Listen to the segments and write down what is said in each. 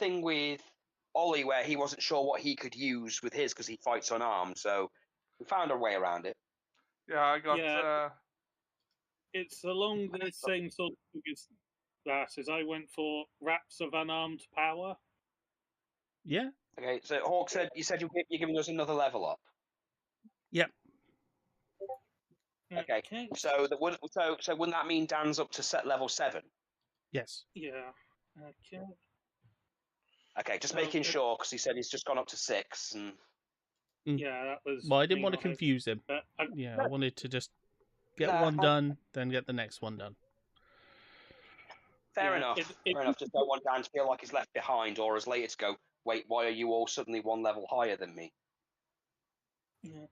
thing with Ollie where he wasn't sure what he could use with his because he fights unarmed. So we found a way around it. Yeah, I got. Yeah. It's along the same sort of thing as that, as I went for Wraps of Unarmed Power. Yeah. Okay, so Hawk said you're giving us another level up. Yep. Okay. So wouldn't that mean Dan's up to set level 7? Yes. Yeah. Okay. Okay, just making sure because he said he's just gone up to 6 and. Yeah, that was. Well, I didn't want to confuse him. Yeah, I wanted to just get one done, then get the next one done. Fair enough. Fair enough. Just don't want Dan to feel like he's left behind, or as later to go, wait, why are you all suddenly one level higher than me? Yeah.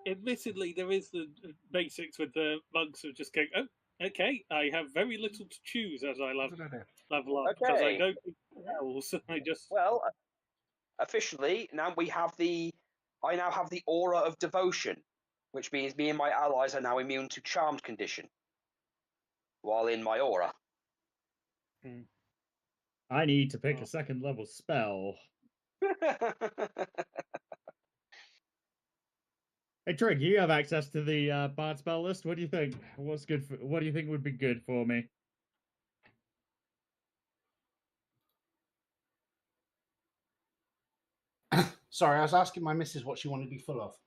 Admittedly, there is the basics with the bugs of just going, oh, okay, I have very little to choose as I level up because I don't do spells. I just. Well, officially, now I now have the aura of devotion, which means me and my allies are now immune to charmed condition while in my aura. I need to pick a second level spell. Hey Trig, you have access to the bard spell list. What do you think? What do you think would be good for me? Sorry, I was asking my missus what she wanted to be full of.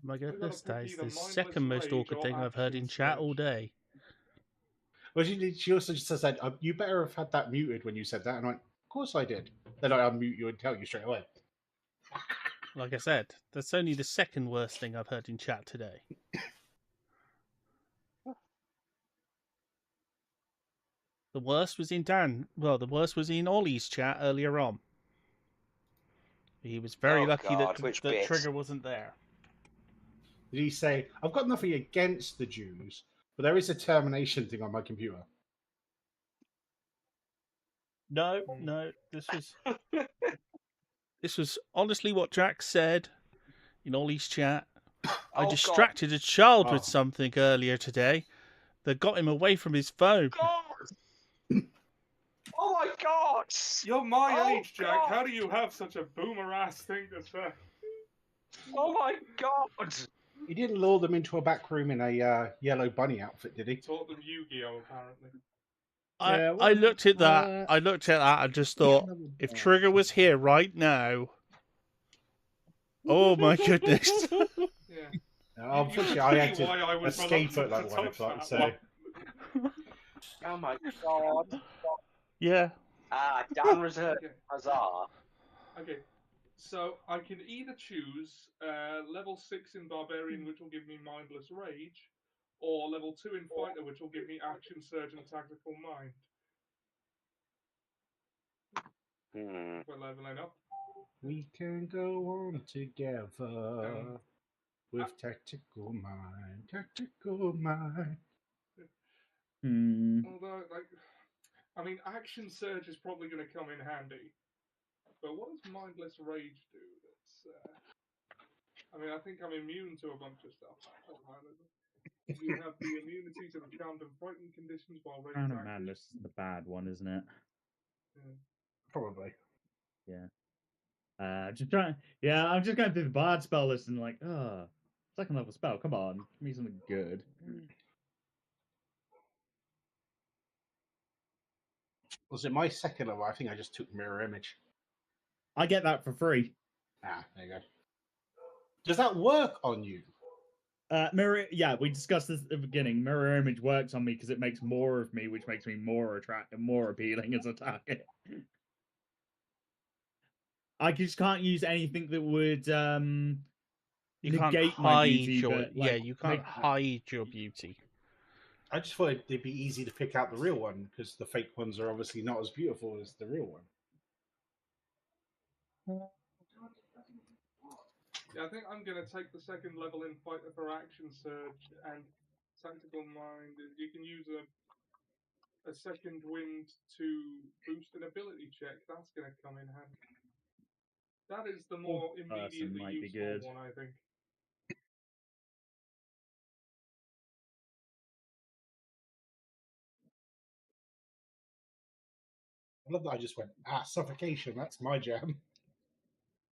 My goodness, that is the second most awkward thing I've heard in chat all day. Well, she also just said, you better have had that muted when you said that. And I went, of course I did. Then I unmute you and tell you straight away. Like I said, that's only the second worst thing I've heard in chat today. The worst was in the worst was in Ollie's chat earlier on. He was very lucky that Trigger wasn't there. Did he say, I've got nothing against the Jews, but there is a termination thing on my computer? No, this was honestly what Jack said in Ollie's chat. I distracted a child with something earlier today that got him away from his phone. Oh my god! You're my age, Jack. How do you have such a boomer-ass thing to say? Oh my god! He didn't lure them into a back room in a yellow bunny outfit, did he? Taught them Yu-Gi-Oh, apparently. I looked at that. I looked at that and just thought, if Trigger was here right now, oh my goodness! Unfortunately, I had to escape at like 1 o'clock. So. Oh my god! Yeah. Dan reserved HUZZAH. Okay, so I can either choose level 6 in Barbarian, which will give me Mindless Rage, or level 2 in Fighter, which will give me Action Surge and Tactical Mind. We're leveling up. We can go on together with Tactical Mind. Tactical Mind. Although, I mean, Action Surge is probably going to come in handy. But what does Mindless Rage do? I mean, I think I'm immune to a bunch of stuff. You have the immunity to the charmed and frightened conditions while Rage Crown is of active. Madness is the bad one, isn't it? Probably. Yeah. I'm just going through the bard spell list and like, second level spell. Come on, give me something good. Was it my second level? I think I just took Mirror Image. I get that for free. There you go. Does that work on you? We discussed this at the beginning. Mirror Image works on me because it makes more of me, which makes me more attractive, more appealing as a target. I just can't use anything that would negate my beauty. You can't hide your beauty. I just thought it'd be easy to pick out the real one because the fake ones are obviously not as beautiful as the real one. Yeah, I think I'm going to take the second level in Fighter for Action Surge and Tactical Mind. You can use a second wind to boost an ability check. That's going to come in handy. That is the more immediately useful one, I think. I love that I just went, suffocation, that's my jam.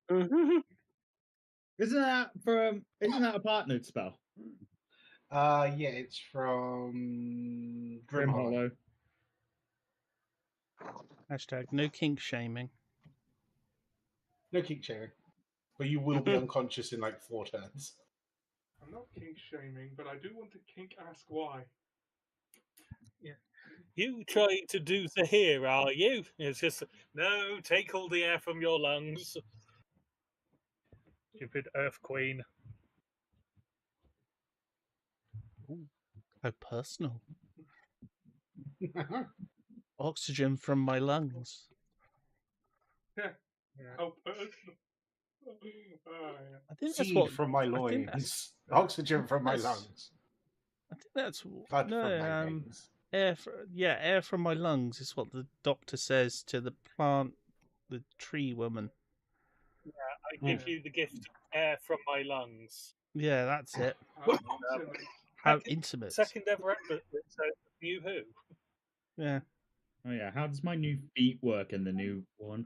Mhm. Isn't that a partnered spell? Yeah, it's from Grim Hollow. Hashtag no kink shaming. No kink shaming. But you will be unconscious in like 4 turns. I'm not kink shaming, but I do want to kink ask why. You trying to do the here, are you? It's just, no, take all the air from your lungs. Stupid Earth Queen. Ooh, how personal. Oxygen from my lungs. Yeah. Yeah. How personal. Oh, yeah. I think that's Seed what. from my I think loins. Oxygen from my that's- lungs. I think that's Blood from my veins. air from my lungs is what the doctor says to the tree woman. I give you the gift of air from my lungs. Yeah, that's it. How intimate. How intimate. Second ever episode of New Who. Yeah. Oh yeah, how does my new feet work in the new one?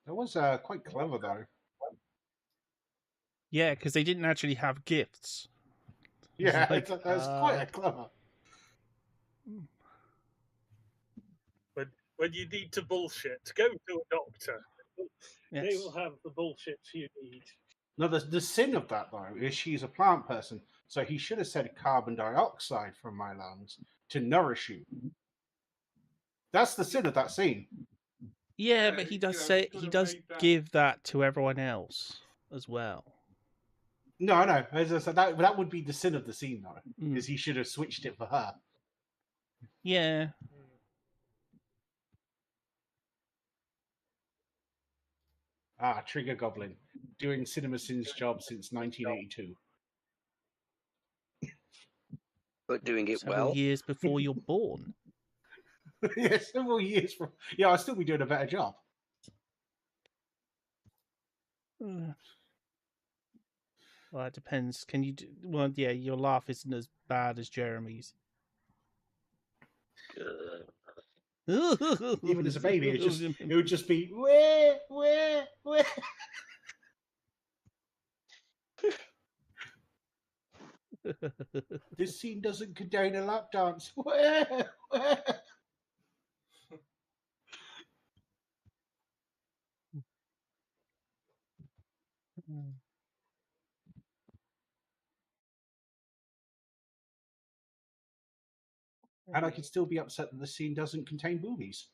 That was quite clever though. Yeah, because they didn't actually have gifts. Yeah, like, that was quite clever. When you need to bullshit, go to a doctor. Yes. They will have the bullshit you need. No, the sin of that though is she's a plant person, so he should have said carbon dioxide from my lungs to nourish you. That's the sin of that scene. Yeah, Yeah, but he you does know, say he could he have does made that- give that to everyone else as well. No, I know. As I said, that would be the sin of the scene though, Mm. is he should have switched it for her. Yeah. Trigger Goblin, doing Cinema Sin's job since 1982. But doing it Several well. years before you're born. Yeah, several years from. Yeah, I'll still be doing a better job. Well, it depends. Can you do? Well, yeah, your laugh isn't as bad as Jeremy's. Even as a baby, it would just be where. This scene doesn't contain a lap dance. Where? And I could still be upset that the scene doesn't contain boobies.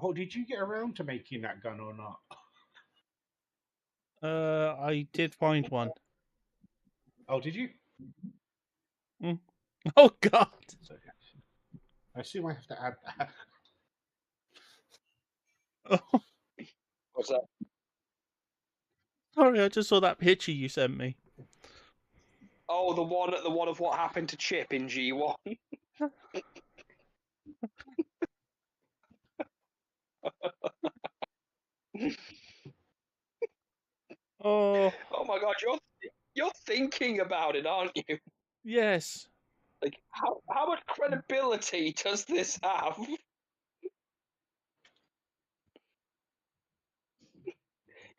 Oh, did you get around to making that gun or not? I did find one. Oh, did you? Oh God! I assume I have to add that. Oh, What's that? sorry, I just saw that picture you sent me. Oh, the one of what happened to Chip in G1. Oh, Oh my God, you're thinking about it, aren't you? yes. Like, how much credibility does this have?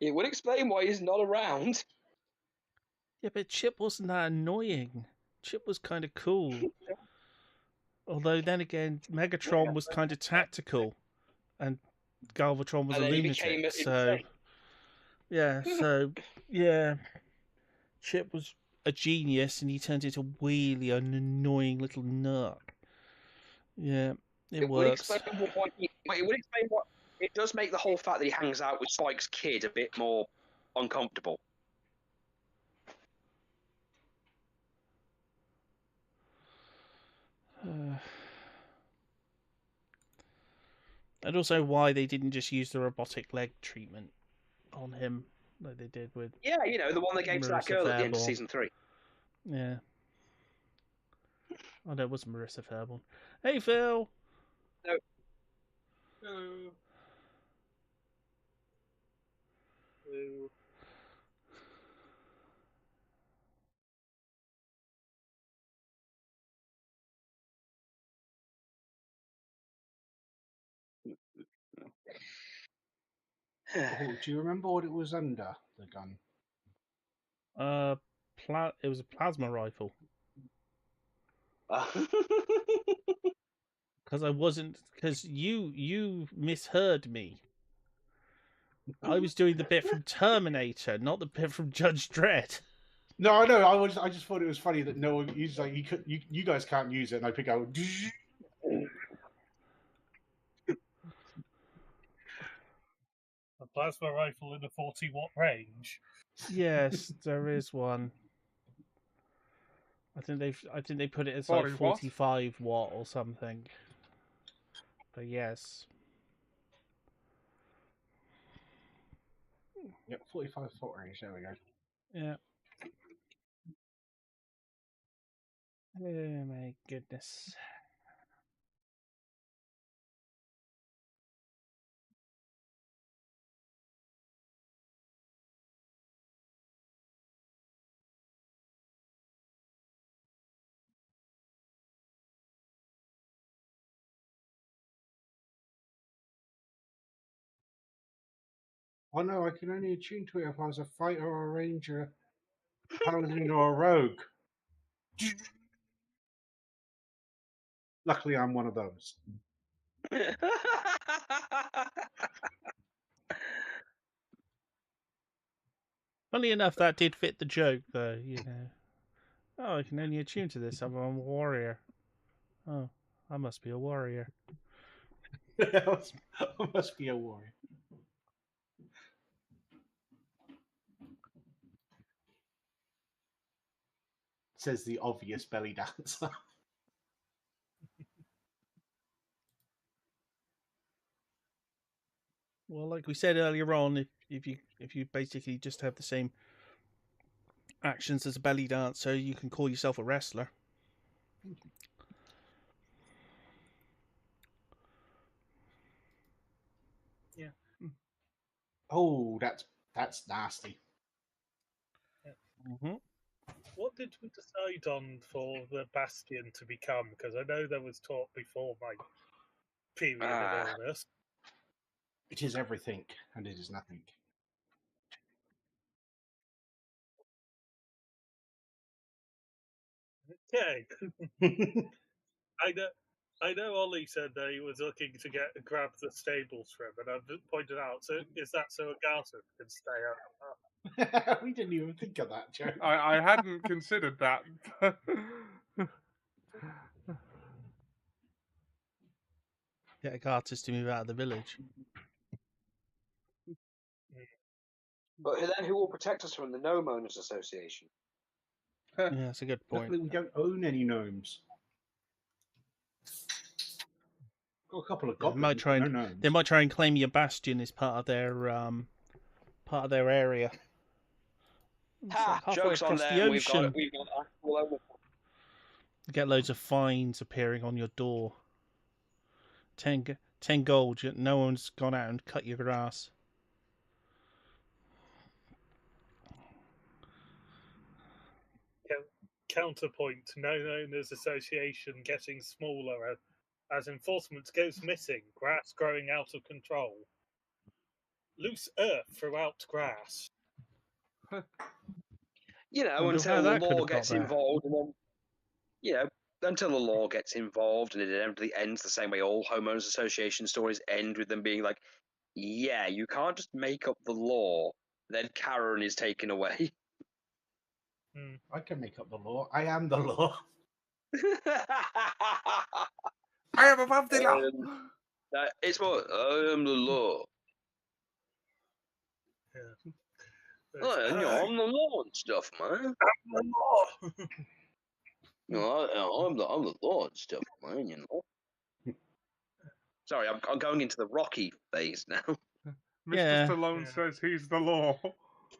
It would explain why he's not around. Yeah, but Chip wasn't that annoying. Chip was kind of cool. Although then again, Megatron was kind of tactical, and Galvatron was And a then he lunatic. became So insane. yeah, Chip was a genius, and he turned into a really annoying little nut. Yeah, it would works. explain what it does make the whole fact that he hangs out with Spike's kid a bit more uncomfortable. And also why they didn't just use the robotic leg treatment on him like they did with... Yeah, the one they gave to that Marissa girl at the end of Fairborn. season 3. Yeah. Oh, no, it wasn't Marissa Fairborn. Hey, Phil! No. Hello. Hello. Oh, do you remember what it was under the gun? It was a plasma rifle. Because you misheard me. I was doing the bit from Terminator, not the bit from Judge Dredd. No, I know. I just thought it was funny that no one used like you guys can't use it, and I pick out. A plasma rifle in a 40-watt range. Yes, there is one. I think they put it as 40 like watt? 45 watt or something. But yes. Yep, 45 foot range. There we go. Yeah. Oh my goodness. Oh no, I can only attune to it if I was a fighter or a ranger, paladin or a rogue. Luckily, I'm one of those. Funny enough, that did fit the joke, though, Oh, I can only attune to this. I'm a warrior. Oh, I must be a warrior. I must be a warrior. Says the obvious belly dancer. Well, like we said earlier on, if you basically just have the same actions as a belly dancer, you can call yourself a wrestler. Yeah. Oh, that's nasty. Mm-hmm. What did we decide on for the Bastion to become? Because I know there was talk before my period of illness. It is everything, and it is nothing. Okay. I know Ollie said that he was looking to grab the stables for him, and I've pointed out, so is that so Agatha can stay up? We didn't even think of that, Joe. I hadn't considered that. Get a artist to move out of the village. But then who will protect us from the Gnome Owners Association? Yeah, that's a good point. Luckily, we don't own any gnomes. Got a couple of goblins, but no gnomes. They might try and claim your bastion as part of their area. Ha! Halfway Joke's on across the them. ocean. We've got actual owners. You get loads of fines appearing on your door. 10 gold. No one's gone out and cut your grass. Counterpoint: Gnome Owners Association getting smaller as enforcement goes missing. Grass growing out of control. Loose earth throughout grass. Until the law gets involved, and then, until the law gets involved, and it inevitably ends the same way all homeowners association stories end, with them being like, "Yeah, you can't just make up the law." Then Karen is taken away. I can make up the law. I am the law. I am above the law. It's what I am the law. Yeah. I'm the law and stuff, man. I'm the law. I'm the law and stuff, man. Sorry, I'm going into the Rocky phase now. Mr. Yeah. Stallone says he's the law.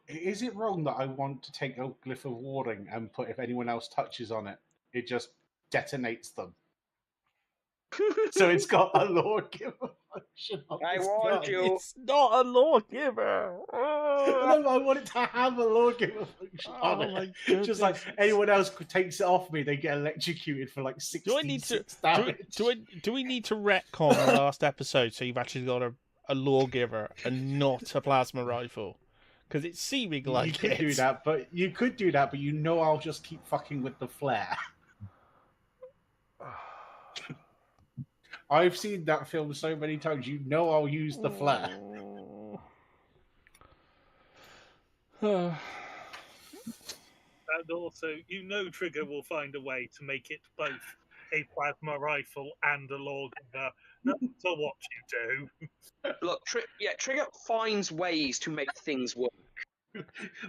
Is it wrong that I want to take a glyph of warding and put if anyone else touches on it, it just detonates them? So it's got a lawgiver function. I want you. It's not a lawgiver. I want it to have a lawgiver function on Oh my it. goodness. Just like anyone else takes it off me, they get electrocuted for like 66 damage. Do we need to retcon the last episode so you've actually got a lawgiver and not a plasma rifle? Because it's seeming like you could it. do that, but you know I'll just keep fucking with the flare. I've seen that film so many times. You know I'll use the flare. And also, Trigger will find a way to make it both a plasma rifle and a lawgiver. No matter what you do. Look, Trigger finds ways to make things work.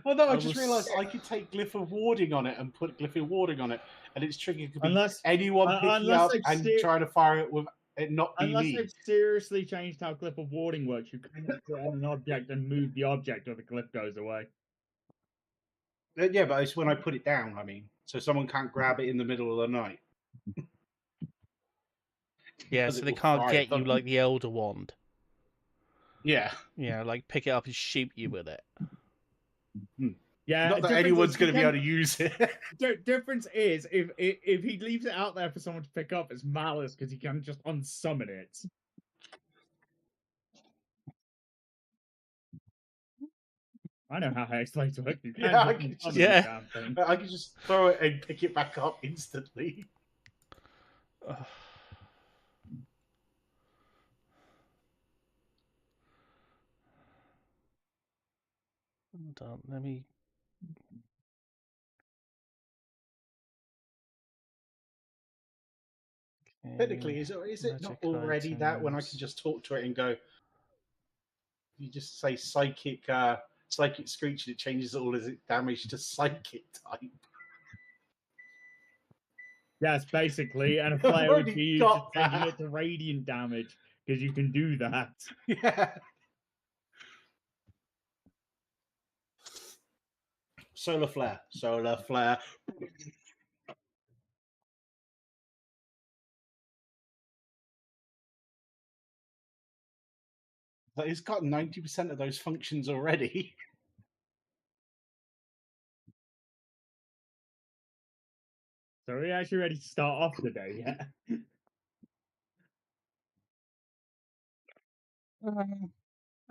Well, no, I just realised I could take glyph of warding on it and put glyph of warding on it, and its trigger could be anyone picking up and trying to fire it with it not be unless me. they've seriously changed how glyph of warding works, you can put it on an object and move the object, or the glyph goes away. Yeah, but it's when I put it down. I mean, so someone can't grab it in the middle of the night. Yeah, so they can't get you like the Elder Wand. Yeah. Yeah, like pick it up and shoot you with it. Yeah, not that anyone's going to be able to use it. Difference is if he leaves it out there for someone to pick up, it's malice because he can just unsummon it. I know how hexblades work. You can I can just throw it and pick it back up instantly. Hold on, let me. Technically, is it not already that when I can just talk to it and go? You just say psychic screech and it changes all its damage to psychic type. Yes, basically, and a flare would be used to changing it to radiant damage because you can do that. Yeah. Solar flare. But it's got 90% of those functions already. So are we actually ready to start off the day yet?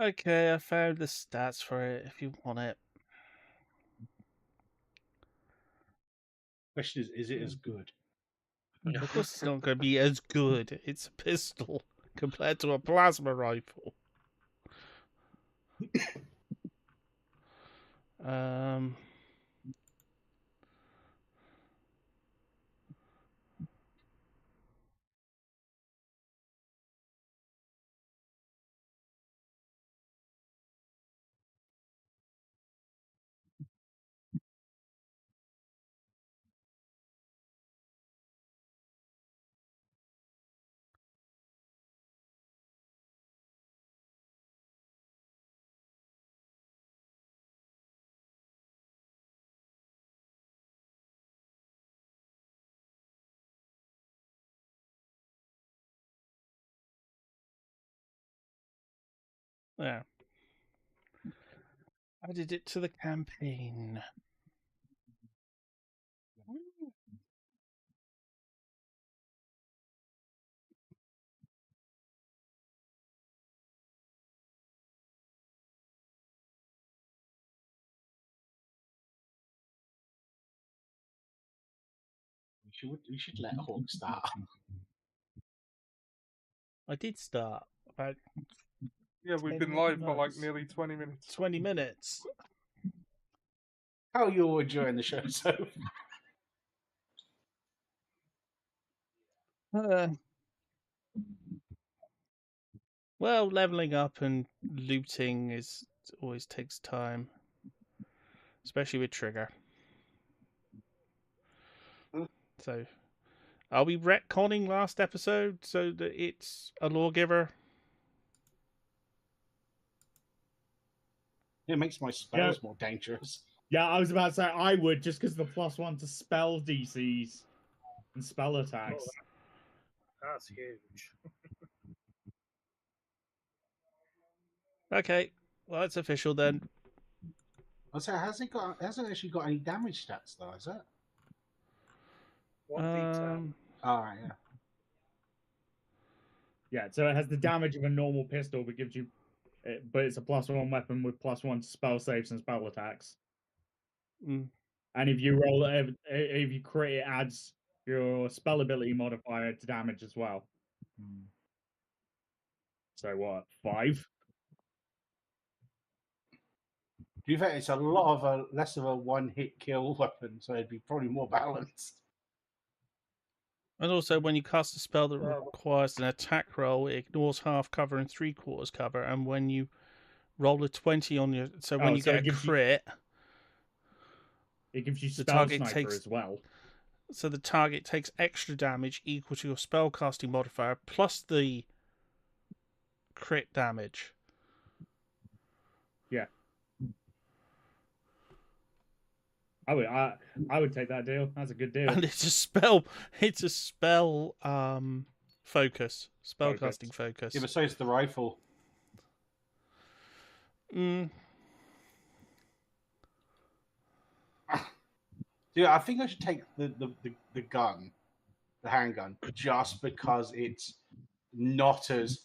Okay, I found the stats for it if you want it. Question is it as good? Of course it's not going to be as good. It's a pistol compared to a plasma rifle. Yeah. Added it to the campaign. We should let Hawk start. I did start about. Yeah, we've been live for like nearly 20 minutes. 20 minutes. How are you all enjoying the show so Well, leveling up and looting always takes time, especially with Trigger. So Are we retconning last episode so that it's a lawgiver? It makes my spells more dangerous. Yeah, I was about to say I would, just because the +1 to spell DCs and spell attacks. That's huge. Okay, well, it's official then. I say, hasn't actually got any damage stats though, is it? 1d10. All right, yeah. Yeah, so it has the damage of a normal pistol, but gives you, but it's a +1 weapon with +1 to spell saves and spell attacks. Mm. And if you roll, if you crit, it adds your spell ability modifier to damage as well. So what, 5? Do you think it's a lot of a less of a one-hit kill weapon, so it'd be probably more balanced? And also, when you cast a spell that requires an attack roll, it ignores half cover and 3/4 cover. And when you roll a 20 on your, so when you get a crit, it gives you the spell target sniper takes as well. So the target takes extra damage equal to your spellcasting modifier plus the crit damage. Yeah. I would take that deal. That's a good deal. And it's a spell focus. Spellcasting focus. Yeah, but so is the rifle. Mm. Yeah, I think I should take the gun, the handgun, just because it's not as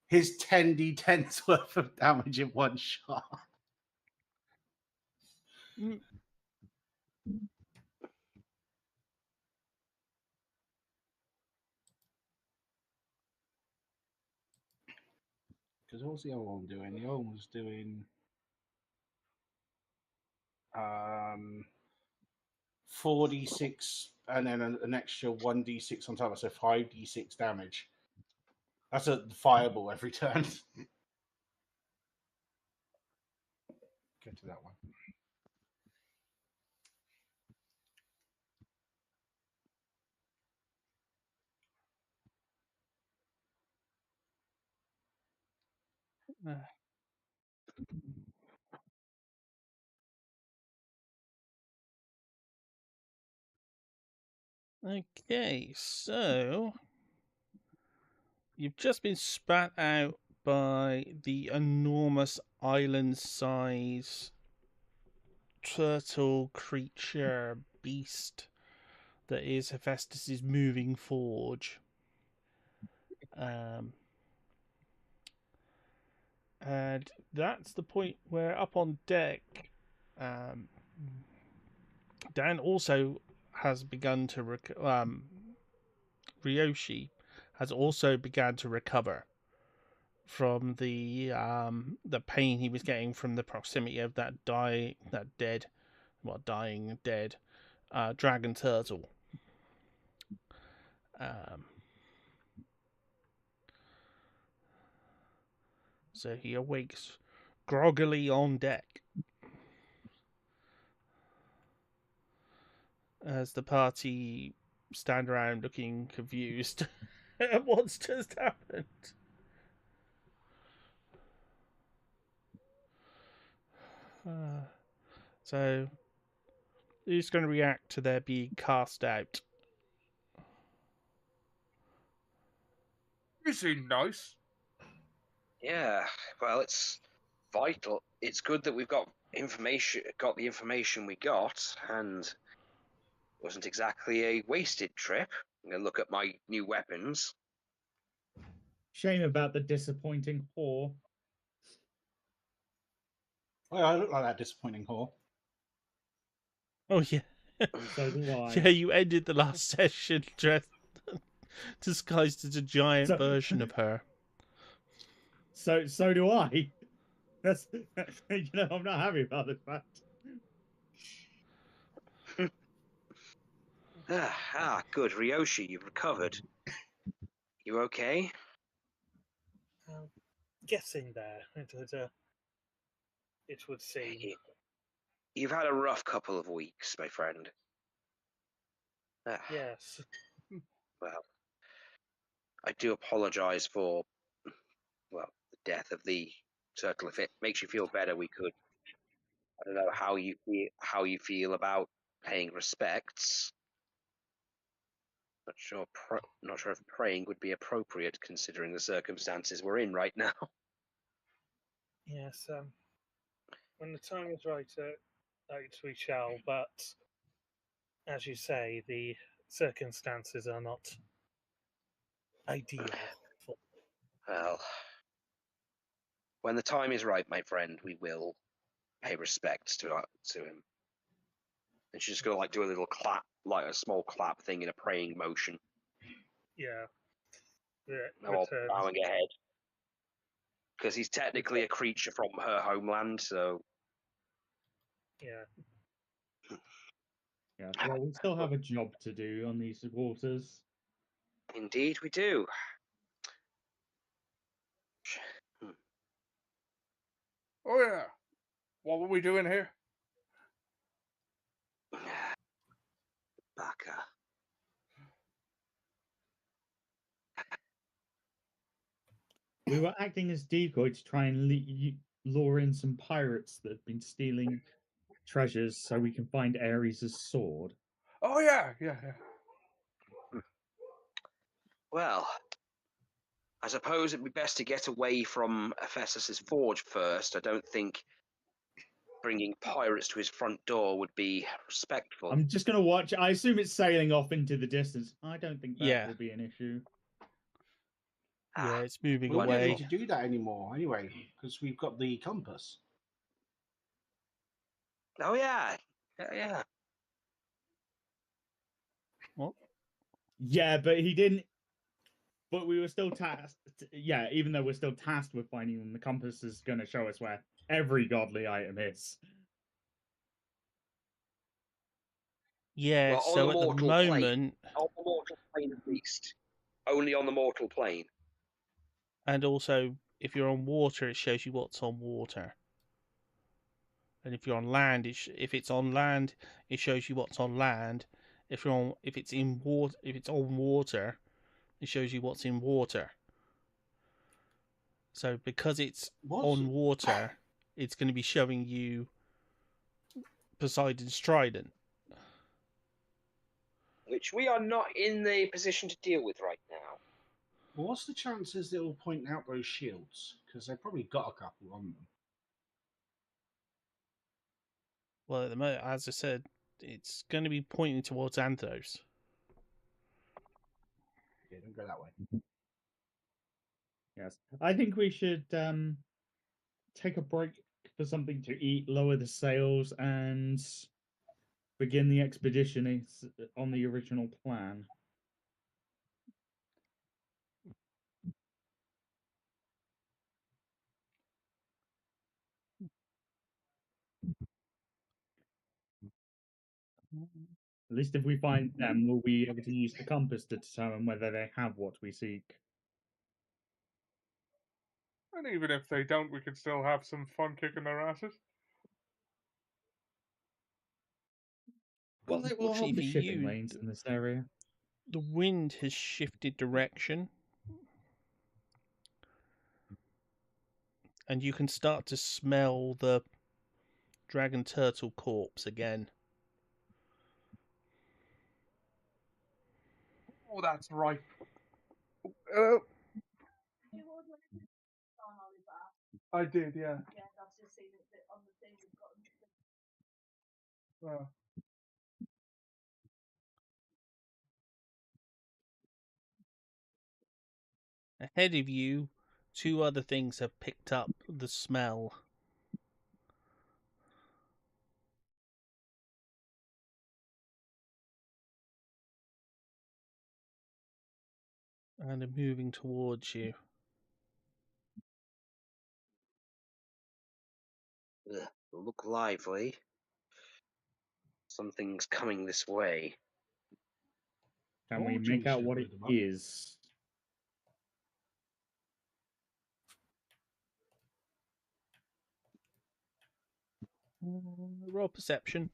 his 10d10's worth of damage in one shot. Mm. Because what was the other one doing? The other one was doing 4d6 and then an extra 1d6 on top, so 5d6 damage. That's a fireball every turn. Get to that one. Okay, so you've just been spat out by the enormous island-size turtle creature beast that is Hephaestus's moving forge. And that's the point where up on deck, Dan also has begun to Ryoshi has also begun to recover from the pain he was getting from the proximity of that dying dead dragon turtle. So he awakes groggily on deck as the party stand around looking confused at what's just happened. So, who's going to react to their being cast out? You seem nice. Yeah, well, it's vital. It's good that we've got the information we got, and it wasn't exactly a wasted trip. I'm going to look at my new weapons. Shame about the disappointing whore. Well, I look like that disappointing whore. Oh, yeah. So do I. Yeah, you ended the last session dressed disguised as a giant version of her. So do I. That's I'm not happy about this fact. Good. Ryoshi, you've recovered. You okay? Getting there, it would seem. You've had a rough couple of weeks, my friend. Yes. I do apologise for, well, the death of the turtle. If it makes you feel better, we could. I don't know how you feel about paying respects. Not sure if praying would be appropriate considering the circumstances we're in right now. Yes, when the time is right, we shall. But as you say, the circumstances are not ideal. Well, when the time is right, my friend, we will pay respects to him. And she's just gonna do a little clap, like a small clap thing in a praying motion. Yeah. While bowing ahead, because he's technically a creature from her homeland, so. Yeah. Yeah. Well, we still have a job to do on these waters. Indeed, we do. Oh yeah. What were we doing here? Baka. We were acting as decoy to try and lure in some pirates that have been stealing treasures so we can find Ares' sword. Oh yeah. Well, I suppose it'd be best to get away from Ephesus's forge first. I don't think bringing pirates to his front door would be respectful. I'm just going to watch. I assume it's sailing off into the distance. I don't think that will be an issue. Yeah, it's moving We away. don't need to do that anymore anyway, because we've got the compass. Oh yeah. Yeah. What? Yeah, but he didn't. But we were still tasked. Yeah, even though we're still tasked with finding them, the compass is going to show us where every godly item is. Yeah, Well, so at the moment. On the mortal plane at least. Only on the mortal plane. And also, if you're on water, it shows you what's on water. And if you're on land, if it's on land, it shows you what's on land. If it's on water, it shows you what's in water. So because it's on water, it's going to be showing you Poseidon's trident, which we are not in the position to deal with right now. Well, what's the chances that it will point out those shields? Because they've probably got a couple on them. Well, at the moment, as I said, it's going to be pointing towards Anthos. Okay, don't go that way. Yes, I think we should take a break for something to eat, lower the sails, and begin the expedition on the original plan. At least if we find them, we'll be able to use the compass to determine whether they have what we seek. And even if they don't, we can still have some fun kicking their asses. Well, it will help the shipping lanes in this area. The wind has shifted direction. And you can start to smell the dragon turtle corpse again. Oh, that's right. I did, yeah. Yeah, I've just seen it on the thing you've got. Ahead of you, two other things have picked up the smell. And are moving towards you. Look lively. Something's coming this way. Can we make out what it is? Roll perception.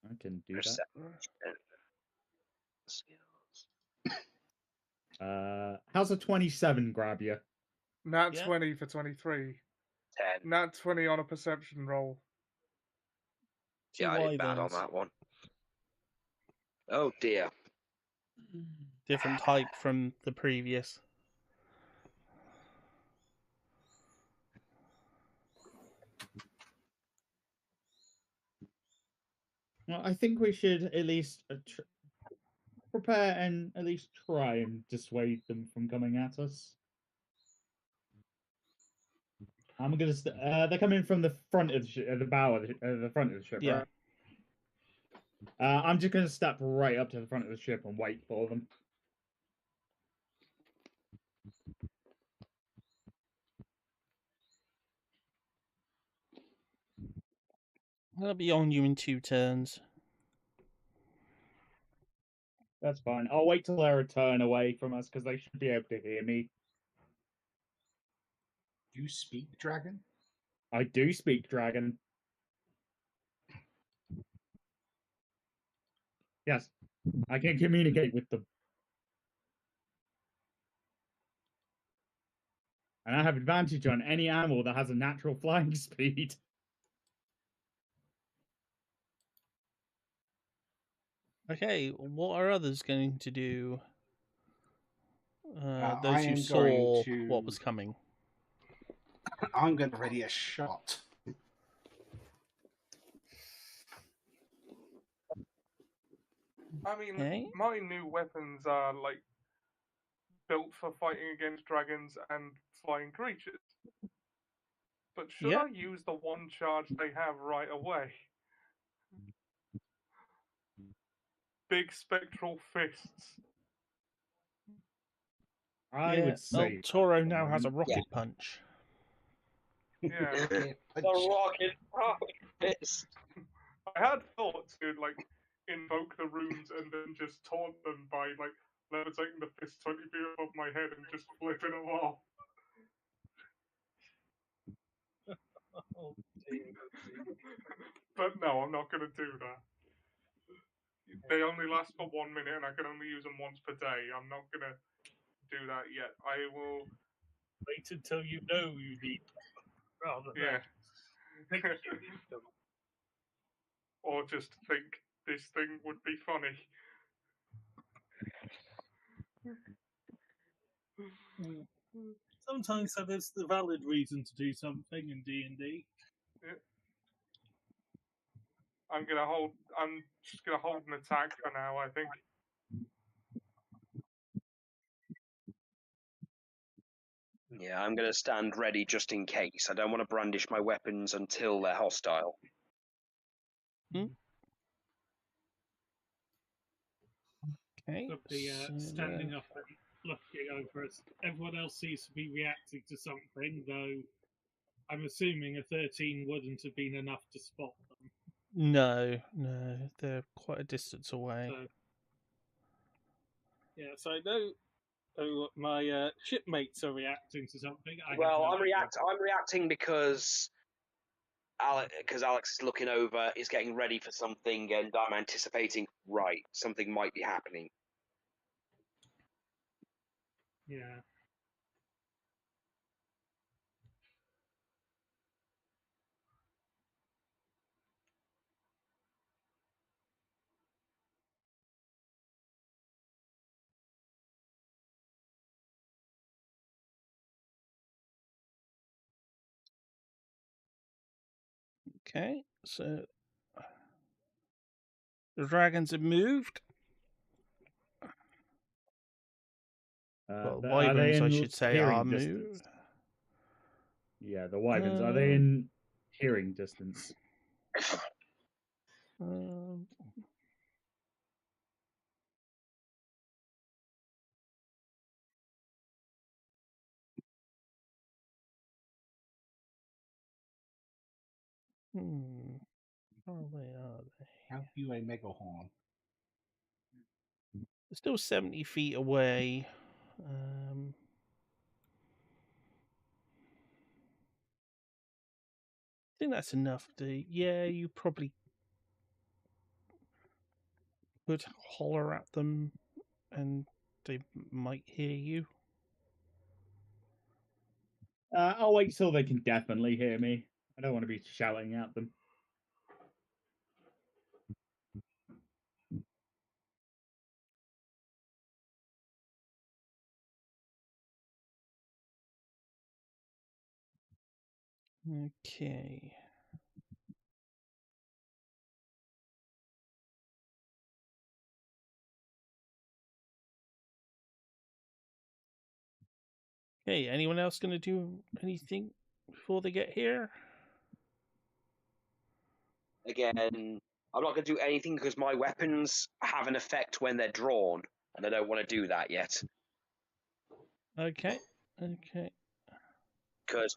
I can do that. How's a 27 grab you? Nat Yeah. 20 for 23. 10. Nat 20 on a perception roll. Yeah, I did bad on that one. Oh dear. Different type from the previous. Well, I think we should at least prepare and at least try and dissuade them from coming at us. I'm gonna. They're coming from the front of the bow of the front of the ship, Yeah. right? I'm just gonna step right up to the front of the ship and wait for them. I'll be on you in 2 turns. That's fine. I'll wait till they return away from us because they should be able to hear me. You speak dragon? I do speak dragon. Yes, I can communicate with them. And I have advantage on any animal that has a natural flying speed. Okay, what are others going to do? I Those who am saw going to- what was coming. I'm going to ready a shot. I mean, Okay. my new weapons are like built for fighting against dragons and flying creatures. But should Yeah. I use the one charge they have right away? Big spectral fists. I would say. Toro now has a rocket punch. Yeah. Rocket The punch. rocket fist. I had thought to like invoke the runes and then just taunt them by like levitating the fist 20 feet above my head and just flipping them off. Oh, dear. But no, I'm not going to do that. They only last for 1 minute and I can only use them once per day. I'm not going to do that yet. I will. Wait until you know you need them, rather Yeah. than think you need them. Or just think this thing would be funny. Sometimes that is the valid reason to do something in D&D. Yeah. I'm just gonna hold an attack for now, I think. Yeah, I'm going to stand ready just in case. I don't want to brandish my weapons until they're hostile. Okay. Of the standing up and looking over us. Everyone else seems to be reacting to something, though I'm assuming a 13 wouldn't have been enough to spot them. No, they're quite a distance away. So I know my shipmates are reacting to something. I'm reacting because Alex is looking over, is getting ready for something, and I'm anticipating, right, something might be happening. Yeah. Okay, so the dragons have moved. Well, wyverns, I should say, are moved. Yeah, the wyverns. Are they in hearing distance? How away are they? Have you a megahorn? They're still 70 feet away. I think that's enough. You probably could holler at them and they might hear you. I'll wait till they can definitely hear me. I don't want to be shouting at them. Okay. Okay, anyone else going to do anything before they get here? Again, I'm not going to do anything because my weapons have an effect when they're drawn, and I don't want to do that yet. Okay. Okay. Because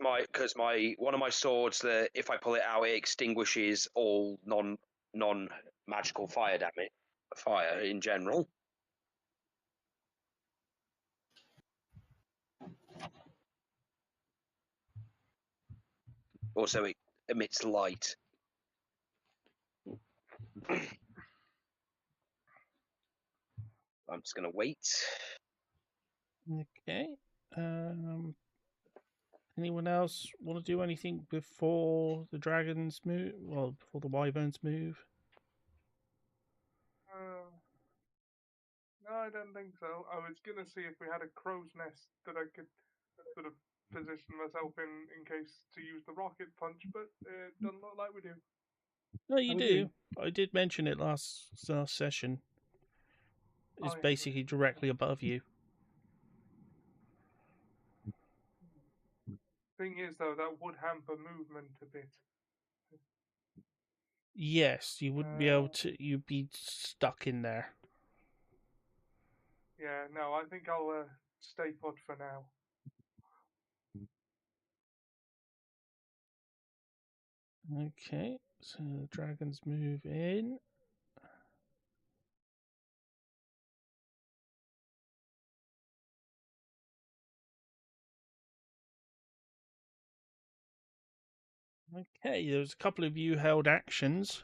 my one of my swords, that if I pull it out, it extinguishes all non magical fire damage, fire in general. Also, it emits light. I'm just going to wait. Okay. Anyone else want to do anything before the dragons move? Well, before the wyverns move? No, I don't think so. I was gonna see if we had a crow's nest that I could sort of position myself in case to use the rocket punch, but it doesn't look like we do. No, you we do. I did mention it last session. It's yeah. basically directly above you. Thing is, though, that would hamper movement a bit. Yes, you wouldn't be able to. You'd be stuck in there. Yeah, no, I think I'll stay put for now. Okay, so the dragons move in. Okay, there's a couple of you held actions.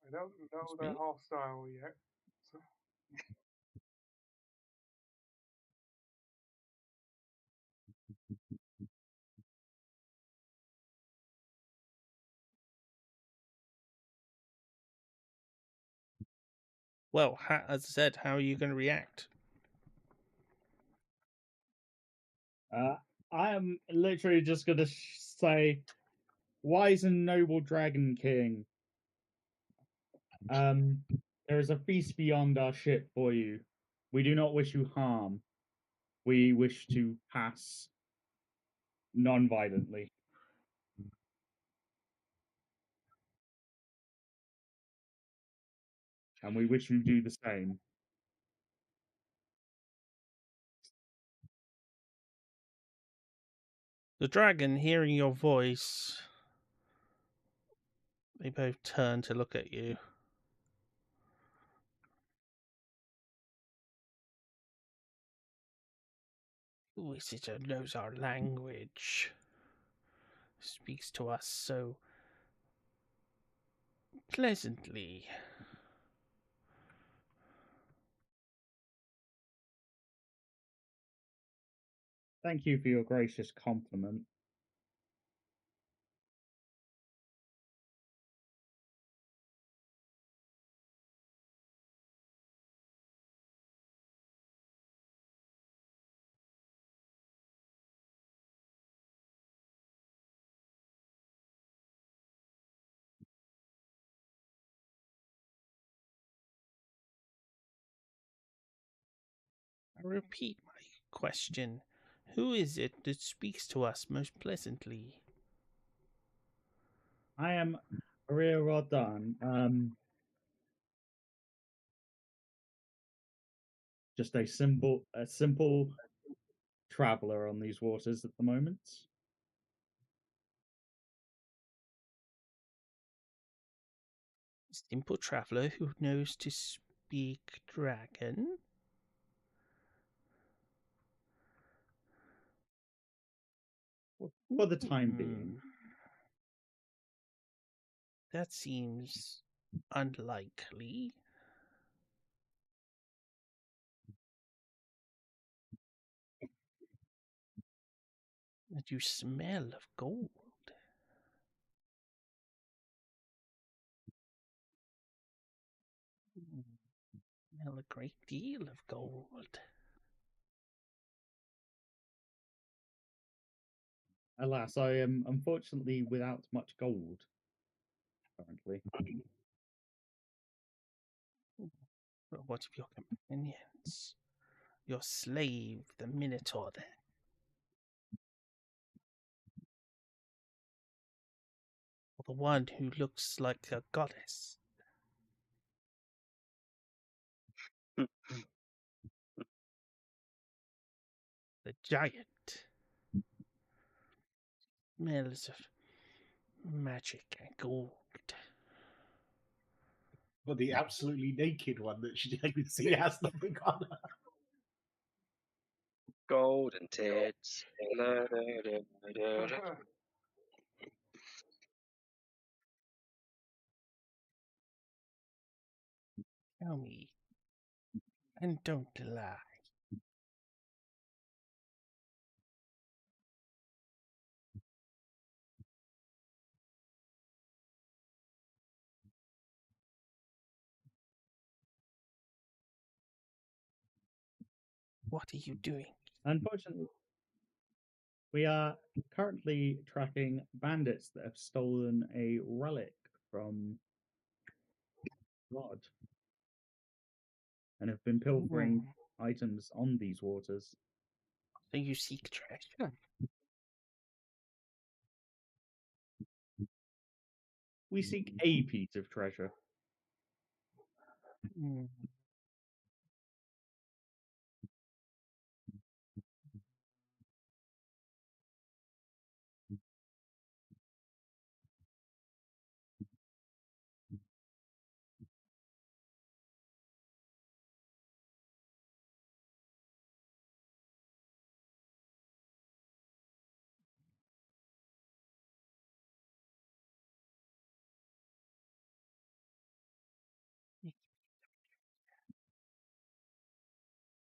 I don't know they're hostile yet. So. Well, as I said, how are you going to react? I am literally just going to say, wise and noble dragon king, there is a feast beyond our ship for you. We do not wish you harm. We wish to pass non-violently. And we wish you do the same. The dragon, hearing your voice, they both turn to look at you. Who is it who knows our language? Speaks to us so pleasantly. Thank you for your gracious compliment. I repeat my question. Who is it that speaks to us most pleasantly? I am Maria Rodan. Just a simple traveler on these waters at the moment. Simple traveler who knows to speak dragon? For the time being. That seems unlikely. That you smell of gold. Smell a great deal of gold. Alas, I am unfortunately without much gold currently. But what of your companions? Your slave, the Minotaur, then? Or the one who looks like a goddess? The giant. Smells of magic and gold. But the absolutely naked one that she didn't see has nothing on her. Golden tits. Tell me, and don't lie. What are you doing? Unfortunately, we are currently tracking bandits that have stolen a relic from God and have been pilfering items on these waters. So you seek treasure? We seek a piece of treasure.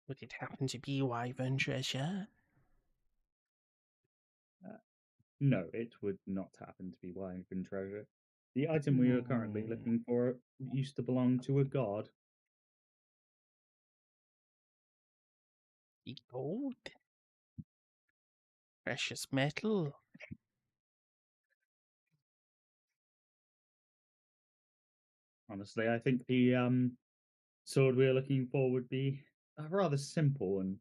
Would it happen to be wyvern treasure? No, it would not happen to be wyvern treasure. The item we are currently looking for used to belong to a god. The gold? Precious metal? Honestly, I think the sword we are looking for would be rather simple and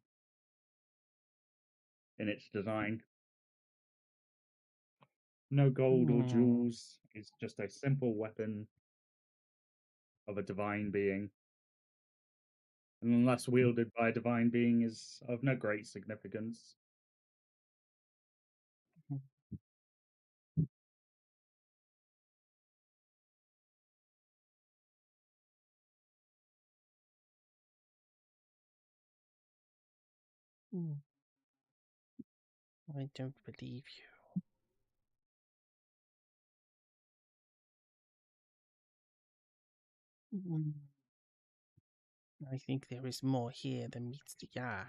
in its design. No gold or jewels. It's just a simple weapon of a divine being. And unless wielded by a divine being, is of no great significance. I don't believe you. I think there is more here than meets the eye.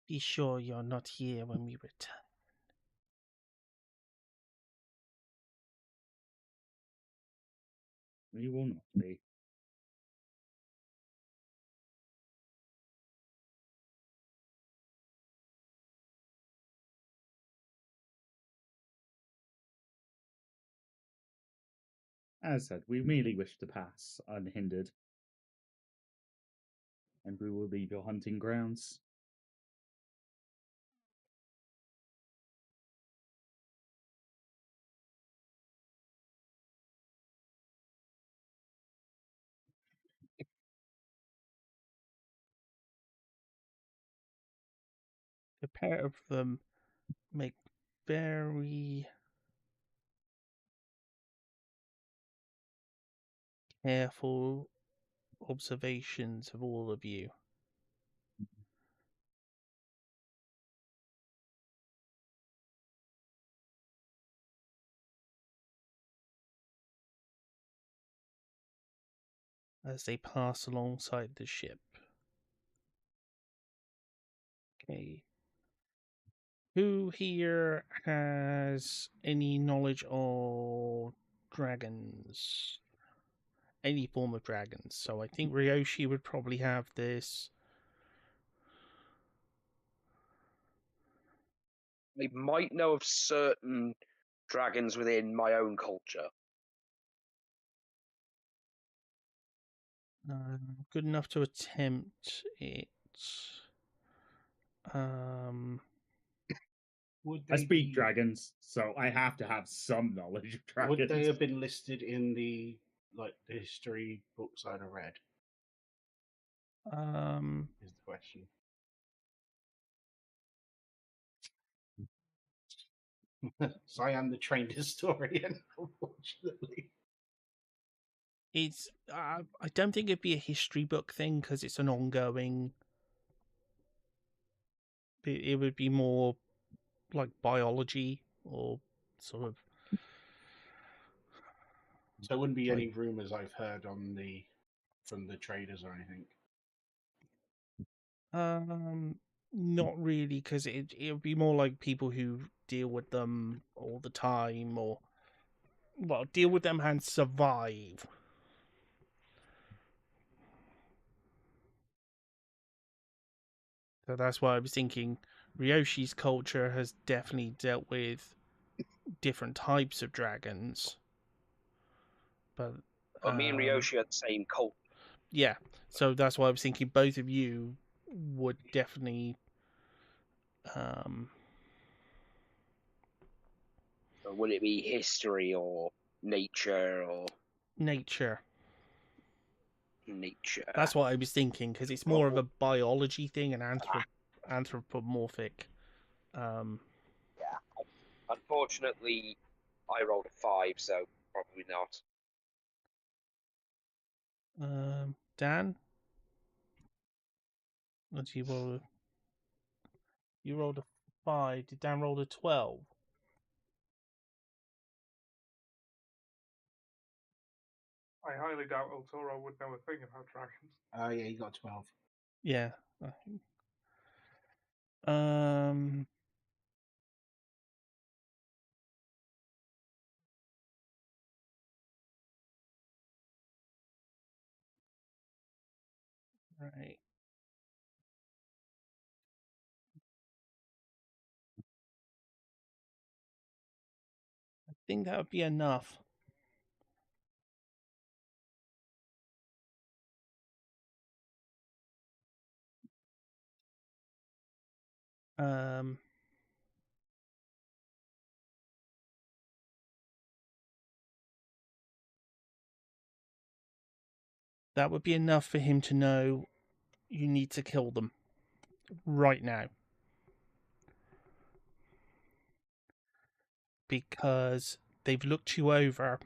Be sure you're not here when we return. We will not be. As said, we merely wish to pass unhindered. And we will leave your hunting grounds. The pair of them make very careful observations of all of you. As they pass alongside the ship. Okay. Who here has any knowledge of dragons? Any form of dragons? So I think Ryoshi would probably have this. I might know of certain dragons within my own culture. Good enough to attempt it. Would I they speak be, dragons, so I have to have some knowledge of dragons. would they have been listed in the history books I'd have read? Is the question. So I am the trained historian, unfortunately. It's. I don't think it'd be a history book thing because it's an ongoing. It would be more like biology or sort of. So it wouldn't be Like- any rumours I've heard from the traders or anything. Not really, because it would be more like people who deal with them all the time, or well, deal with them and survive. So that's why I was thinking Ryoshi's culture has definitely dealt with different types of dragons. But me and Ryoshi are the same cult. yeah, so that's why I was thinking both of you would definitely Would it be history or nature or nature. nature? That's what I was thinking, because it's more of a biology thing, an anthropomorphic. Yeah. Unfortunately, I rolled a 5, so probably not. Dan, what did you roll? You rolled a 5. Did Dan roll a 12? I highly doubt El Toro would know a thing about dragons. Yeah, you got 12. Yeah. Um. Right. I think that would be enough. Um. That would be enough for him to know you need to kill them right now. Because they've looked you over.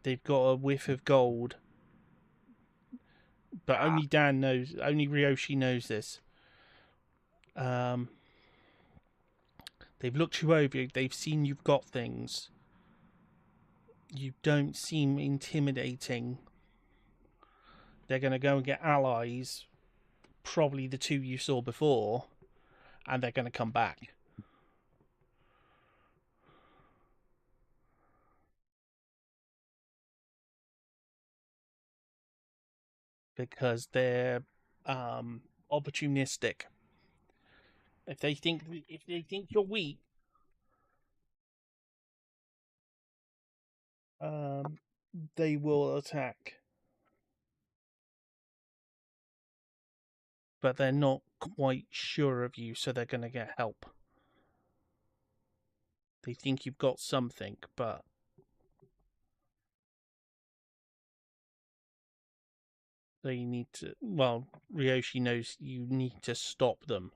They've got a whiff of gold. But only Dan knows, only Ryoshi knows this. They've looked you over, they've seen you've got things. You don't seem intimidating. They're going to go and get allies, probably the two you saw before, and they're going to come back. Because they're opportunistic. If they think you're weak, they will attack. But they're not quite sure of you, so they're going to get help. They think you've got something, but they need to. Well, Ryoshi knows you need to stop them.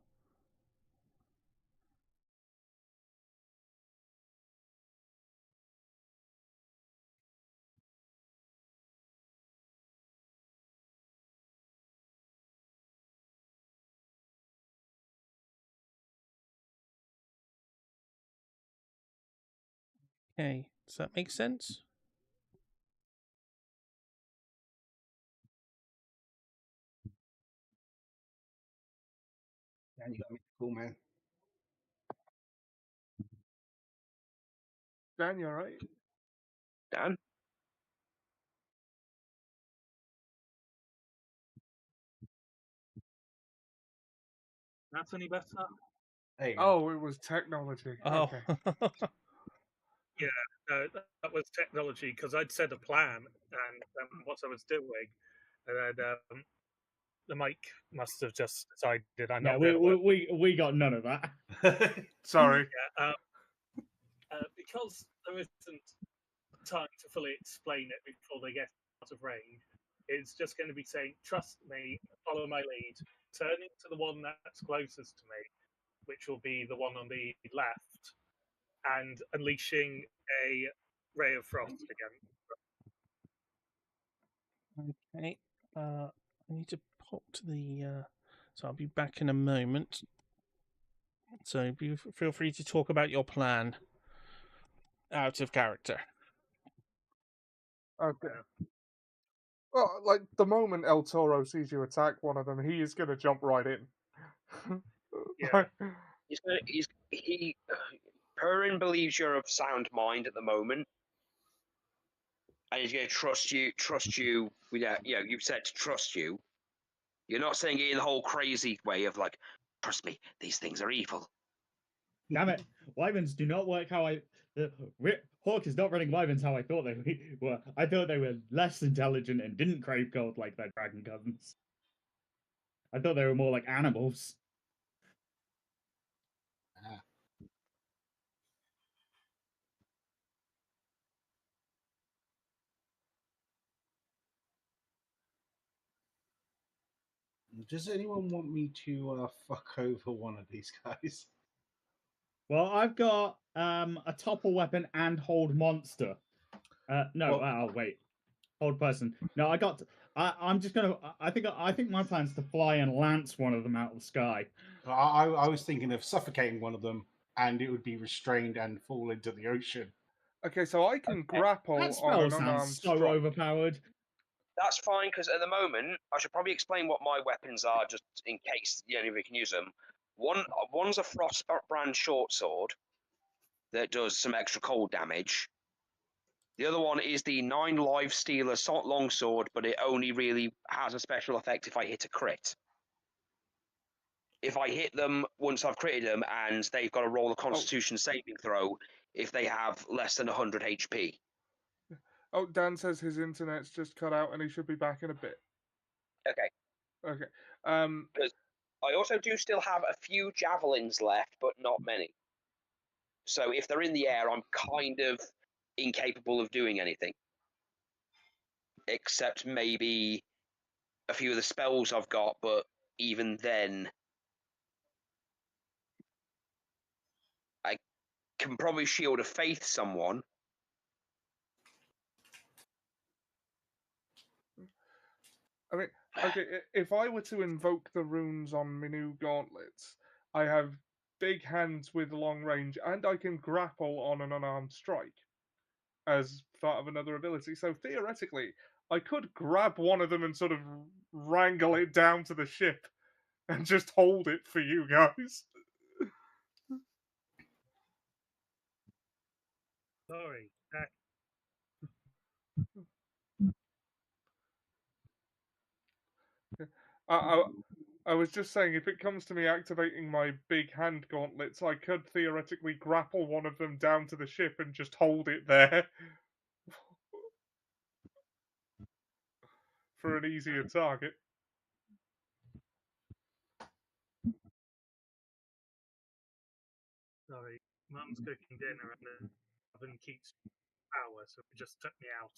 Okay, does that make sense? And you got me cool, man. Dan, you alright? Dan? That's any better? There you go. Oh, it was technology. Oh, Okay. Yeah, no, that was technology because I'd said a plan and what I was doing, and then the mic must have just decided I'm Yeah, not going to work. we got none of that. Sorry. Yeah, because there isn't time to fully explain it before they get out of range. It's just going to be saying, "Trust me, follow my lead." Turning to the one that's closest to me, which will be the one on the left, and unleashing a ray of frost again. okay. I need to pop to the. So I'll be back in a moment. So feel free to talk about your plan out of character. Okay. Well, like the moment El Toro sees you attack one of them, he is going to jump right in. Yeah. Perrin believes you're of sound mind at the moment, and he's going to trust you. Yeah, you've said to trust you. You're not saying it in the whole crazy way of like, trust me, these things are evil. Damn it! Wyverns do not work how I. Hawk is not running wyverns how I thought they were. I thought they were less intelligent and didn't crave gold like their dragon cousins. I thought they were more like animals. Ah. Does anyone want me to fuck over one of these guys? Well, I've got a topple weapon and hold monster. No, Well- wait, hold person. No, I got. I'm just gonna. I think my plan's to fly and lance one of them out of the sky. I was thinking of suffocating one of them, and it would be restrained and fall into the ocean. Okay, so I can grapple That on spell an sounds unarmed so strike. overpowered. That's fine, because at the moment, I should probably explain what my weapons are, just in case any of you can use them. One's a Frostbrand short sword that does some extra cold damage. The other one is the 9 life stealer longsword, but it only really has a special effect if I hit a crit. If I hit them once I've critted them, and they've got to roll a Constitution saving throw if they have less than 100 HP. Oh, Dan says his internet's just cut out and he should be back in a bit. Okay. Okay. I also do still have a few javelins left, but not many. So if they're in the air, I'm kind of incapable of doing anything. Except maybe a few of the spells I've got, but even then, I can probably shield of faith someone. I mean, okay, if I were to invoke the runes on my new gauntlets, I have big hands with long range, and I can grapple on an unarmed strike as part of another ability. So theoretically, I could grab one of them and sort of wrangle it down to the ship and just hold it for you guys. Sorry. I was just saying, if it comes to me activating my big hand gauntlets, I could theoretically grapple one of them down to the ship and just hold it there for an easier target. Sorry, Mum's cooking dinner and the oven keeps power, so it just took me out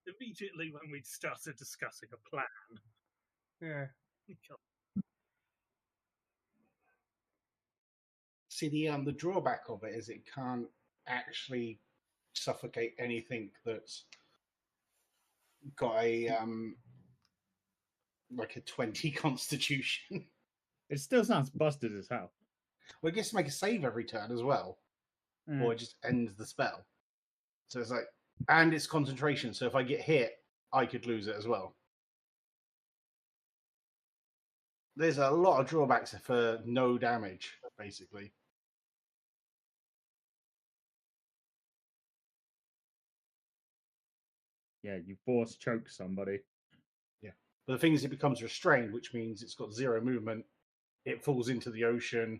immediately when we'd started discussing a plan. Yeah. See, the drawback of it is it can't actually suffocate anything that's got a like a 20 constitution. It still sounds busted as hell. Well, it gets to make a save every turn as well, or it just ends the spell. So it's like, and it's concentration. So if I get hit, I could lose it as well. There's a lot of drawbacks for no damage, basically. Yeah, you force choke somebody. Yeah. But the thing is, it becomes restrained, which means it's got 0 movement. It falls into the ocean.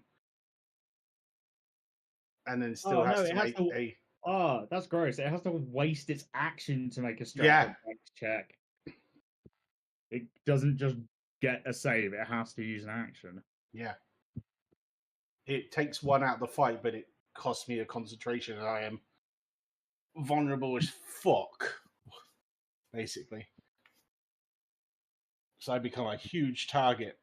And then still has to make a... Oh, that's gross. It has to waste its action to make a strength Yeah. athletics check. It doesn't just get a save. It has to use an action. Yeah. It takes 1 out of the fight, but it costs me a concentration, and I am vulnerable as fuck, basically. So I become a huge target.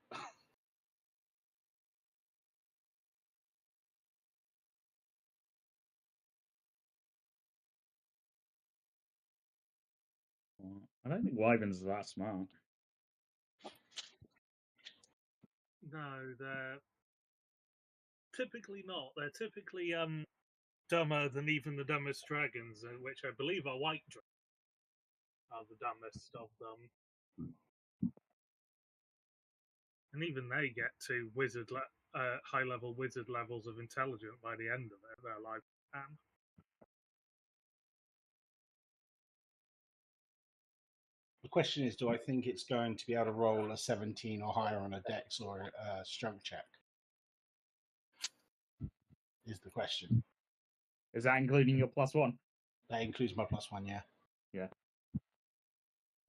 I don't think Wyverns are that smart. No, they're typically not. They're typically dumber than even the dumbest dragons, which I believe are white dragons, are the dumbest of them. And even they get to high-level wizard levels of intelligence by the end of their lifespan. The question is, do I think it's going to be able to roll a 17 or higher on a dex or a strength check? Is the question. Is that including your +1? That includes my +1, yeah. Yeah.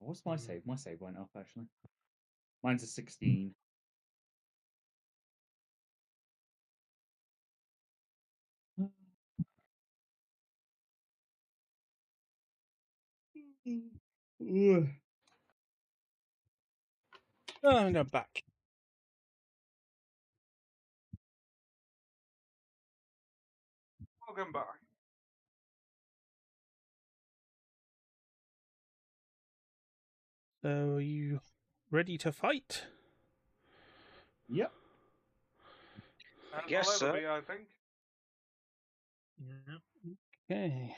What's my save? My save went up, actually. Mine's a 16. Oh, no, back. Welcome back. So, are you ready to fight? Yep. Yes, I'll ever sir. be, I think. Yeah. Okay.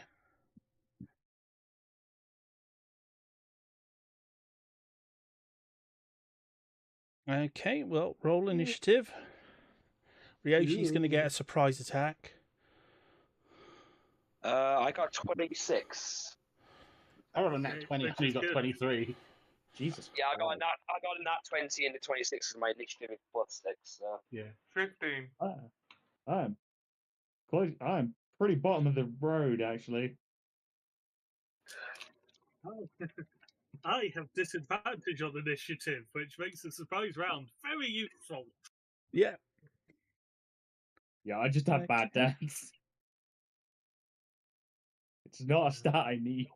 Okay, well, roll initiative. Ryoshi's going to get a surprise attack. I got 26. I got a nat 20. I got 23. Jesus. Yeah, I got a nat 20 and the 26 is my initiative is +6. So. Yeah. 15. I'm close. I'm pretty bottom of the road, actually. I have disadvantage on initiative, which makes the surprise round very useful. Yeah. Yeah, I just have bad decks. It's not a stat I need.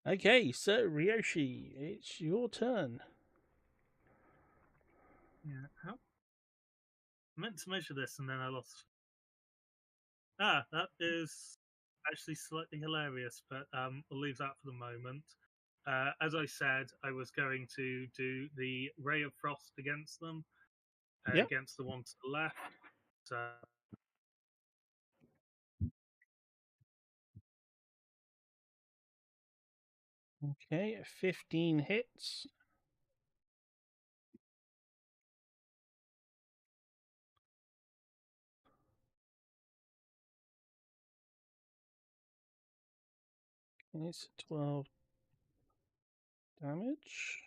Okay, so Ryoshi, it's your turn. Yeah, how? I meant to measure this and then I lost. Ah, that is actually slightly hilarious, but we'll leave that for the moment. As I said, I was going to do the Ray of Frost against them, Yep. against the one to the left. So, Okay, 15 hits. It's 12 damage.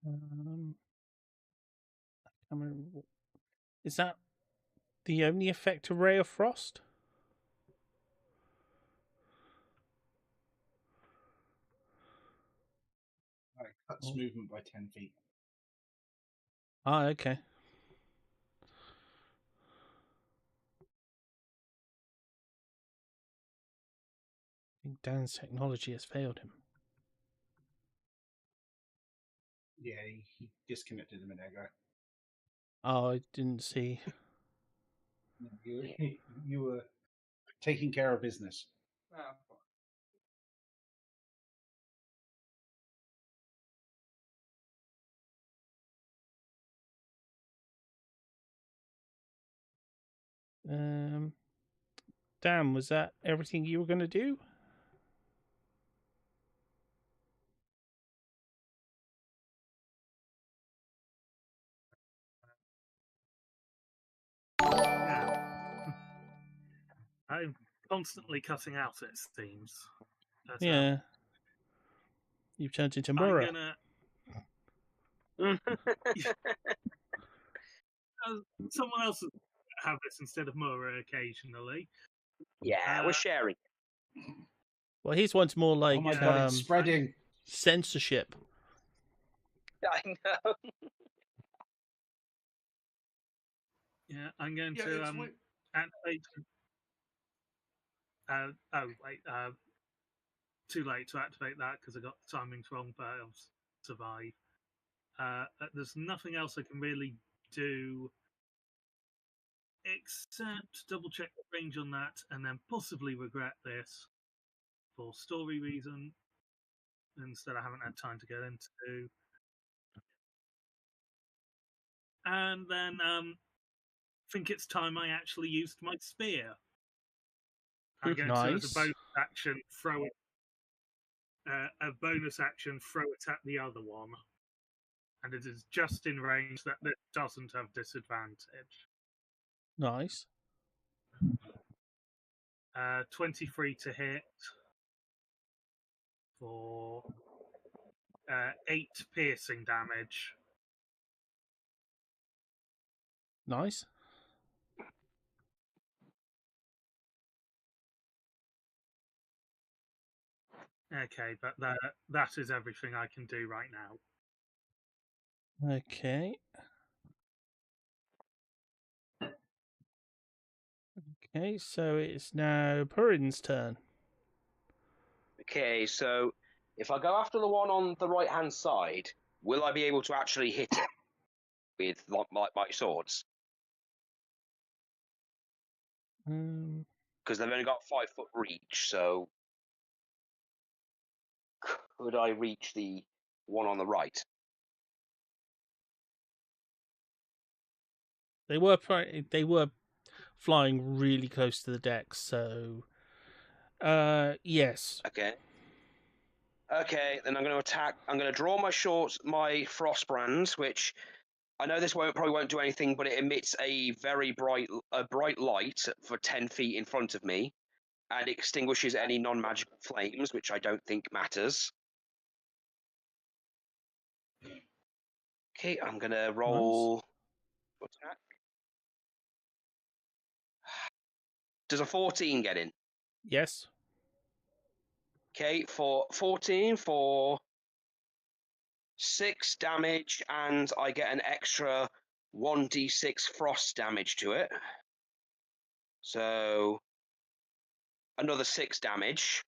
I can't remember. Is that the only effect of Ray of Frost? Right, cuts movement by 10 feet. Ah, okay. I think Dan's technology has failed him. Yeah, he disconnected a minute ago. Oh, I didn't see. You were taking care of business. Ah, Dan, was that everything you were going to do? Yeah. I'm constantly cutting out, it seems. But, Yeah. You've turned into I'm Murrah. gonna. Someone else will have this instead of Murrah occasionally. Yeah, we're sharing. Well, his one's more like Oh my god, it's spreading. censorship. I know. Yeah, I'm going Yeah, to it's weird. activate. Oh wait, too late to activate that because I got the timings wrong, but I'll survive. There's nothing else I can really do except double check the range on that and then possibly regret this for story reason. Instead, I haven't had time to get into. And then think it's time I actually used my spear. I'm going to, as a Nice. bonus action, throw it. A bonus action, throw it at the other one, and it is just in range that it doesn't have disadvantage. Nice. 23 to hit for 8 piercing damage. Nice. Okay, but that is everything I can do right now. Okay. Okay, so it's now Purin's turn. Okay, so if I go after the one on the right-hand side, will I be able to actually hit it with my swords? Because they've only got 5 foot reach, so could I reach the one on the right? They were flying really close to the deck, so yes. Okay. Okay, then I'm going to attack. I'm going to draw my Frostbrand, which I know this probably won't do anything, but it emits a very bright light for 10 feet in front of me, and extinguishes any non-magical flames, which I don't think matters. Okay, I'm going to roll attack. Does a 14 get in? Yes. Okay, for 14 for 6 damage, and I get an extra 1d6 frost damage to it. So another 6 damage.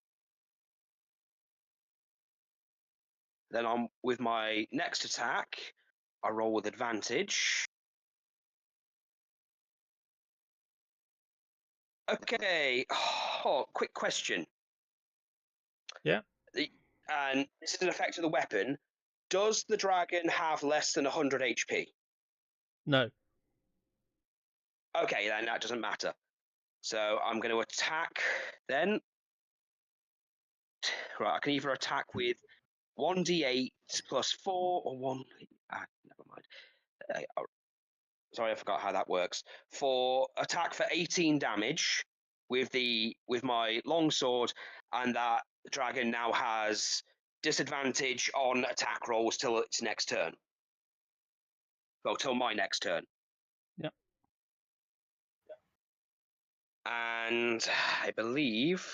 Then I'm with my next attack. I roll with advantage. Okay. Oh, quick question. Yeah. And this is an effect of the weapon. Does the dragon have less than 100 HP? No. Okay, then that doesn't matter. So I'm going to attack then. Right, I can either attack with 1d8 plus 4 or 1. Never mind. Sorry, I forgot how that works. For attack for 18 damage with my longsword, and that dragon now has disadvantage on attack rolls till its next turn. Well, till my next turn. Yep. And I believe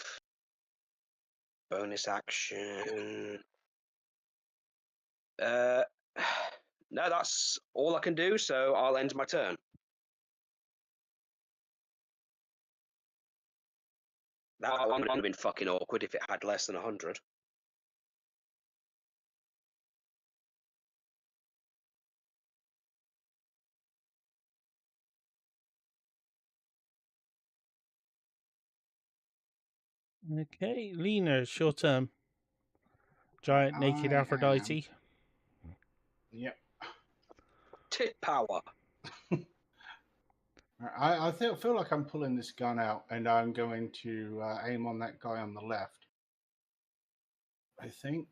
bonus action. No, that's all I can do, so I'll end my turn. That one would have been fucking awkward if it had less than 100. Okay, Lena, it's your turn. Giant naked Aphrodite. Yep. Tit power. I feel like I'm pulling this gun out, and I'm going to aim on that guy on the left. I think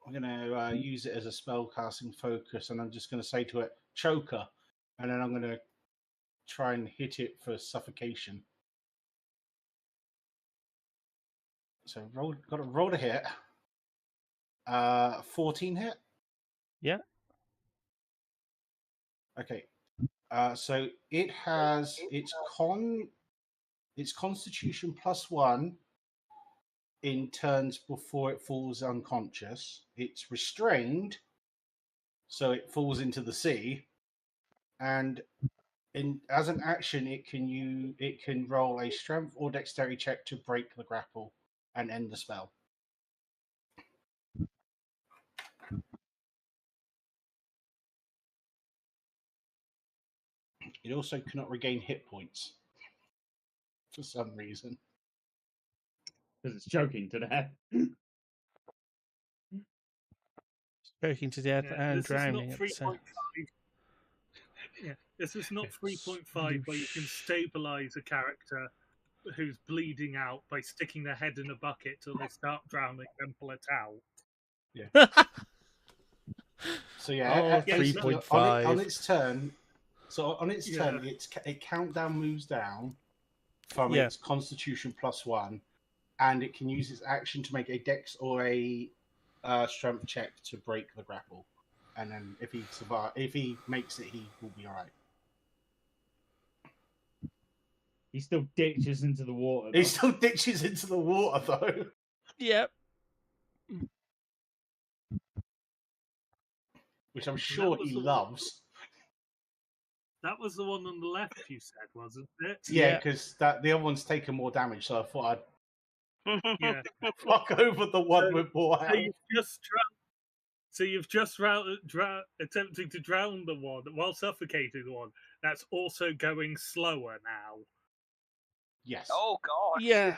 I'm going to use it as a spell casting focus, and I'm just going to say to it, choker, and then I'm going to try and hit it for suffocation. So got to roll to hit. 14 hit. Yeah. Okay. So it has its Constitution +1 in turns before it falls unconscious. It's restrained, so it falls into the sea, and as an action, it can roll a strength or dexterity check to break the grapple and end the spell. It also cannot regain hit points for some reason. Because it's choking to death. Choking to death and drowning at the same. Yeah, this is not 3.5 where you can stabilize a character who's bleeding out by sticking their head in a bucket till they start drowning and pull it out. Yeah. So yeah, 3.5 on its turn. So on its turn, it countdown moves down from its Constitution +1, and it can use its action to make a Dex or a Strength check to break the grapple. And then if he makes it, he will be all right. He still ditches into the water. He still ditches into the water, though. Yep. Which I'm sure he loves. That was the one on the left you said, wasn't it? Yeah, because the other one's taken more damage, so I thought Yeah. I'd fuck over the one with more health. So you've just attempting to drown the one while suffocating the one. That's also going slower now. Yes. Oh god. Yeah.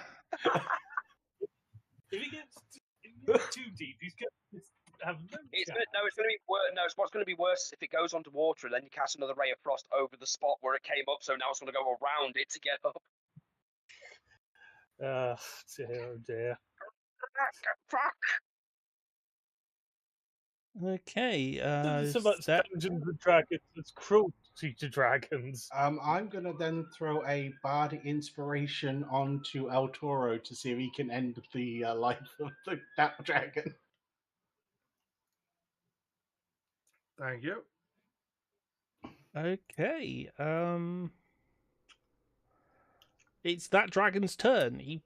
If he gets too deep, he's going to have no It's chance. going to be worse. No, what's going to be worse is if it goes onto water and then you cast another ray of frost over the spot where it came up. So now it's going to go around it to get up. Dear, oh dear. Fuck. Okay. So much Dungeons and Dragons. It's cruelty to dragons. I'm going to then throw a Bardic Inspiration onto El Toro to see if he can end the life of that dragon. Thank you. Okay. It's that dragon's turn. He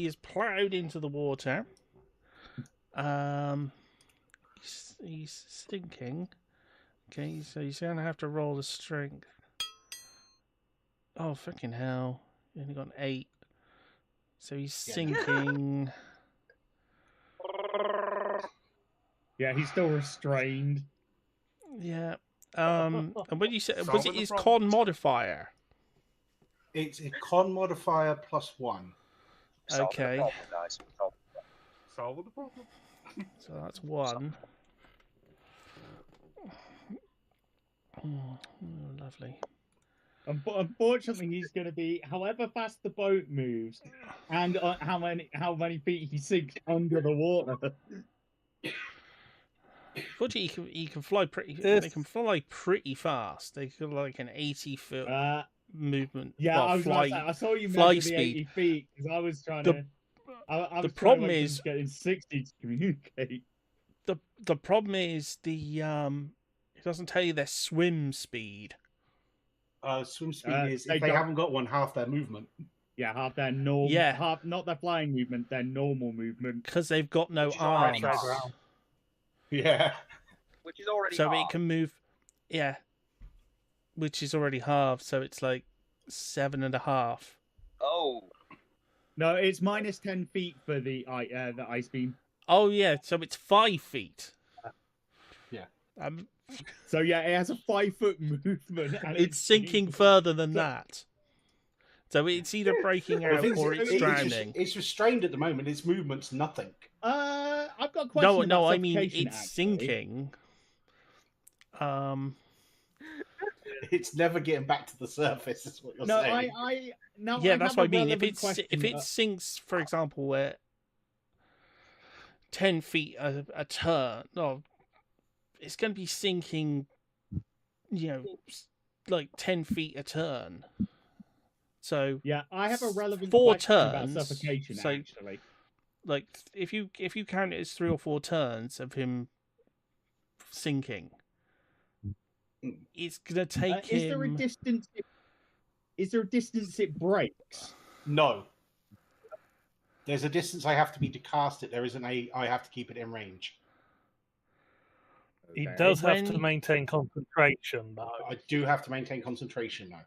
is plowed into the water. He's sinking. Okay, so he's gonna have to roll the strength. Oh fucking hell! He only got an 8. So he's sinking. Yeah, he's still restrained. Yeah. And when you said, was it his con modifier? It's a con modifier +1. Okay. Solve the problem. So that's 1. Oh, lovely. Unfortunately, he's going to be however fast the boat moves, and how many feet he sinks under the water. Fortunately, he can fly pretty. They can fly pretty fast. They can like an 80-foot movement. Yeah, well, I saw you fly measure the speed. 80 feet because I was trying to. The problem is getting 60 to communicate. The problem is it doesn't tell you their swim speed. Swim speed is if they haven't got one, half their movement. Yeah, half their normal. Yeah. Half not their flying movement, their normal movement. Because they've got no arms. Yeah. Which is already so half. It can move. Yeah. Which is already halved, so it's like 7.5. Oh. No, it's minus 10 feet for the ice beam. Oh yeah, so it's 5 feet. Yeah. So yeah, it has a 5-foot movement. And it's sinking further than that. So it's either breaking out or it's drowning. It's restrained at the moment. Its movement's nothing. I've got a question. No, I mean suffocation, it's actually. sinking. It's never getting back to the surface. Is what you're No, saying. Yeah, that's what I mean. If question. it sinks, for example, at 10 feet a turn, no, it's going to be sinking, like 10 feet a turn. So yeah, I have a relevant 4 question about turns. suffocation. So, Actually, like if you count it as 3 or 4 turns of him sinking, it's going to take him. Is there a distance? Is there a distance it breaks? No. There's a distance I have to be to cast it. There isn't I have to keep it in range. He does have to maintain concentration, though. I do have to maintain concentration now.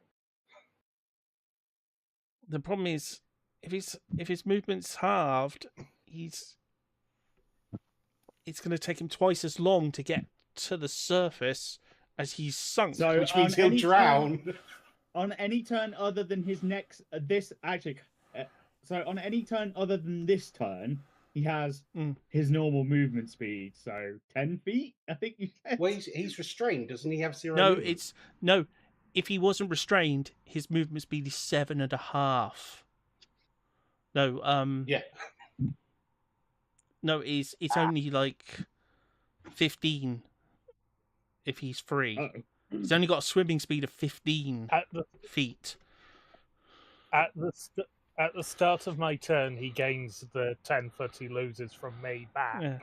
The problem is, if his movement's halved, it's going to take him twice as long to get to the surface as he's sunk. So which means he'll drown. On any turn other than his next, so on any turn other than this turn, he has his normal movement speed. So 10 feet, I think you said. Well, he's restrained, doesn't he have 0 No, movement? If he wasn't restrained, his movement speed is 7.5. No, yeah. No, it's only like 15 if he's free. Uh-oh. He's only got a swimming speed of 15 feet. At the start of my turn, he gains the 10 foot he loses from me back.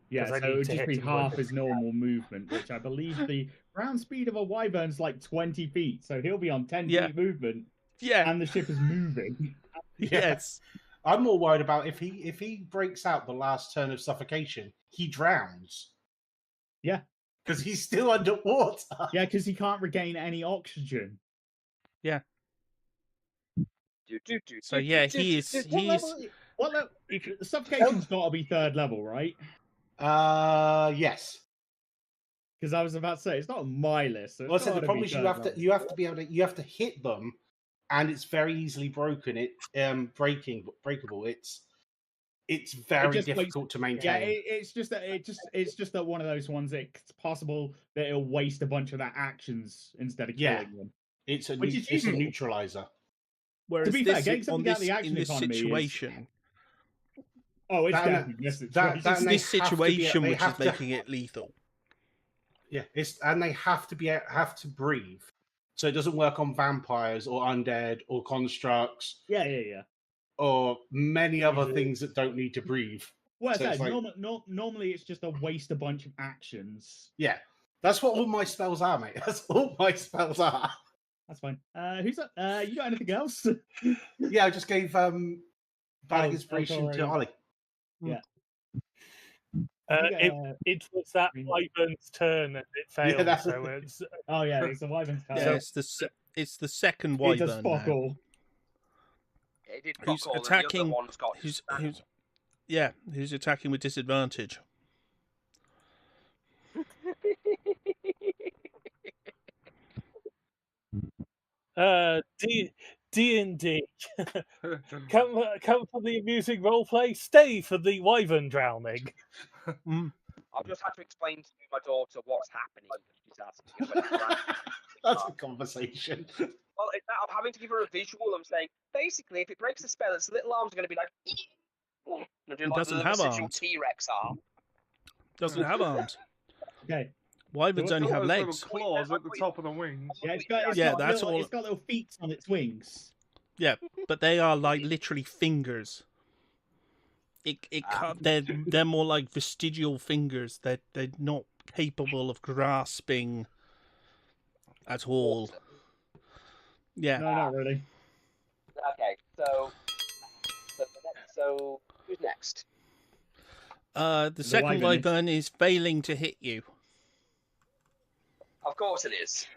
Yeah, so it would just be half his normal movement, which I believe the ground speed of a wyvern's like 20 feet, so he'll be on 10 feet movement. Yeah. And the ship is moving. Yes. I'm more worried about if he breaks out the last turn of suffocation, he drowns. Yeah. Because he's still underwater. Yeah, because he can't regain any oxygen. Yeah. So yeah, What level? Suffocation's got to be 3rd level, right? Yes. Because I was about to say it's not on my list. So well, I said the problem is you have to hit them, and it's very easily broken. Breakable. It's very difficult to maintain. Yeah, it's just that one of those ones. It's possible that it'll waste a bunch of their actions instead of killing them. It's a neutralizer. Whereas to be fair, getting something out of the action economy situation. Oh, it's definitely this situation. This situation which is making it lethal. Yeah, and they have to breathe, so it doesn't work on vampires or undead or constructs. Yeah. Or many other things that don't need to breathe. Well, so normally it's just a waste a bunch of actions. Yeah, that's what all my spells are, mate. That's all my spells are. That's fine. Who's that? You got anything else? Yeah, I just gave bad inspiration to Ollie. Yeah. It was that wyvern's turn and it failed. Yeah, so it's it's the wyvern's turn. Yeah, it's the second wyvern. It does fuck all. Who's attacking? Who's attacking with disadvantage? D&D. Come for the amusing roleplay. Stay for the wyvern drowning. I've just had to explain to my daughter what's happening. She's asking. That's a conversation. Well, I'm having to give her a visual. I'm saying, basically, if it breaks the spell, its little arms are going to be like... It doesn't have arms. T-Rex arm. Doesn't have arms. Okay. Wyverns only have legs. Claws at the top of the wings. Yeah, it's got little feet on its wings. Yeah, but they are like literally fingers. They're more like vestigial fingers. They're not capable of grasping at all. Yeah. No, not really. Okay, so who's next? The second wyvern is failing to hit you. Of course it is.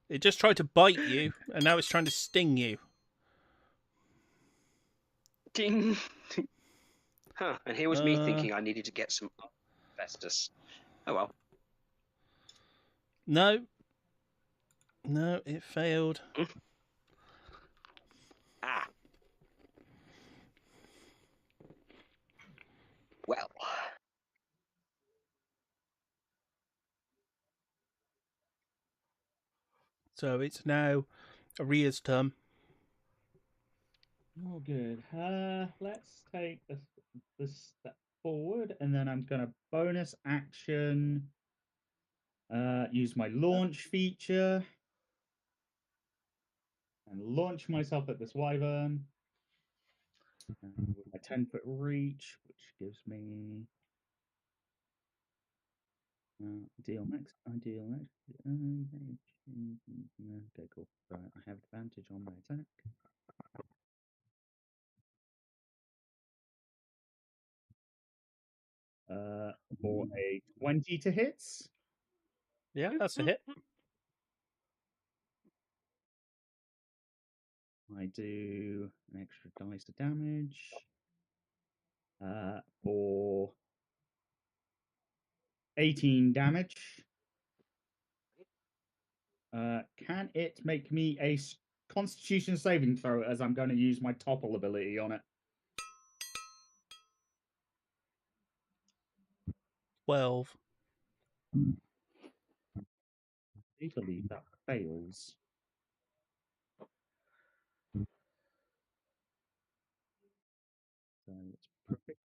It just tried to bite you, and now it's trying to sting you. Ding. And here was me thinking I needed to get some Festus. Oh well. No, it failed. Well, So it's now Aria's turn. Oh, good. Let's take this step forward, and then I'm gonna bonus action. Use my launch feature and launch myself at this wyvern. And with my 10-foot reach, which gives me ideal max. Okay, cool. Right, I have advantage on my attack. For a 20 to hit. Yeah, that's a hit. I do an extra dice of damage. For 18 damage. Can it make me a Constitution saving throw, as I'm going to use my topple ability on it? 12. I believe that fails. So it's perfect.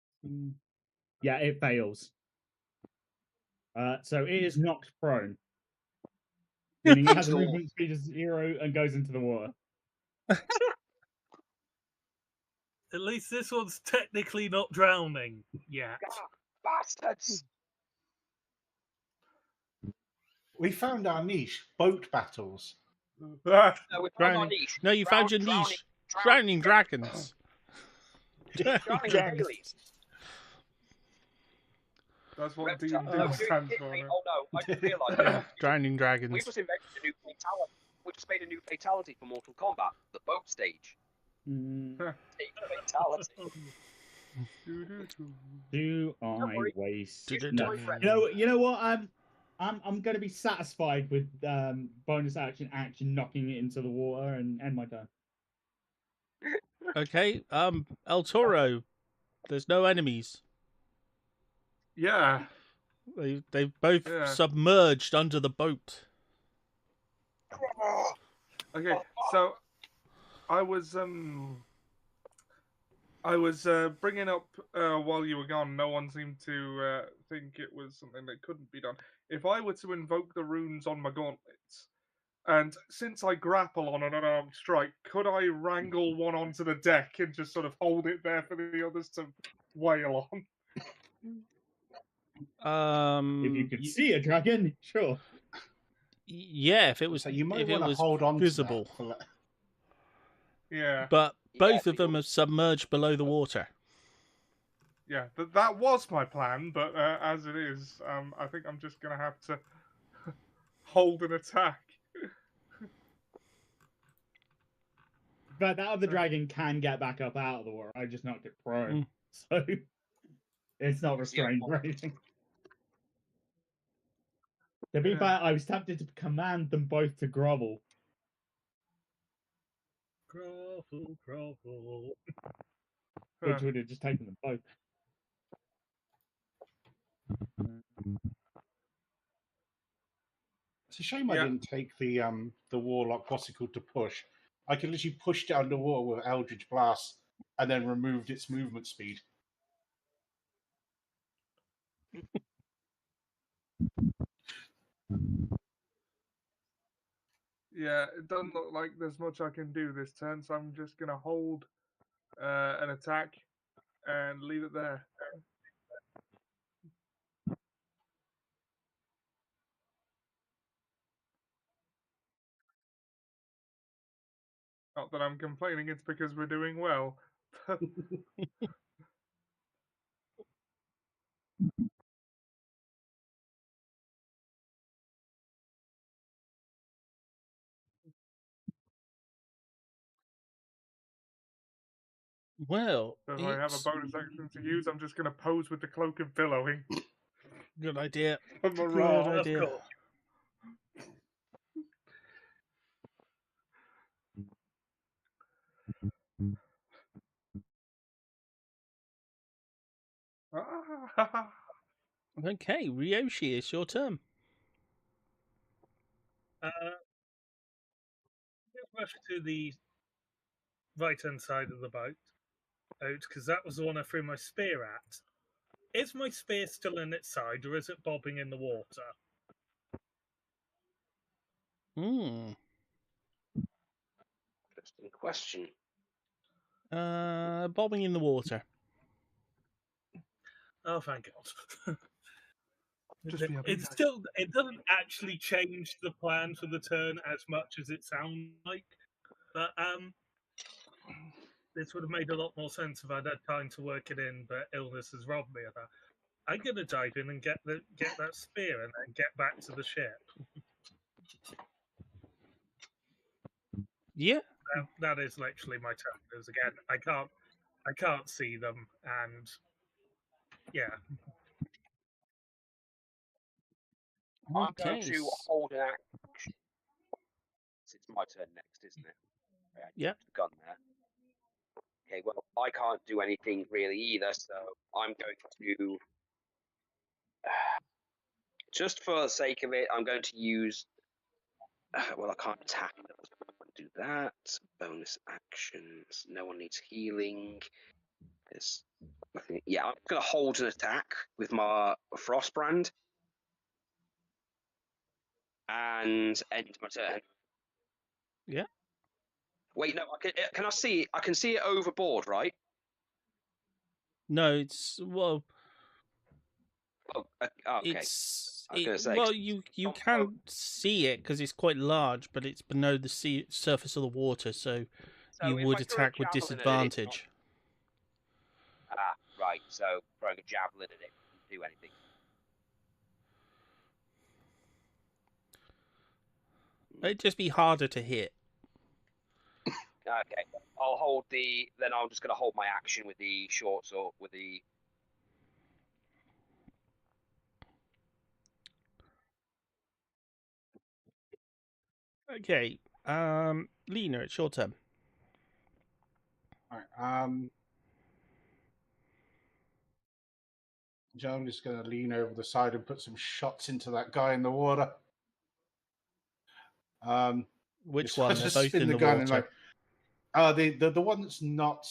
Yeah, it fails. So it is knocked prone, meaning it has a movement speed of 0 and goes into the water. At least this one's technically not drowning yet. Bastards! We found our niche: boat battles. No, we found our Drowning. niche. No, you found your niche. Drowning dragons. Drowning Baileys. That's what D&D Reptiles. stands for. Oh no, I just realised. Yeah, drowning We dragons. just invented a new fatality. We just made a new fatality for Mortal Kombat, the boat stage. Fatality. Do I worry. waste? No. You know what? I'm going to be satisfied with bonus action knocking it into the water and end my turn. Okay, El Toro. There's no enemies. Yeah. They've both submerged under the boat. Okay, so I was bringing up while you were gone. No one seemed to think it was something that couldn't be done. If I were to invoke the runes on my gauntlets, and since I grapple on an unarmed strike, could I wrangle one onto the deck and just sort of hold it there for the others to wail on? If you could see a dragon, sure. Yeah, if it was, So you might if it want to was hold on visible. to that. Yeah. But both of them are submerged below the water. Yeah, that was my plan, but as it is, I think I'm just going to have to hold an attack. But that other dragon can get back up out of the water. I just knocked it prone. So it's not restrained or anything. To be fair, I was tempted to command them both to grovel. Grovel, grovel. Which would have just taken them both. It's a shame I didn't take the warlock, what's it called, to push. I could literally pushed it underwater with Eldritch Blast and then removed its movement speed. Yeah, it doesn't look like there's much I can do this turn, so I'm just going to hold an attack and leave it there. Not that I'm complaining, it's because we're doing well. Well, So if I have a bonus action to use, I'm just going to pose with the cloak of billowing. Good idea. Good idea. Okay, Ryoshi, it's your turn. rush to the right-hand side of the boat, because that was the one I threw my spear at. Is my spear still in its side, or is it bobbing in the water? Interesting question. Bobbing in the water. Oh, thank God. Just It doesn't actually change the plan for the turn as much as it sounds like, but this would have made a lot more sense if I'd had time to work it in. But illness has robbed me of that. I'm gonna dive in and get that spear and then get back to the ship. Yeah. That is literally my turn. Because again, I can't see them, and yeah. I'm going Okay. to hold an action. It's my turn next, isn't it? I Yeah. jumped the gun there. Okay, well, I can't do anything really either, so I'm going to, just for the sake of it, I'm going to use, well, I can't attack. Do that. Bonus actions. No one needs healing. There's nothing. Yeah, I'm going to hold an attack with my Frostbrand and end my turn. Yeah. Wait, no, can I see? I can see it overboard, right? No, it's well. Oh, okay. It's I was gonna say, well, you can see it because it's quite large, but it's below the surface of the water, so you if would I throw a attack with javelin at it, it's disadvantage. right. So throwing a javelin at it doesn't do anything. It'd just be harder to hit. Okay, I'll hold the. Then I'm just going to hold my action with the short sword, with the. Okay, Lena, it's your turn. All right. Joan is going to lean over the side and put some shots into that guy in the water. Which So I one? They're just both spin in the the gun water. and the one that's not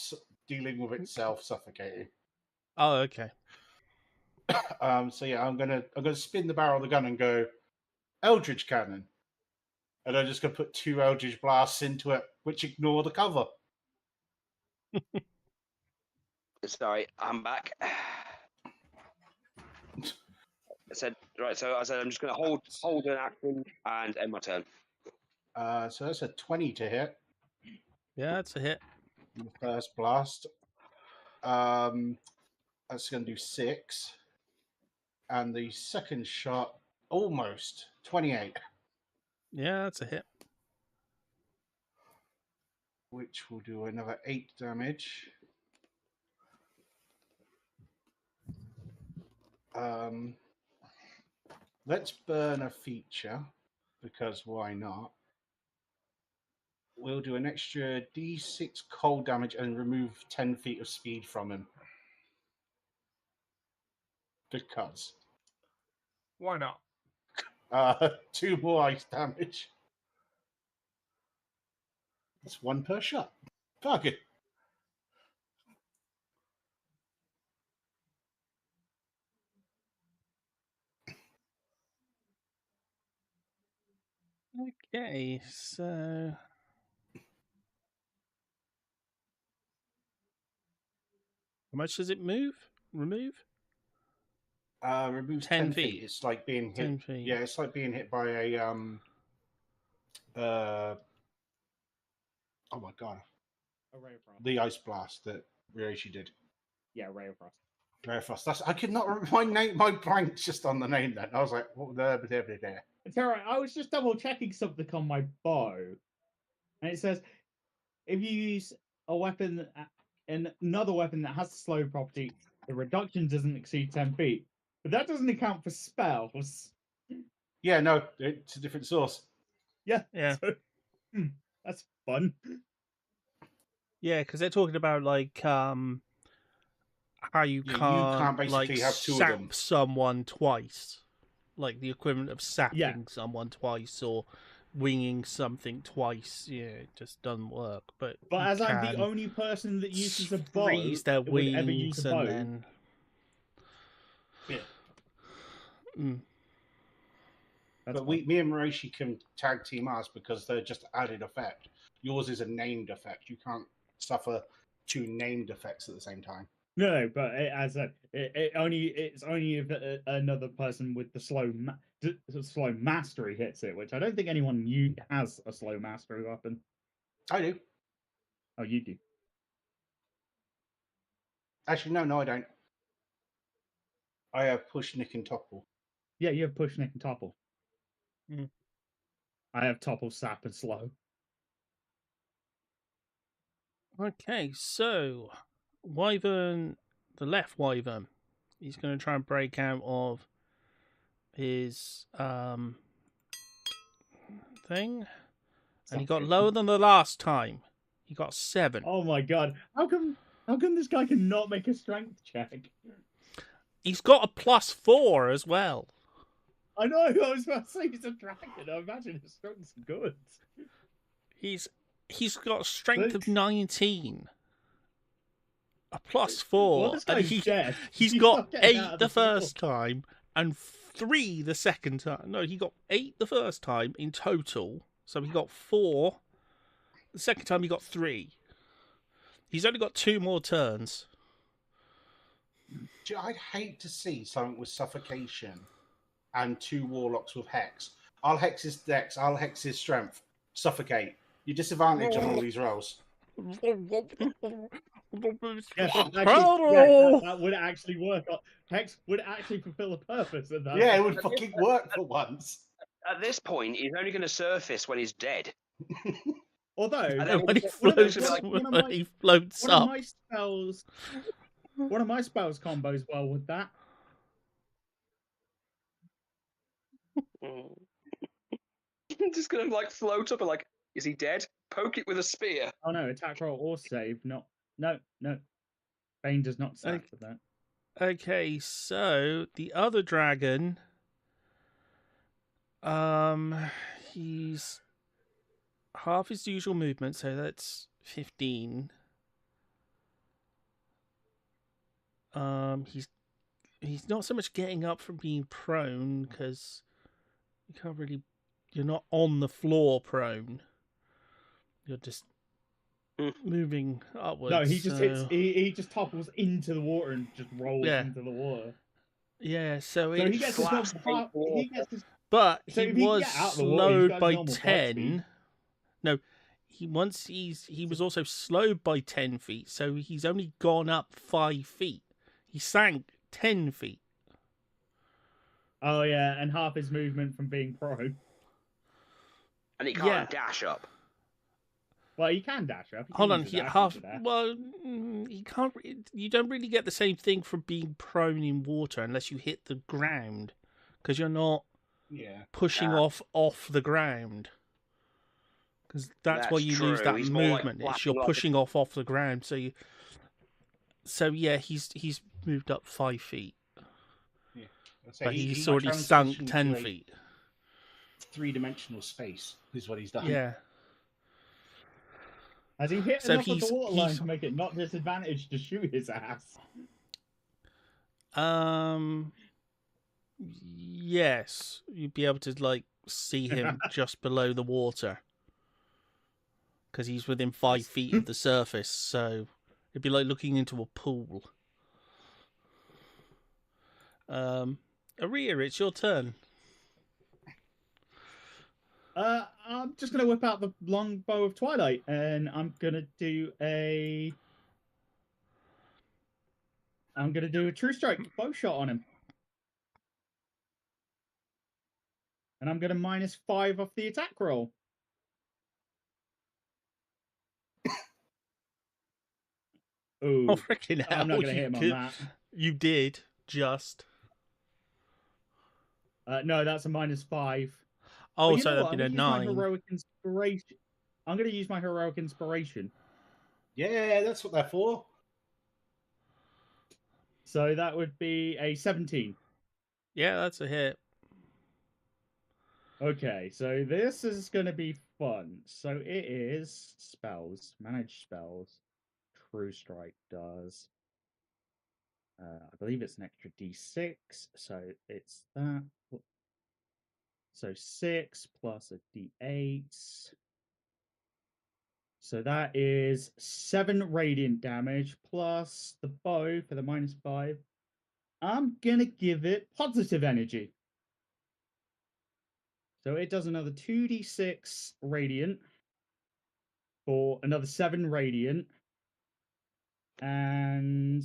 dealing with itself suffocating. Oh, okay. So yeah, I'm gonna spin the barrel of the gun and go Eldritch Cannon, and I'm just gonna put 2 Eldritch blasts into it, which ignore the cover. Sorry, I'm back. I said right. So I said I'm just going to hold an action and end my turn. So that's a 20 to hit. Yeah, that's a hit. The first blast. That's going to do 6. And the second shot, almost 28. Yeah, that's a hit. Which will do another 8 damage. Let's burn a feature, because why not? We'll do an extra d6 cold damage and remove 10 feet of speed from him. Because. Why not? 2 more ice damage. That's 1 per shot. Fuck it. Okay, so how much does it remove? Removes 10 10 feet. feet. It's like being hit. 10 feet. Yeah, it's like being hit by a oh my god, A ray of frost. the ice blast that Ryoshi did. Yeah, ray of frost. Ray of frost. I could not. My blank's just on the name. Then I was like, what there? It's all right. I was just double checking something on my bow, and it says if you use a weapon and another weapon that has the slow property, the reduction doesn't exceed 10 feet. But that doesn't account for spells. Yeah, no, it's a different source. Yeah. Yeah. So, that's fun. Yeah, because they're talking about like how you Yeah, you can't can't basically like have 2 of sap them. someone twice, like the equivalent of sapping Yeah. someone twice, or winging something twice, it just doesn't work. But as you I'm the can only person that uses a bow freeze their would ever use wings a bow, and then. Yeah. Mm. But me and Marashi can tag team us because they're just added effect. Yours is a named effect. You can't suffer 2 named effects at the same time. No, but it's only if another person with the slow mastery hits it, which I don't think anyone has a slow mastery weapon. I do. Oh, you do. Actually, no, I don't. I have push, nick, and topple. Yeah, you have push, nick, and topple. Mm. I have topple, sap, and slow. Okay, so Wyvern, the left Wyvern, he's going to try and break out of his thing, and he got lower than the last time. He got 7. Oh my god! How come this guy cannot make a strength check? He's got a +4 as well. I know. I was about to say he's a dragon. I imagine his strength's good. He's got a strength of 19. A +4. Well, this guy's dead. He's got 8 the first time and 3 the second time. No, he got 8 the first time in total. So he got 4. The second time he got 3. He's only got 2 more turns. I'd hate to see something with suffocation and 2 warlocks with hex. I'll hex his dex, I'll hex his strength. Suffocate. You're disadvantaged on all these rolls. That would actually work. Hex would actually fulfill a purpose. Yeah, it would fucking work for once. At this point, he's only going to surface when he's dead. Although, when he floats, he floats up. One of my spells combos well with that. Just going to float up and is he dead? Poke it with a spear. Oh no, attack roll or save. No. Bane does not save for that. Okay, so the other dragon, he's half his usual movement, so that's 15. He's not so much getting up from being prone because you're not on the floor prone. You're just moving upwards. No, he just hits. He just topples into the water and just rolls into the water. Yeah, so he gets his but he was slowed by 10. No, he was also slowed by 10 feet, so he's only gone up 5 feet. He sank 10 feet. Oh yeah, and half his movement from being prone. And he can't dash up. Well, he can dash up. Hold on, well, he can't. You don't really get the same thing from being prone in water unless you hit the ground, because you're not pushing off the ground. Because that's why you lose that movement. You're pushing off the ground. So he's moved up 5 feet. Yeah, but he's already sunk 10 feet. 3-dimensional space is what he's done. Yeah. Has he hit enough of the waterline to make it not disadvantaged to shoot his ass? Yes. You'd be able to see him just below the water. Because he's within 5 feet of the surface, so it'd be like looking into a pool. Aria, it's your turn. I'm just going to whip out the longbow of Twilight, and I'm going to do a true strike bow shot on him. And I'm going to -5 off the attack roll. Ooh. Oh, freaking hell. I'm not going to hit him on that. You did, just. No, that's a -5. Oh, so that'd be a 9. Heroic inspiration. I'm going to use my heroic inspiration. Yeah, that's what they're for. So that would be a 17. Yeah, that's a hit. Okay, so this is going to be fun. So it is spells, manage spells. True Strike does. I believe it's an extra d6, so it's that. So 6 plus a d8. So that is 7 radiant damage plus the bow for the -5. I'm gonna give it positive energy. So it does another 2d6 radiant for another 7 radiant. And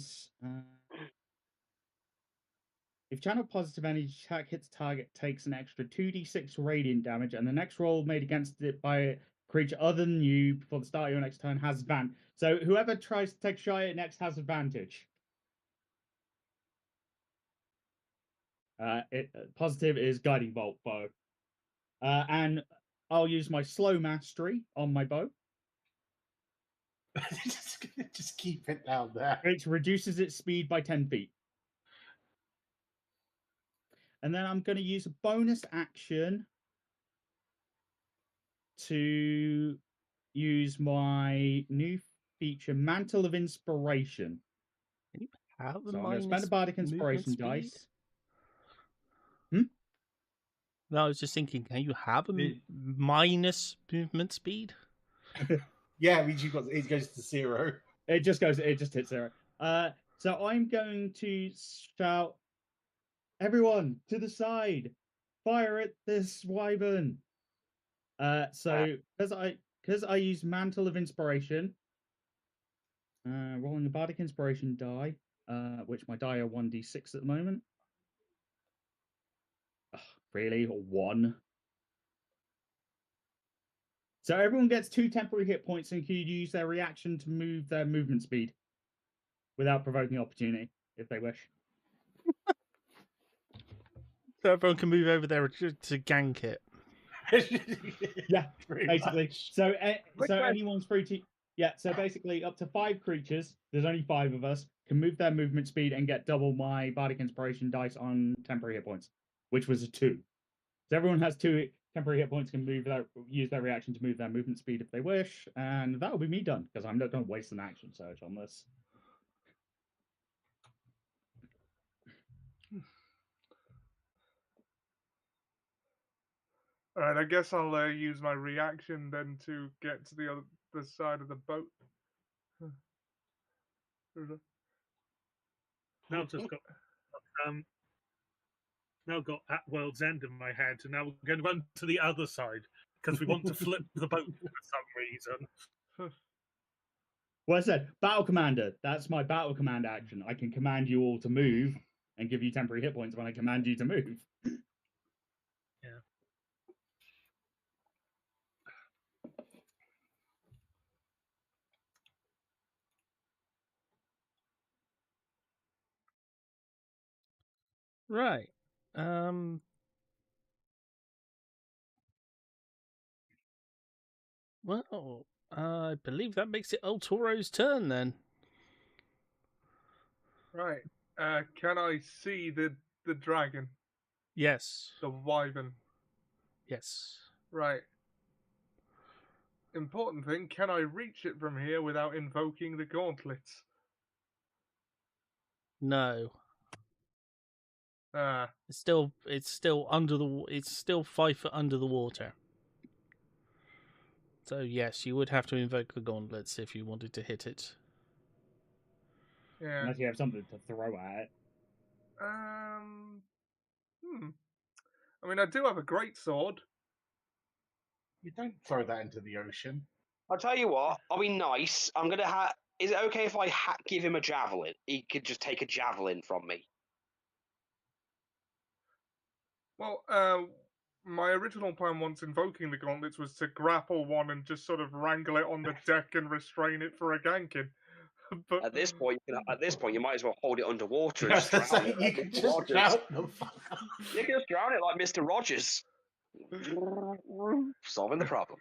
if channel positive energy attack hits target, takes an extra 2d6 radiant damage, and the next roll made against it by a creature other than you before the start of your next turn has advantage. So whoever tries to take a shot at it next has advantage. Positive is Guiding Bolt bow. And I'll use my slow mastery on my bow. Just keep it down there. Which reduces its speed by 10 feet. And then I'm going to use a bonus action to use my new feature, Mantle of Inspiration. Can you have a So I'm going to spend a minus Bardic Inspiration movement speed? dice. No, I was just thinking, can you have a minus movement speed? Yeah, it means it goes to 0. It just hits 0. So I'm going to shout, everyone to the side, fire at this wyvern. So because I use Mantle of Inspiration, rolling a Bardic Inspiration die, which my die are 1d6 at the moment. Really? 1? So everyone gets 2 temporary hit points and can use their reaction to move their movement speed without provoking opportunity, if they wish. So everyone can move over there to gank it. Yeah, basically. Much. So anyone's free to... Yeah, so basically up to 5 creatures, there's only 5 of us, can move their movement speed and get double my Bardic Inspiration dice on temporary hit points, which was a 2. So everyone has 2 temporary hit points, can use their reaction to move their movement speed if they wish, and that'll be me done, because I'm not going to waste an action surge on this. All right, I guess I'll use my reaction then to get to the other side of the boat. Now got at World's End in my head, and now we're going to run to the other side because we want to flip the boat for some reason. Well, I said, Battle Commander. That's my Battle Command action. I can command you all to move and give you temporary hit points when I command you to move. Yeah. Right. Well, I believe that makes it El Toro's turn then. Right. Can I see the dragon? Yes. The wyvern? Yes. Right. Important thing, can I reach it from here without invoking the gauntlets? No. Ah. It's still under the. It's still 5 foot under the water. So yes, you would have to invoke the gauntlets if you wanted to hit it. Yeah. Unless you have something to throw at it. I mean, I do have a great sword. You don't throw that into the ocean. I'll tell you what, I'll be nice. I'm going to is it okay if I give him a javelin? He could just take a javelin from me. Well, my original plan once invoking the gauntlets was to grapple one and just sort of wrangle it on the deck and restrain it for a ganking. But At this point, you might as well hold it underwater and Yeah, just drown it. you Like can Mr. just Rogers. drown them. You can just drown it like Mr. Rogers. Solving the problem.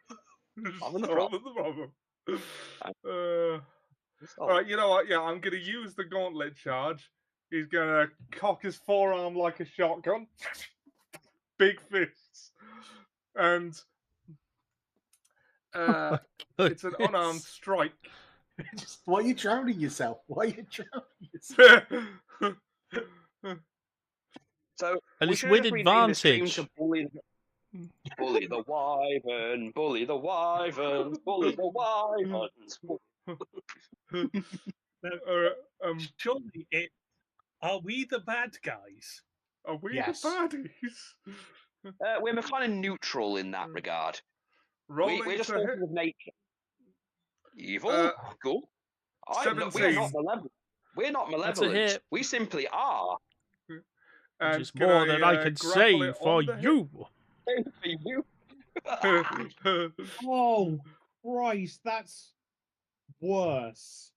Solving the problem. All right, you know what? Yeah, I'm going to use the gauntlet charge. He's going to cock his forearm like a shotgun. Big fists. and it's an unarmed strike. Why are you drowning yourself? Why are you drowning yourself? So And we it's should with have renamed the stream advantage. to Bully the Wyvern, Bully the Wyverns, Bully the Wyverns. Surely it. Are we the bad guys? Are we Yes. the baddies? We're kind of neutral in that regard. Rolling We're just to hit. forces of nature. Evil? Good. We're not That's a malevolent. hit. We simply are. Which And is can more than I can grapple say it for on the hit? you. For you. Oh, Christ, that's worse.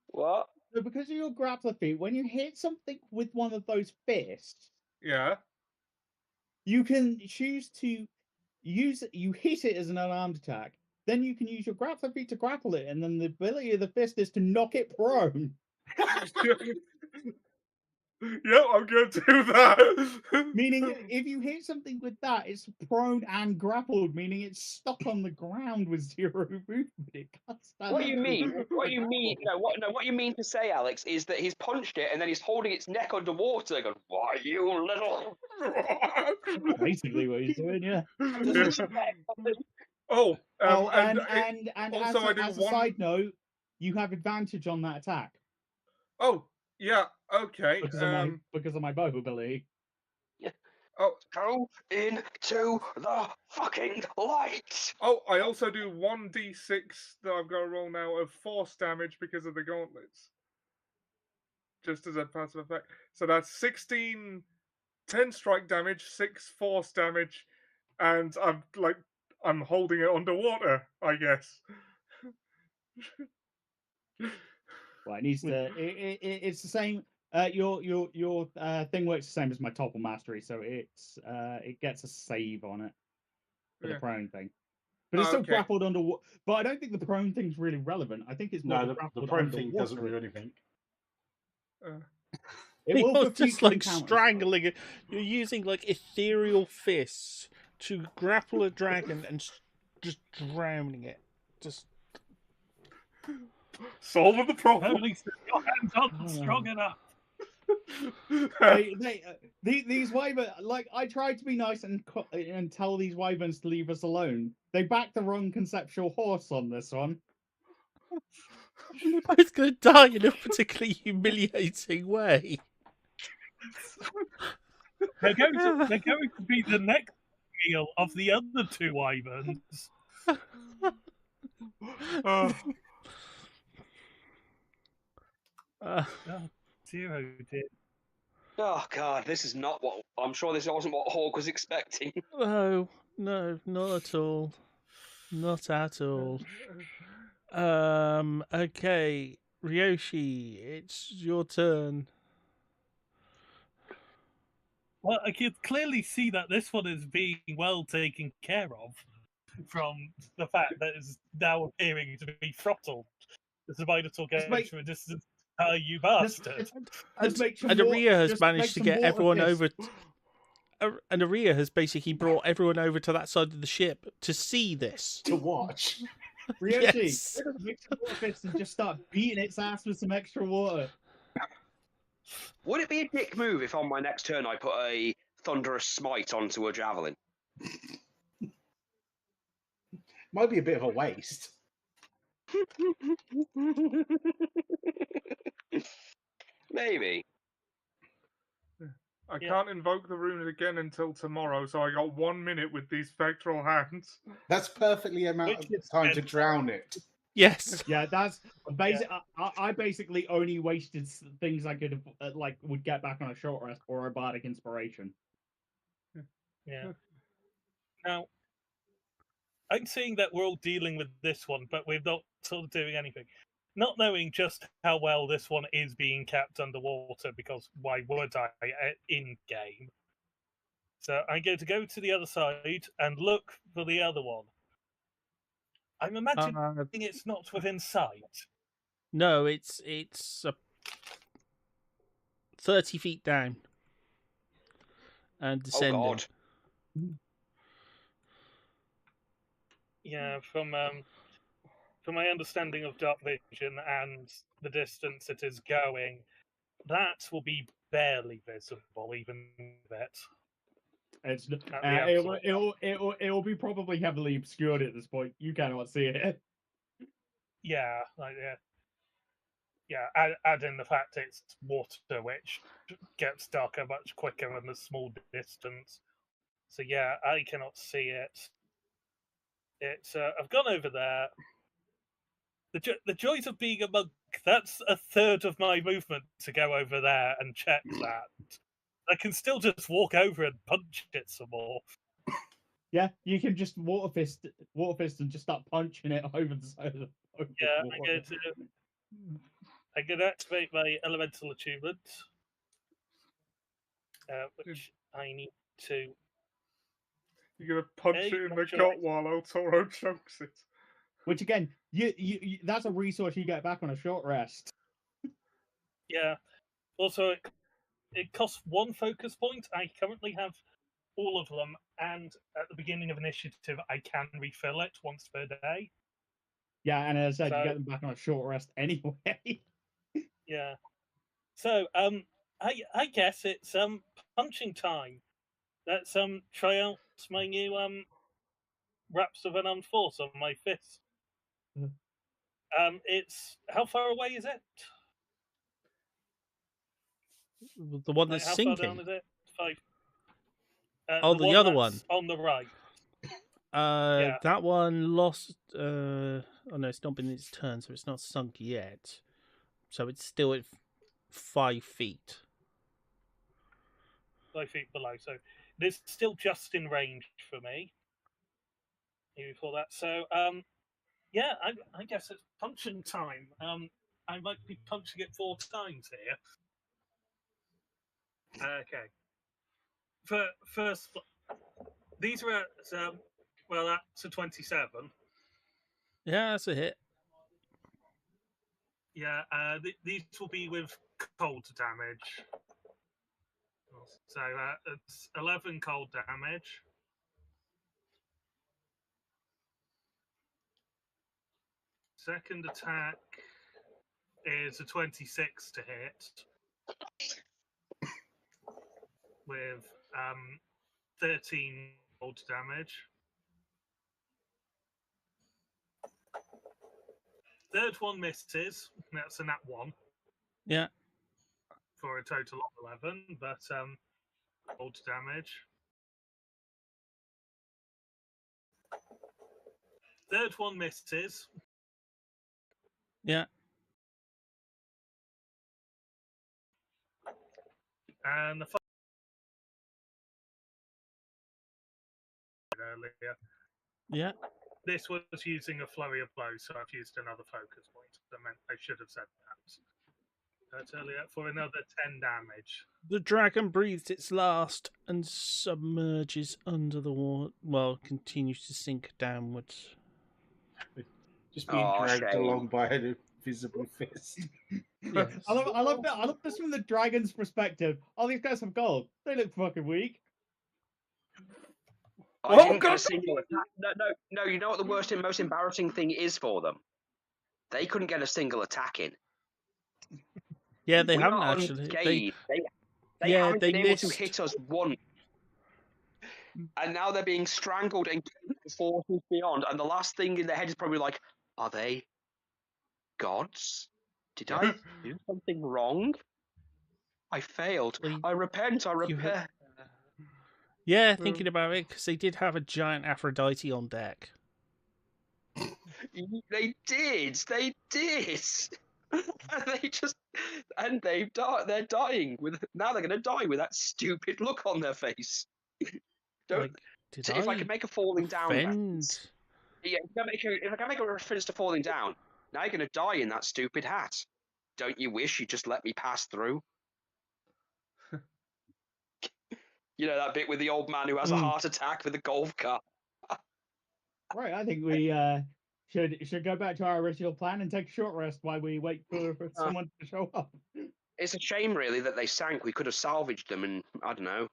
What? So because of your grappler feat, when you hit something with one of those fists, Yeah. you can choose to you hit it as an unarmed attack, then you can use your grappler feat to grapple it, and then the ability of the fist is to knock it prone. Yep, I'm going to do that. Meaning, if you hit something with that, it's prone and grappled, meaning it's stuck on the ground with 0 movement. It can't stand What you up. mean? What you mean? No, what you mean to say, Alex, is that he's punched it and then he's holding its neck underwater. Going, why, you little? Basically, what he's doing, yeah. Oh, and also I do as a one. side note, you have advantage on that attack Oh, yeah, okay. because of my bow ability. Oh, Go into the fucking light. oh, I also do 1d6 that I've got to roll now of force damage because of the gauntlets. Just as a passive effect. So that's 16 10 strike damage, 6 force damage, and I'm holding it underwater, I guess. Well, it needs to. It's the same. Your thing works the same as my topple mastery, so it gets a save on it for the prone thing. But it's still grappled underwater. But I don't think the prone thing's really relevant. I think it's more the prone thing doesn't do anything. It will for just future like encounters. strangling it. You're using like ethereal fists to grapple a dragon and just drowning it. Just solving the problem. Only your hands aren't strong enough. These wyverns, like, I tried to be nice and tell these wyverns to leave us alone. They backed the wrong conceptual horse on this one. They're both going to die in a particularly humiliating way. They're going to be the next meal of the other 2 wyverns. Dear, oh dear. Oh God, this is not what I'm sure. This wasn't what Hawk was expecting. No, not at all. Not at all. Okay, Ryoshi, it's your turn. Well, I can clearly see that this one is being well taken care of from the fact that it's now appearing to be throttled. The Minotaur going from a distance. You bastard! And Aria has managed to get everyone over. And Aria has basically brought everyone over to that side of the ship to see this. To watch. Ryoshi, Yes. make some water fists and just start beating its ass with some extra water. Would it be a dick move if on my next turn I put a thunderous smite onto a javelin? Might be a bit of a waste. Maybe. I can't invoke the runes again until tomorrow, so I got 1 minute with these spectral hands. That's perfectly amount of time to drown it. Yes. Yeah, that's basic. I basically only wasted things I could have, would get back on a short rest or a bardic inspiration. Yeah. Now, I'm seeing that we're all dealing with this one, but we're not sort of doing anything. Not knowing just how well this one is being kept underwater, because why would I in game? So I'm going to go to the other side and look for the other one. I'm imagining it's not within sight. No, it's 30 feet down and descending. Oh God. Yeah, from my understanding of dark vision and the distance it is going, that will be barely visible, even with it. It's At the it'll be probably heavily obscured at this point. You cannot see it. Yeah, like yeah. Add in the fact it's water, which gets darker much quicker in a small distance. So yeah, I cannot see it. It's I've gone over there. The joys of being a monk. That's a third of my movement to go over there and check that. I can still just walk over and punch it some more. Yeah, you can just water fist, and just start punching it over the side of the boat. Yeah, I'm going to activate my elemental achievement, which I need to. You're gonna punch it in the gut while El Toro chokes it. Which again, you that's a resource you get back on a short rest. Yeah. Also, it costs 1 focus point. I currently have all of them, and at the beginning of initiative, I can refill it once per day. Yeah, and as I said, you get them back on a short rest anyway. Yeah. So, I guess it's punching time. Let's try out my new Raps of an Unforce on my fist. It's how far away is it? The one that's how sinking. far down is it? 5. Oh, the other one on the right. Yeah. That one lost. Oh no, it's not been its turn, so it's not sunk yet. So it's still at 5 feet. 5 feet below, so it's still just in range for me. Before that, so yeah, I guess it's punching time. I might be punching it 4 times here. Okay. First, these are at well, that's a 27. Yeah, that's a hit. Yeah, these will be with cold damage. So it's 11 cold damage. Second attack is a 26 to hit with 13 cold damage. Third one misses. That's a nat 1. Yeah. For a total of 11, but cold damage. Third one misses. Yeah. And the earlier. Yeah. This was using a flurry of blows, so I've used another focus point. I meant I should have said that earlier for another 10 damage. The dragon breathes its last and submerges under the water. Well, continues to sink downwards. Just being dragged along by an invisible fist. Yeah. I love that. I love this from the dragon's perspective. Oh, these guys have gold. They look fucking weak. I didn't get a single attack. No. You know what the worst and most embarrassing thing is for them? They couldn't get a single attack in. Yeah, they haven't actually. They haven't been able to hit us once. And now they're being strangled and forces beyond. And the last thing in their head is probably like, are they gods? Did I do something wrong? I failed. I repent. Yeah, thinking about it, because they did have a giant Aphrodite on deck. They did. And they're dying now. They're going to die with that stupid look on their face. If I could make a falling down reference, if I can make a reference to falling down, now you're going to die in that stupid hat. Don't you wish you just let me pass through? You know that bit with the old man who has a heart attack with a golf cart. Right, I think we should go back to our original plan and take a short rest while we wait for someone to show up. It's a shame, really, that they sank. We could have salvaged them, and I don't know,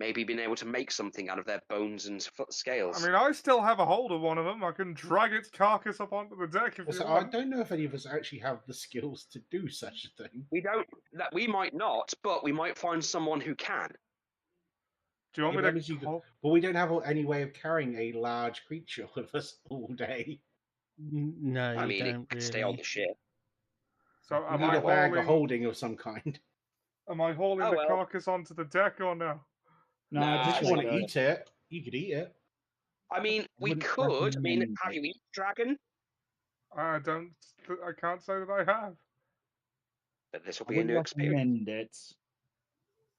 maybe being able to make something out of their bones and scales. I mean, I still have a hold of one of them. I can drag its carcass up onto the deck if you So I want. don't know if any of us actually have the skills to do such a thing. We don't. That we might not, but we might find someone who can. Do you want Yeah, me that to? means you could- But we don't have any way of carrying a large creature with us all day. No, I you mean, don't it could stay on really. the ship. So We am need I a bag hauling? of holding of some kind. Am I hauling Oh, the well. carcass onto the deck or no? No, Nah, I If just you it's want to like- eat it, you could eat it. I mean, we wouldn't could. I mean, recommend have it. you eaten dragon? I can't say that I have. But this will I be a wouldn't new experience.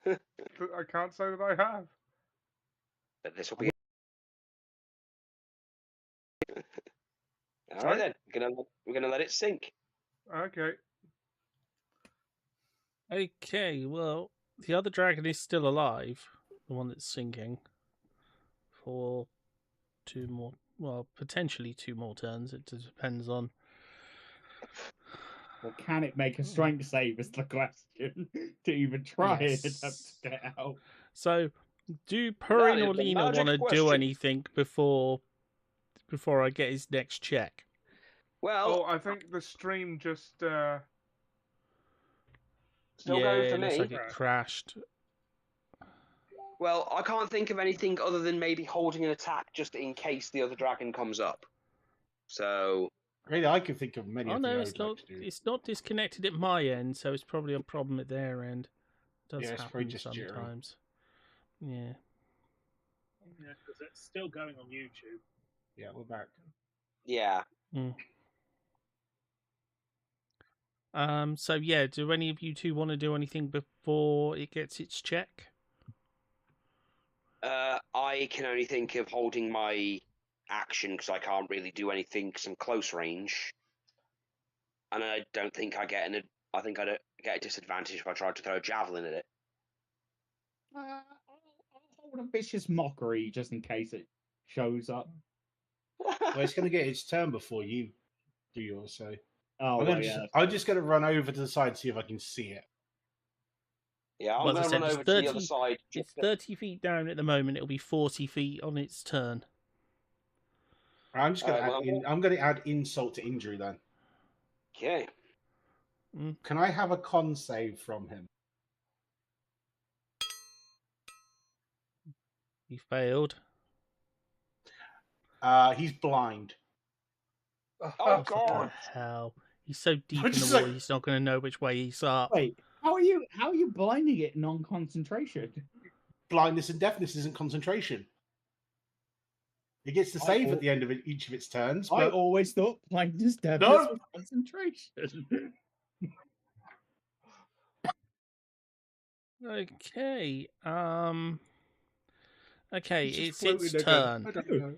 recommend it. I can't say that I have. But this will be. All Sorry? right then. We're gonna let it sink. Okay. Okay, well, the other dragon is still alive, the one that's sinking, for 2 more, well, potentially 2 more turns. It just depends on. Well, can it make a strength save is the question to even try and attempt Yes. to get out. So, do Purin That or is the Lena magic want to do question. anything before I get his next check? Well, Oh, I think the stream just. still yeah, going for it looks me. like it crashed. Well, I can't think of anything other than maybe holding an attack just in case the other dragon comes up. So. Really, I can think of many Oh of no, the it's I'd not. like to do. It's not disconnected at my end, so it's probably a problem at their end. It does Yeah, it's probably happen just jittering. sometimes. Yeah. Yeah, because it's still going on YouTube. Yeah, we're back. Yeah. So yeah, do any of you two want to do anything before it gets its check? I can only think of holding my action because I can't really do anything because I'm close range, and I don't think I get I think I don't get a disadvantage if I try to throw a javelin at it. I'll hold a vicious mockery just in case it shows up. Well, it's going to get its turn before you do yours, so. Oh, I'm just going to run over to the side and see if I can see it. Yeah, I'm Well, as I going to said, run it's over to the other 30 side. It's 30 feet down at the moment. It'll be 40 feet on its turn. I'm just going to Alright, well, I'm going to add insult to injury then. Okay. Can I have a con save from him? He failed. He's blind. Oh What the God! hell? He's so deep I'm in the just water, like- he's not going to know which way he's up. Wait, how are you blinding it non-concentration? Blindness and deafness isn't concentration. It gets to save at the end of each of its turns. I But always thought blindness deafness No. was concentration. Okay. Okay, It's just it's floating its again. turn. I don't know.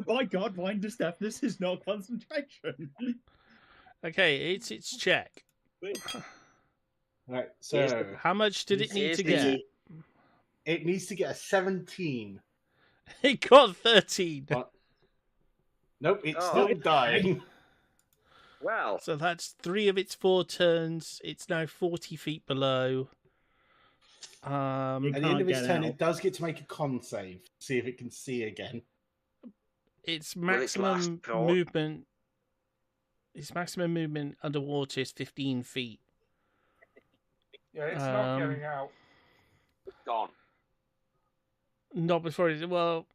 My God, blindness deafness is not concentration. Okay, it's its check. Right, so How much did it need Here's to the- get? it needs to get a 17. It got 13. What? Nope, it's Oh. still dying. Well, So that's 3 of its 4 turns. It's now 40 feet below. It At the end can't of its get turn, out. it does get to make a con save. See if it can see again. Its Will its last maximum thought- movement. Its maximum movement underwater is 15 feet. Yeah, it's not Um, getting out. gone. Not before it. Well,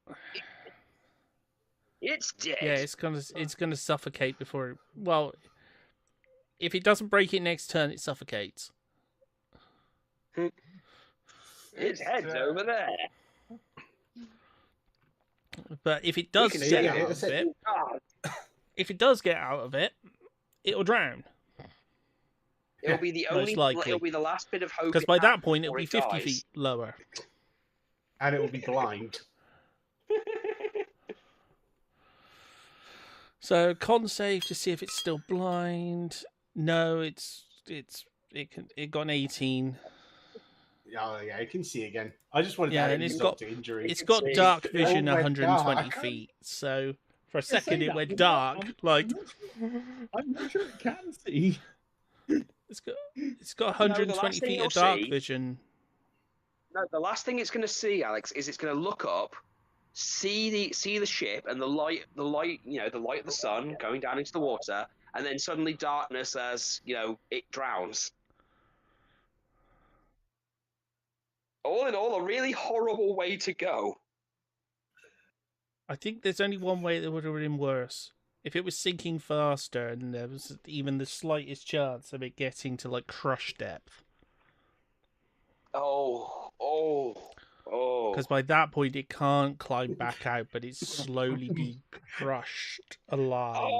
It's dead. yeah, it's gonna suffocate before. Well, if it doesn't break it next turn, it suffocates. Its head's over there. But if it does can get see out it. of it, Ah, if it does get out of it, it'll drown. it'll be the most only. likely. It'll be the last bit of hope. Because it by has that point, it'll before be it 50 dies. feet lower. And it will be blind. So con save to see if it's still blind. No, it got an 18. Oh, yeah, it can see again. I just wanted Yeah, to add and it's insult got- to injury. It's got see. dark It vision all went 120 dark. feet. So for a say second it that, went but dark. I'm- Like I'm not sure it can see. it's got the last 120 thing feet you'll of dark see- vision. the last thing it's going to see, Alex, is it's going to look up, see the ship and the light, the light of the sun going down into the water, and then suddenly darkness as it drowns. All in all, a really horrible way to go. I think there's only one way that would have been worse. If it was sinking faster and there was even the slightest chance of it getting to like crush depth. Because by that point it can't climb back out, but it's slowly being crushed alive.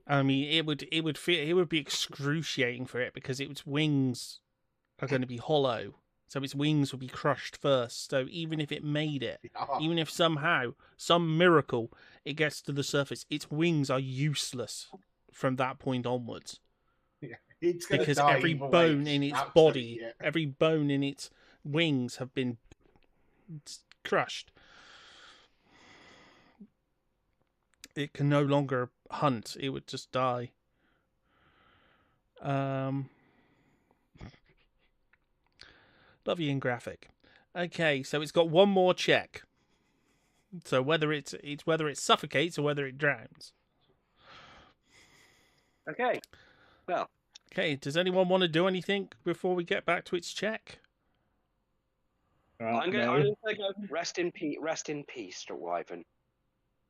I mean, it would be excruciating for it because its wings are going to be hollow, so its wings will be crushed first. So even if it made it, even if somehow, some miracle, it gets to the surface, its wings are useless from that point onwards. It's because every bone in its body, every bone in its wings have been crushed. It can no longer hunt. It would just die. Lovely and graphic. Okay, so it's got one more check. So whether it suffocates or whether it drowns. Okay. Well. Okay, does anyone want to do anything before we get back to its check? I'm going to go. Rest in peace, Wyvern.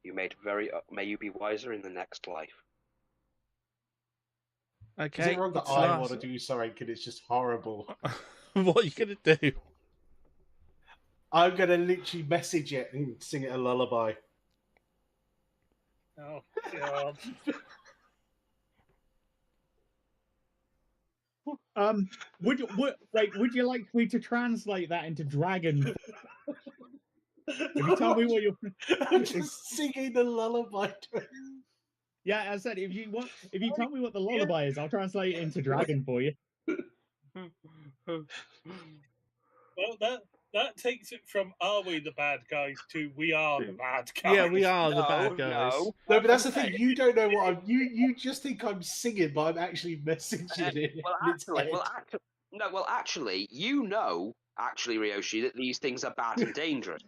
You made may you be wiser in the next life. Okay. Is it wrong that I want to do something and it's just horrible? What are you going to do? I'm going to literally message it and sing it a lullaby. Oh, God. Would you like me to translate that into dragon? If you tell me what you're, I'm just singing the lullaby. Yeah, as I said, if you tell me what the lullaby is, I'll translate it into dragon for you. Well, that takes it from "Are we the bad guys?" to "We are the bad guys." Yeah, we are the bad guys. No, but that's the thing. You don't know what I'm. You just think I'm singing, but I'm actually messaging it. Actually, Ryoshi, that these things are bad and dangerous.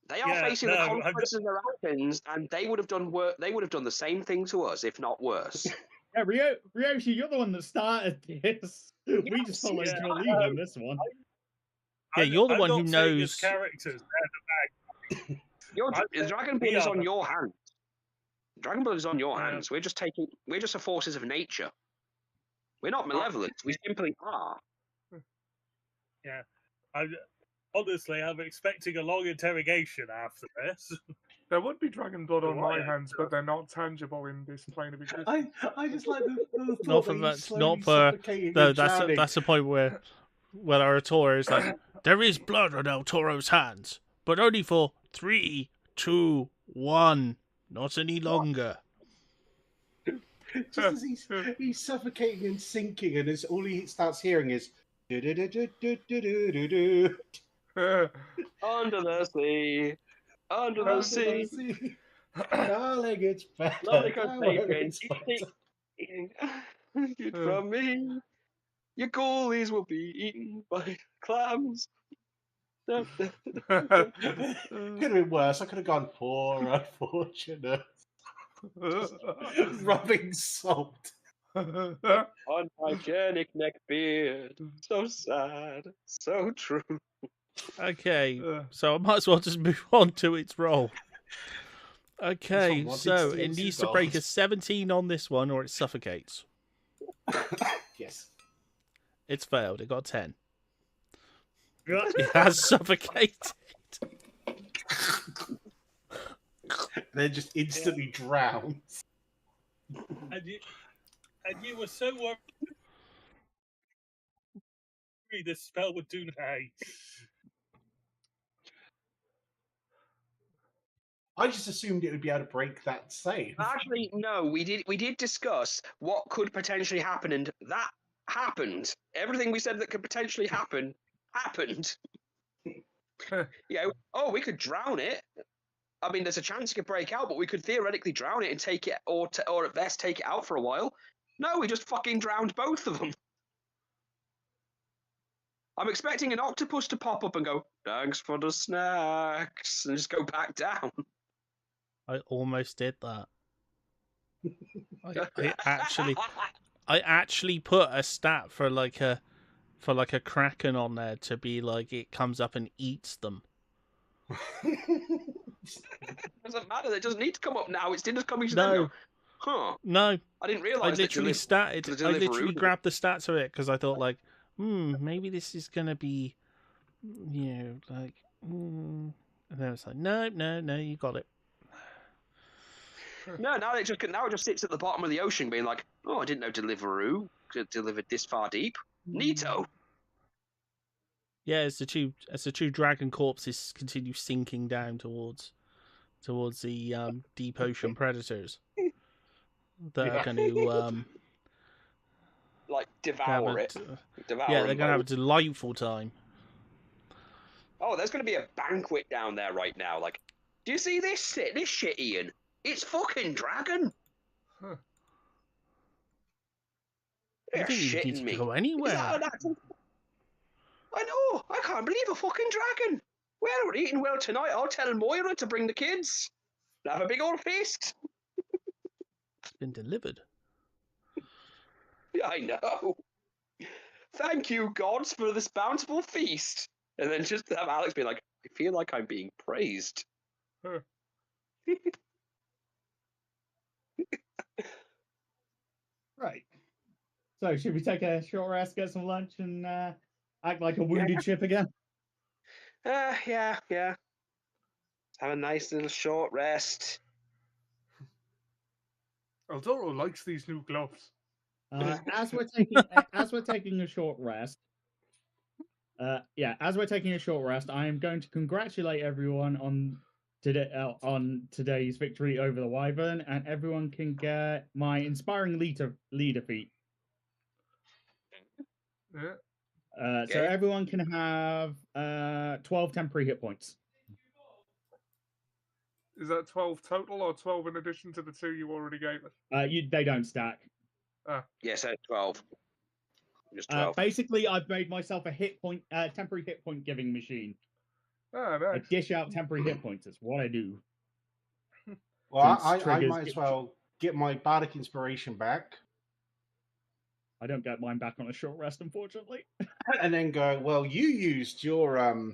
They are facing the consequences of their actions, and they would have done They would have done the same thing to us, if not worse. Yeah, Ryoshi, you're the one that started this. We just followed your lead on this one. Yeah, you're the one who knows. Characters. Dragon Blood is on your hands. Dragon Blood is on your hands. We're just the forces of nature. We're not malevolent. We simply are. Yeah. Honestly, I'm expecting a long interrogation after this. There would be dragon blood on my hands, but they're not tangible in this plane of existence. I just like the not for that. Not for no. That's the point where our Toro is like, there is blood on El Toro's hands, but only for 3, 2, 1, not any longer. Just as he's suffocating and sinking, and all he starts hearing is do do do do do do do do. Under the sea, under the sea. Darling, it's better. Eating from me. Your goalies will be eaten by clams. Could have been worse. I could have gone poor, unfortunate. Rubbing salt on hygienic neck beard. So sad, so true. Okay, so I might as well just move on to its roll. Okay, so it needs to break a 17 on this one or it suffocates. Yes. It's failed. It got 10. It has suffocated. Then just instantly drowns. And you were so worried this spell would do now. I just assumed it would be able to break that save. Actually, no. We did discuss what could potentially happen, and that happened. Everything we said that could potentially happen happened. We could drown it. I mean, there's a chance it could break out, but we could theoretically drown it and take it, or at best take it out for a while. No, we just fucking drowned both of them. I'm expecting an octopus to pop up and go, thanks for the snacks, and just go back down. I almost did that. I actually put a stat for like a kraken on there to be like it comes up and eats them. Doesn't matter. It doesn't need to come up now. It's just coming to No. them. Go, huh? No, I didn't I realise. literally grabbed the stats of it because I thought like, maybe this is gonna be, like, and then it's like, no, you got it. No, now it just sits at the bottom of the ocean, being like, oh, I didn't know Deliveroo delivered this far deep. Neato. Yeah, as the two dragon corpses continue sinking down towards the deep ocean predators that are going to like devour it. Yeah, they're going to have a delightful time. Oh, there's going to be a banquet down there right now. Like, do you see this shit, Ian? It's fucking dragon. Huh. They're You didn't even shitting need me. to go anywhere. Is that an actual... I know. I can't believe a fucking dragon. Well, we're eating well tonight. I'll tell Moira to bring the kids. Have a big old feast. It's been delivered. I know. Thank you, gods, for this bountiful feast. And then just have Alex be like, I feel like I'm being praised. Huh. Right. So, should we take a short rest, get some lunch, and act like a wounded ship again? Yeah. Have a nice little short rest. Eldoro likes these new gloves. As we're taking a short rest, I am going to congratulate everyone on today's victory over the Wyvern, and everyone can get my inspiring leader feat. Yeah. So everyone can have 12 temporary hit points. Is that 12 total or 12 in addition to the 2 you already gave us? They don't stack. Yeah, so 12. Just 12. Basically, I've made myself a temporary hit point giving machine. Ah, I nice. dish out temporary hit points. That's what I do. Well, I might as well get my bardic inspiration back. I don't get mine back on a short rest, unfortunately. And then go, well, you used your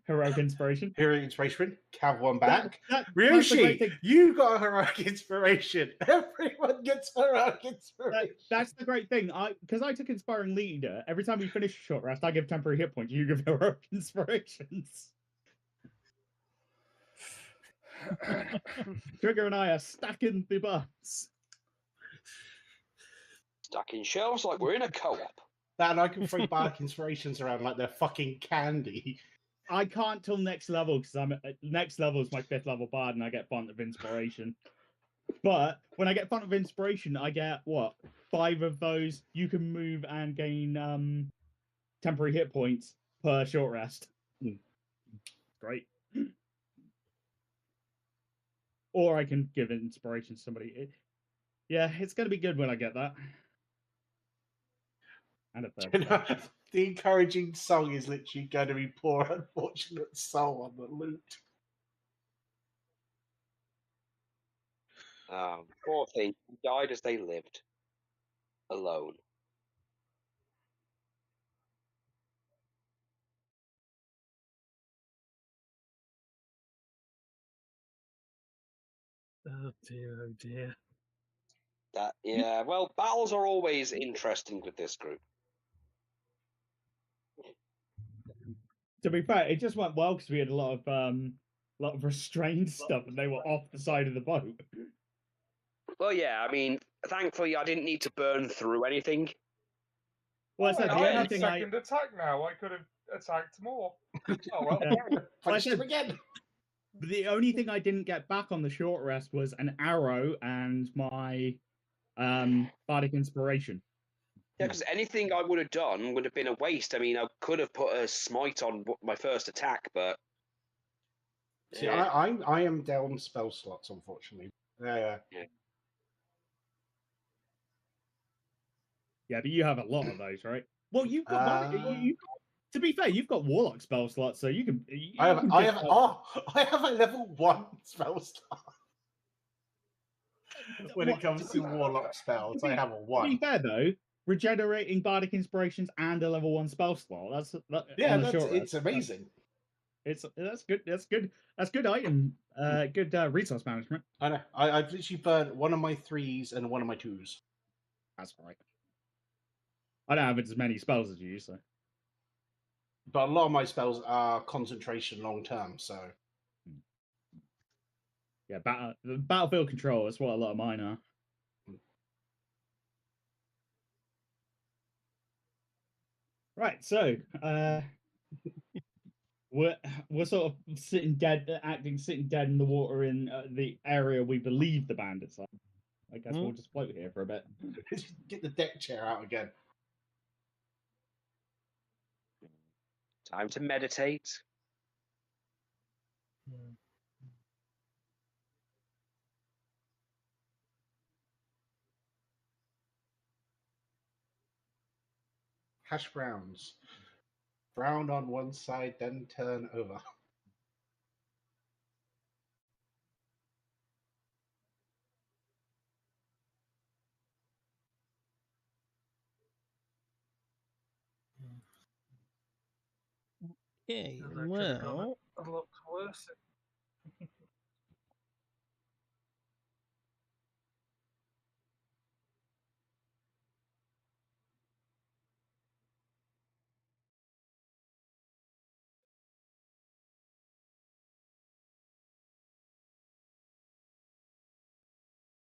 heroic inspiration. Heroic inspiration. Have one back. Ryushi, you got a heroic inspiration. Everyone gets heroic inspiration. That's the great thing. Because I took inspiring leader. Every time we finish a short rest, I give temporary hit points. You give heroic inspirations. Trigger and I are stacking the buffs. Stacking shelves like we're in a co-op. That and I can throw bardic inspirations around like they're fucking candy. I can't till next level because next level is my 5th level bard and I get font of inspiration. But when I get font of inspiration, I get 5 of those. You can move and gain temporary hit points per short rest. Great. Or I can give inspiration to somebody. Yeah, it's going to be good when I get that. And a third. The encouraging song is literally going to be poor unfortunate soul on the loot. Poor thing. Died as they lived. Alone. Oh dear. Well, battles are always interesting with this group. To be fair, it just went well because we had a lot of restrained stuff, and they were off the side of the boat. Well, yeah, I mean, thankfully I didn't need to burn through anything. Well, I said the I only have thing second attack now. I could have attacked more. Oh, well. Punched him again. The only thing I didn't get back on the short rest was an arrow and my bardic inspiration. Yeah, because anything I would have done would have been a waste. I mean, I could have put a smite on my first attack, but... See, I am down spell slots, unfortunately. Yeah. Yeah, but you have a lot of those, right? Well, you've got to be fair, you've got warlock spell slots, so you can. I have a level 1 spell slot. When it comes to warlock spells, I have a 1. To be fair though, regenerating bardic inspirations and a level 1 spell slot. It's amazing. That's good. That's good item. Good resource management. I know. I've literally burned one of my 3s and one of my 2s. That's right. I don't have as many spells as you, so. But a lot of my spells are concentration long term, so. Yeah, battlefield control. That's what a lot of mine are. Right, so we're sort of sitting dead in the water in the area we believe the bandits are. I guess we'll just float here for a bit. Get the deck chair out again. Time to meditate. Hash browns. Brown on one side, then turn over. Okay, And that could have gone a lot worse.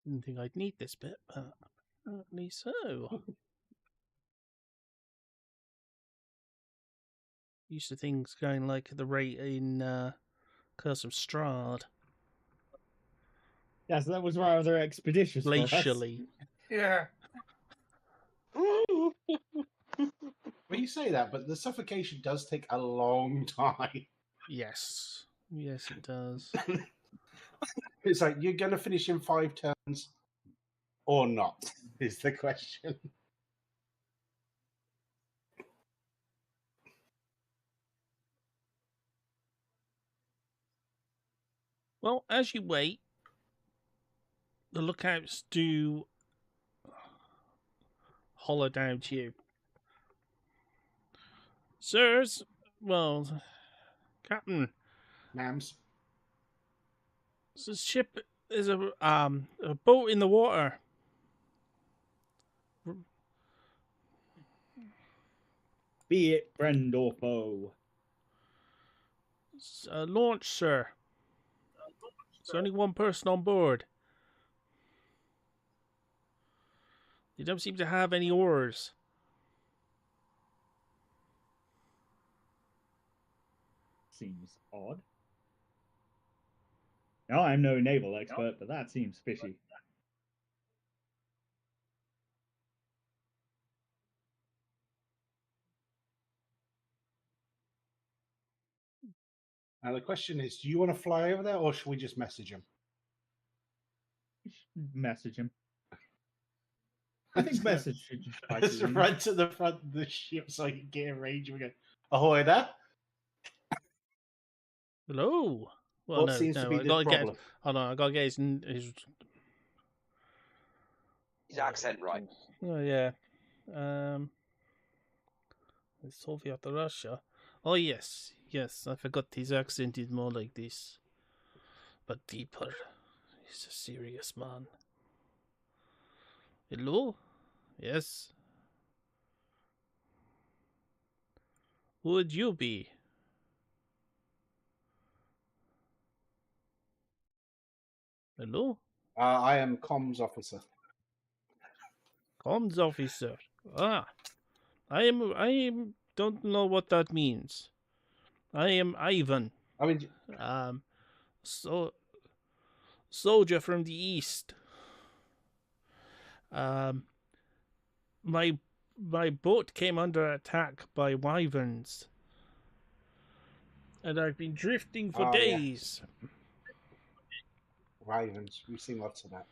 Didn't think I'd need this bit, but apparently so. Used to things going like at the rate in Curse of Strahd. Yes, that was rather expeditious for us. Glacially. Yeah. Well, you say that, but the suffocation does take a long time. Yes. Yes, it does. It's like, you're going to finish in 5 turns or not, is the question. Well, as you wait, the lookouts do holler down to you. Sirs, well, Captain, Nams. this ship is a boat in the water. Be it friend or foe. It's a launch, sir. There's only one person on board. They don't seem to have any oars. Seems odd. Now, I'm no naval expert, but that seems fishy. Now the question is, do you want to fly over there, or should we just message him? Message him. I think message should just run to the front of the ship so I can get a range. We go, ahoy there. Hello. Well, What seems to be the problem? Hold on, I gotta get his accent right. Oh yeah. Soviet Russia. Oh yes, I forgot his accent is more like this, but deeper. He's a serious man. Hello? Yes. Who would you be? Hello? I am comms officer. Comms officer. Ah. I don't know what that means. I am Ivan. I mean, soldier from the east. My boat came under attack by wyverns, and I've been drifting for days. Yeah. wyverns. We've seen lots of that.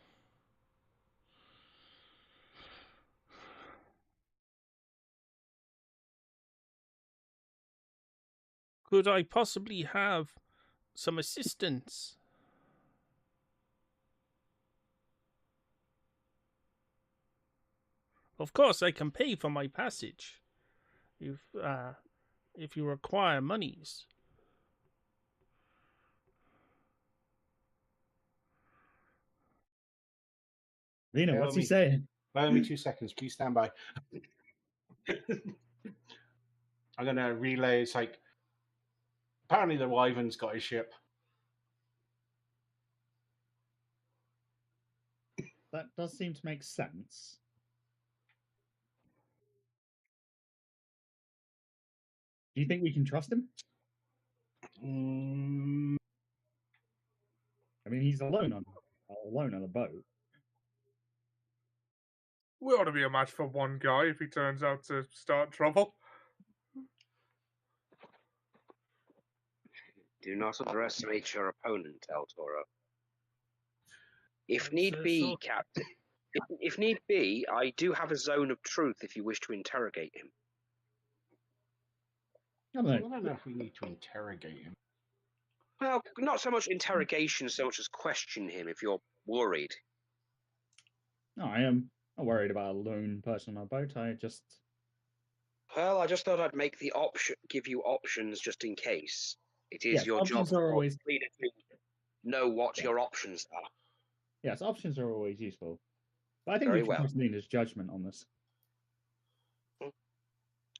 Could I possibly have some assistance? Of course, I can pay for my passage if you require monies. Lena, what's he saying? Allow me 2 seconds. Please stand by. I'm going to relay. It's like, apparently the wyvern's got his ship. That does seem to make sense. Do you think we can trust him? I mean, he's alone on a boat. We ought to be a match for one guy if he turns out to start trouble. Do not underestimate your opponent, El Toro. If need be, Captain. If need be, I do have a zone of truth if you wish to interrogate him. I don't know if we need to interrogate him. Well, not so much interrogation, so much as question him if you're worried. No, I am not worried about a lone person on a boat. Well, I just thought I'd make the give you options just in case. It is your job options are always to know what your options are. Yes, options are always useful. But I think Very we should trust Lena's judgment on this.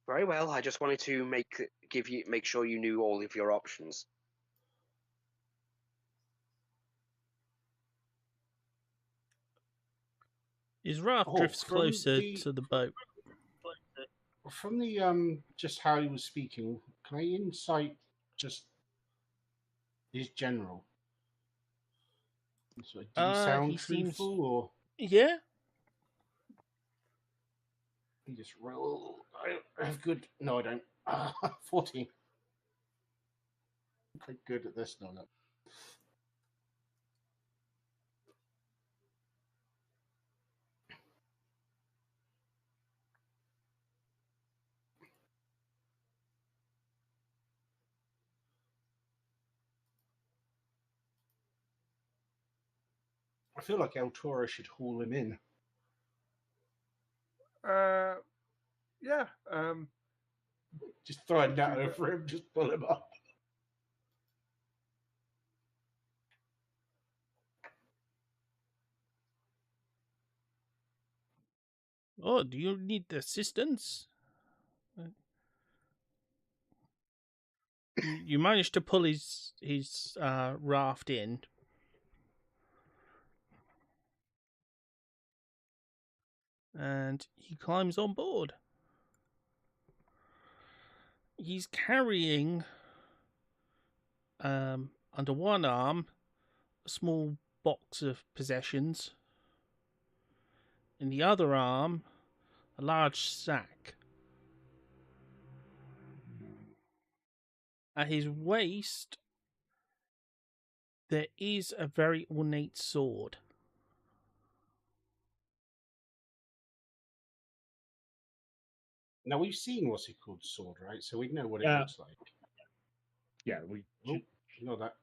Very well. I just wanted to make sure you knew all of your options. His raft drifts closer to the boat. From the just how he was speaking, can I insight just his general? So, did he sound truthful or? Yeah. He just roll. I have good. No, I don't. 14. I'm quite good at this. No. I feel like El Toro should haul him in. Yeah. Just throw a net over him, just pull him up. Oh, do you need assistance? You managed to pull his raft in. And he climbs on board. He's carrying, under one arm, a small box of possessions. In the other arm, a large sack. At his waist, there is a very ornate sword. Now we've seen what's it called sword, right? So we know what it looks like. Yeah, we should know that.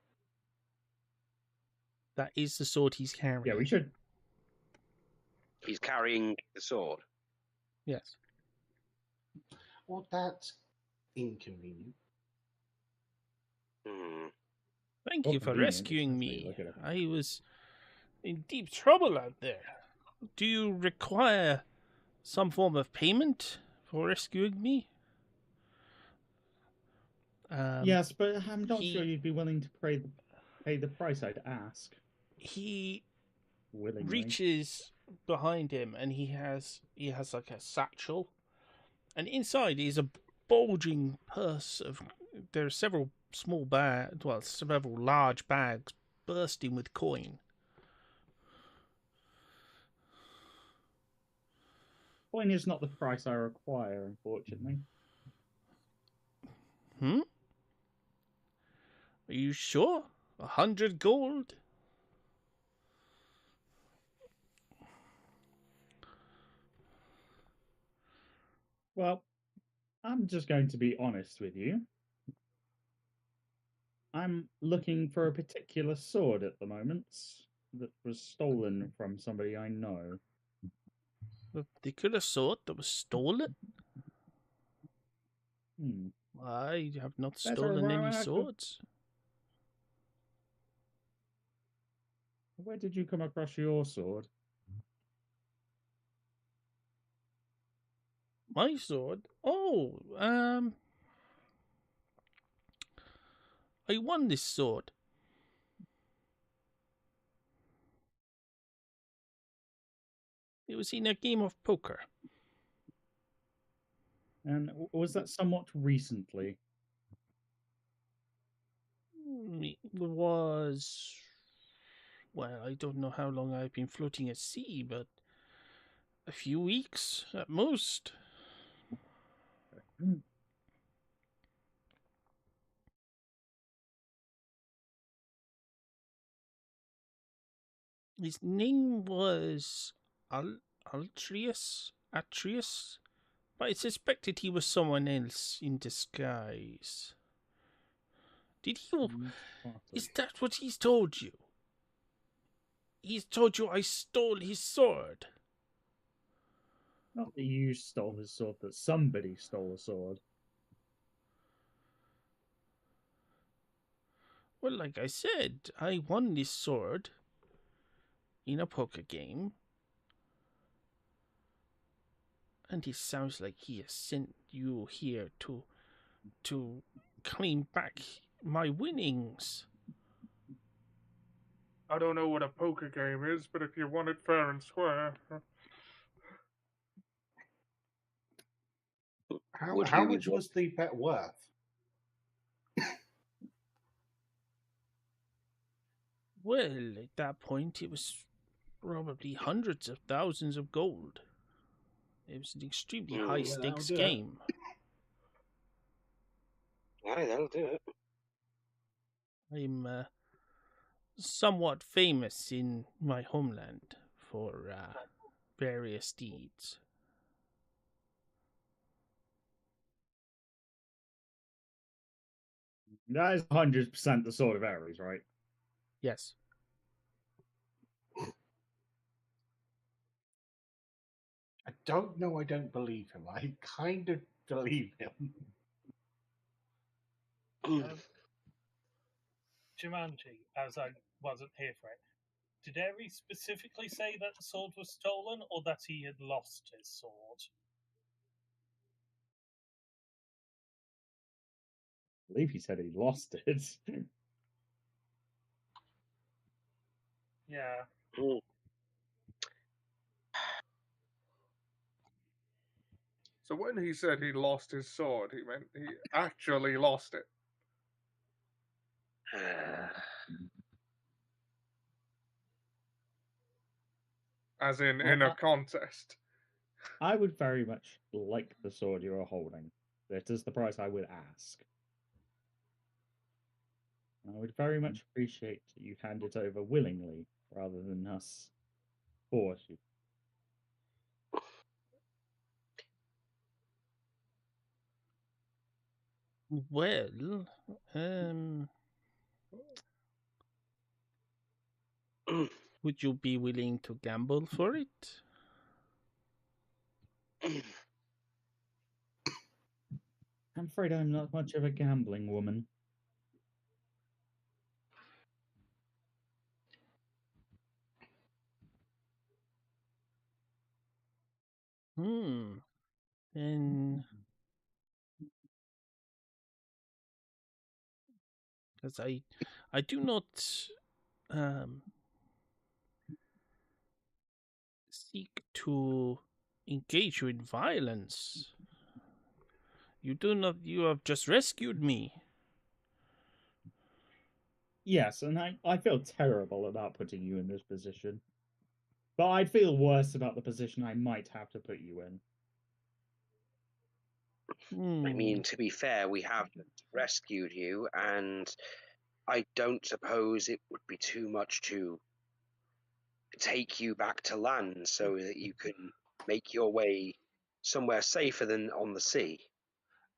That is the sword he's carrying. Yeah, we should. He's carrying the sword. Yes. Well, that's inconvenient. Thank you for rescuing me. I was in deep trouble out there. Do you require some form of payment for rescuing me? Yes, but I'm not sure you'd be willing to pay the price I'd ask. He willingly reaches behind him, and he has like a satchel, and inside is a bulging purse of. There are several small bags, well, several large bags bursting with coin. Coin is not the price I require, unfortunately. Are you sure? 100 gold? Well, I'm just going to be honest with you. I'm looking for a particular sword at the moment that was stolen from somebody I know. A particular sword that was stolen? I have not stolen any swords. Where did you come across your sword? My sword? Oh, I won this sword. It was in a game of poker. And was that somewhat recently? It was... Well, I don't know how long I've been floating at sea, but a few weeks at most. His name was Atreus, but I suspected he was someone else in disguise. Did he? Is that what he's told you? He's told you I stole his sword. Not that you stole his sword, that somebody stole a sword. Well, like I said, I won this sword in a poker game. And it sounds like he has sent you here to claim back my winnings. I don't know what a poker game is, but if you want it fair and square. How much was the bet worth? Well, at that point, it was probably hundreds of thousands of gold. It was an extremely high-stakes game. Aye, that'll do it. I'm somewhat famous in my homeland for various deeds. That is 100% the sword of Ares, right? Yes. I don't know. I don't believe him. I kind of believe him. Jumanji, as I wasn't here for it, did Ares specifically say that the sword was stolen or that he had lost his sword? I believe he said he lost it. Yeah. So when he said he lost his sword, he meant he actually lost it. As in a contest. I would very much like the sword you are holding. That is the price I would ask. I would very much appreciate that you hand it over willingly rather than us force you. Well, would you be willing to gamble for it? I'm afraid I'm not much of a gambling woman. Then, because I do not seek to engage you in violence. You do not. You have just rescued me. Yes, and I feel terrible about putting you in this position. But I'd feel worse about the position I might have to put you in. I mean, to be fair, we have rescued you, and I don't suppose it would be too much to take you back to land so that you can make your way somewhere safer than on the sea.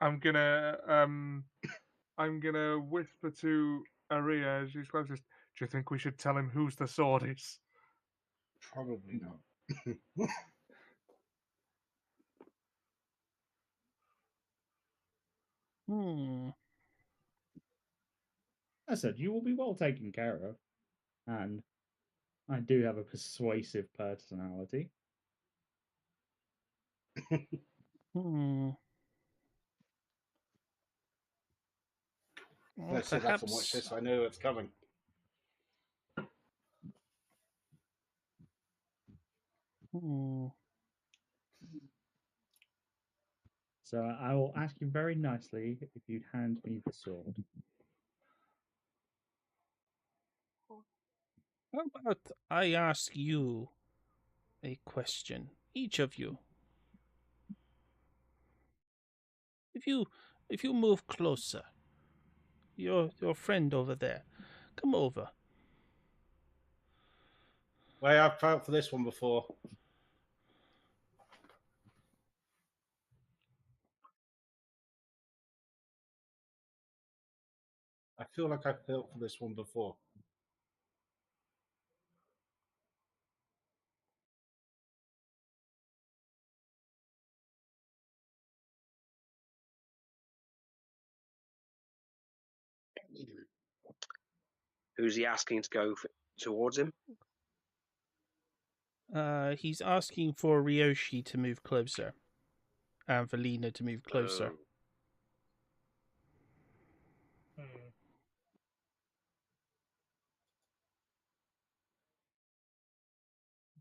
I'm gonna whisper to Aria as she's closest. Do you think we should tell him whose the sword is? Probably not. I said you will be well taken care of, and I do have a persuasive personality. Well, Let's sit back and watch this. I know it's coming. So I will ask you very nicely if you'd hand me the sword. How about I ask you a question, each of you? If you move closer, your friend over there, come over. Well, I've felt for this one before. I feel like I've felt for this one before. Who's he asking to go towards him? He's asking for Ryoshi to move closer, and for Lena to move closer.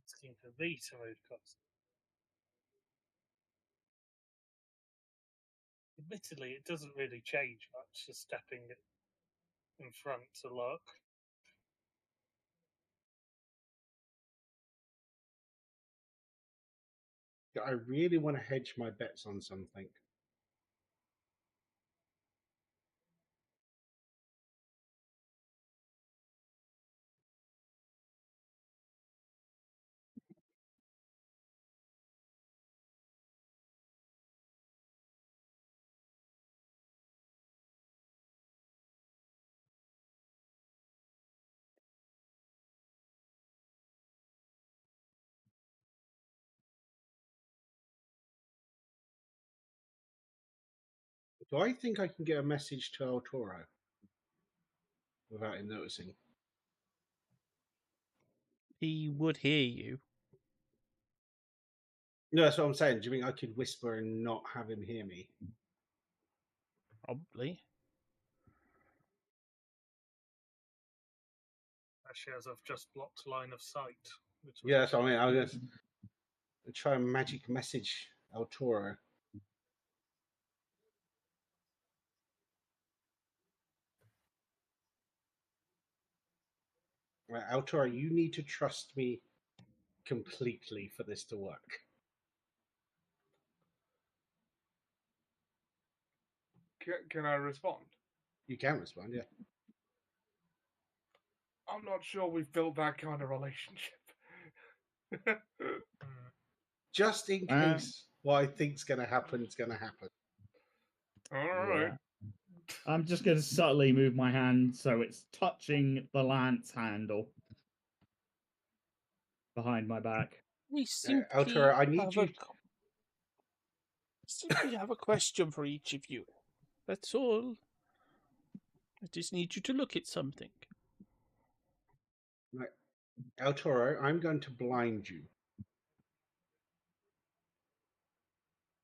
Asking for me to move closer. Admittedly, it doesn't really change much, just stepping in front to look. I really want to hedge my bets on something. Do I think I can get a message to El Toro without him noticing? He would hear you. No, that's what I'm saying. Do you think I could whisper and not have him hear me? Probably. Actually, as I've just blocked line of sight. Yeah, that's what I mean. I was going to try and magic message El Toro. Right, El Toro, you need to trust me completely for this to work. Can I respond? You can respond, yeah. I'm not sure we've built that kind of relationship. Just in case what I think's going to happen is going to happen. All right. I'm just going to subtly move my hand so it's touching the lance handle behind my back. We simply El Toro, I need you. Simply have a question for each of you. That's all. I just need you to look at something. Right. El Toro, I'm going to blind you.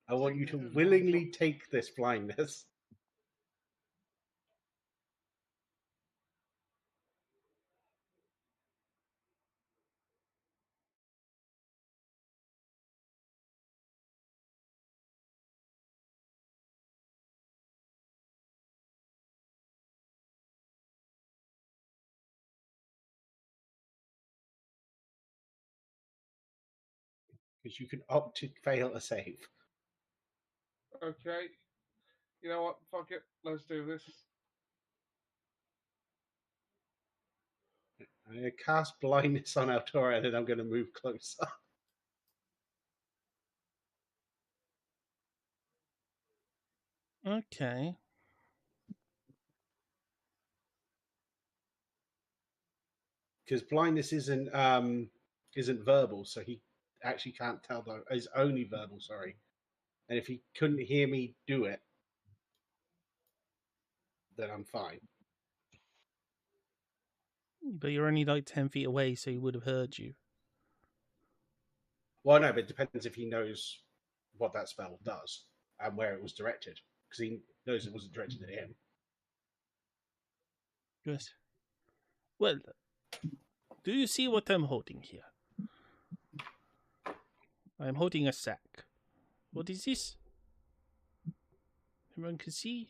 I want you to willingly take this blindness. Because you can opt to fail a save. Okay. You know what? Fuck it. Let's do this. I'm going to cast blindness on El Toro and then I'm going to move closer. Okay. Because blindness isn't verbal, so he actually can't tell though. Is only verbal, sorry. And if he couldn't hear me do it, then I'm fine. But you're only like 10 feet away, so he would have heard you. Well, no, but it depends if he knows what that spell does and where it was directed, because he knows it wasn't directed at him. Yes. Well, do you see what I'm holding here? I'm holding a sack. What is this? Everyone can see?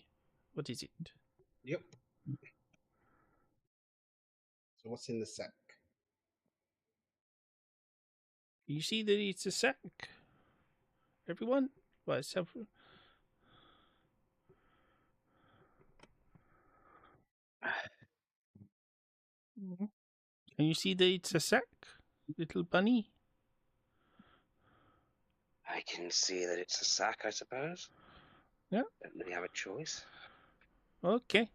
What is it? Yep. So what's in the sack? You see that it's a sack? Everyone? Well, except for... Can you see that it's a sack, little bunny? I can see that it's a sack, I suppose. Yeah. Don't really have a choice. Okay.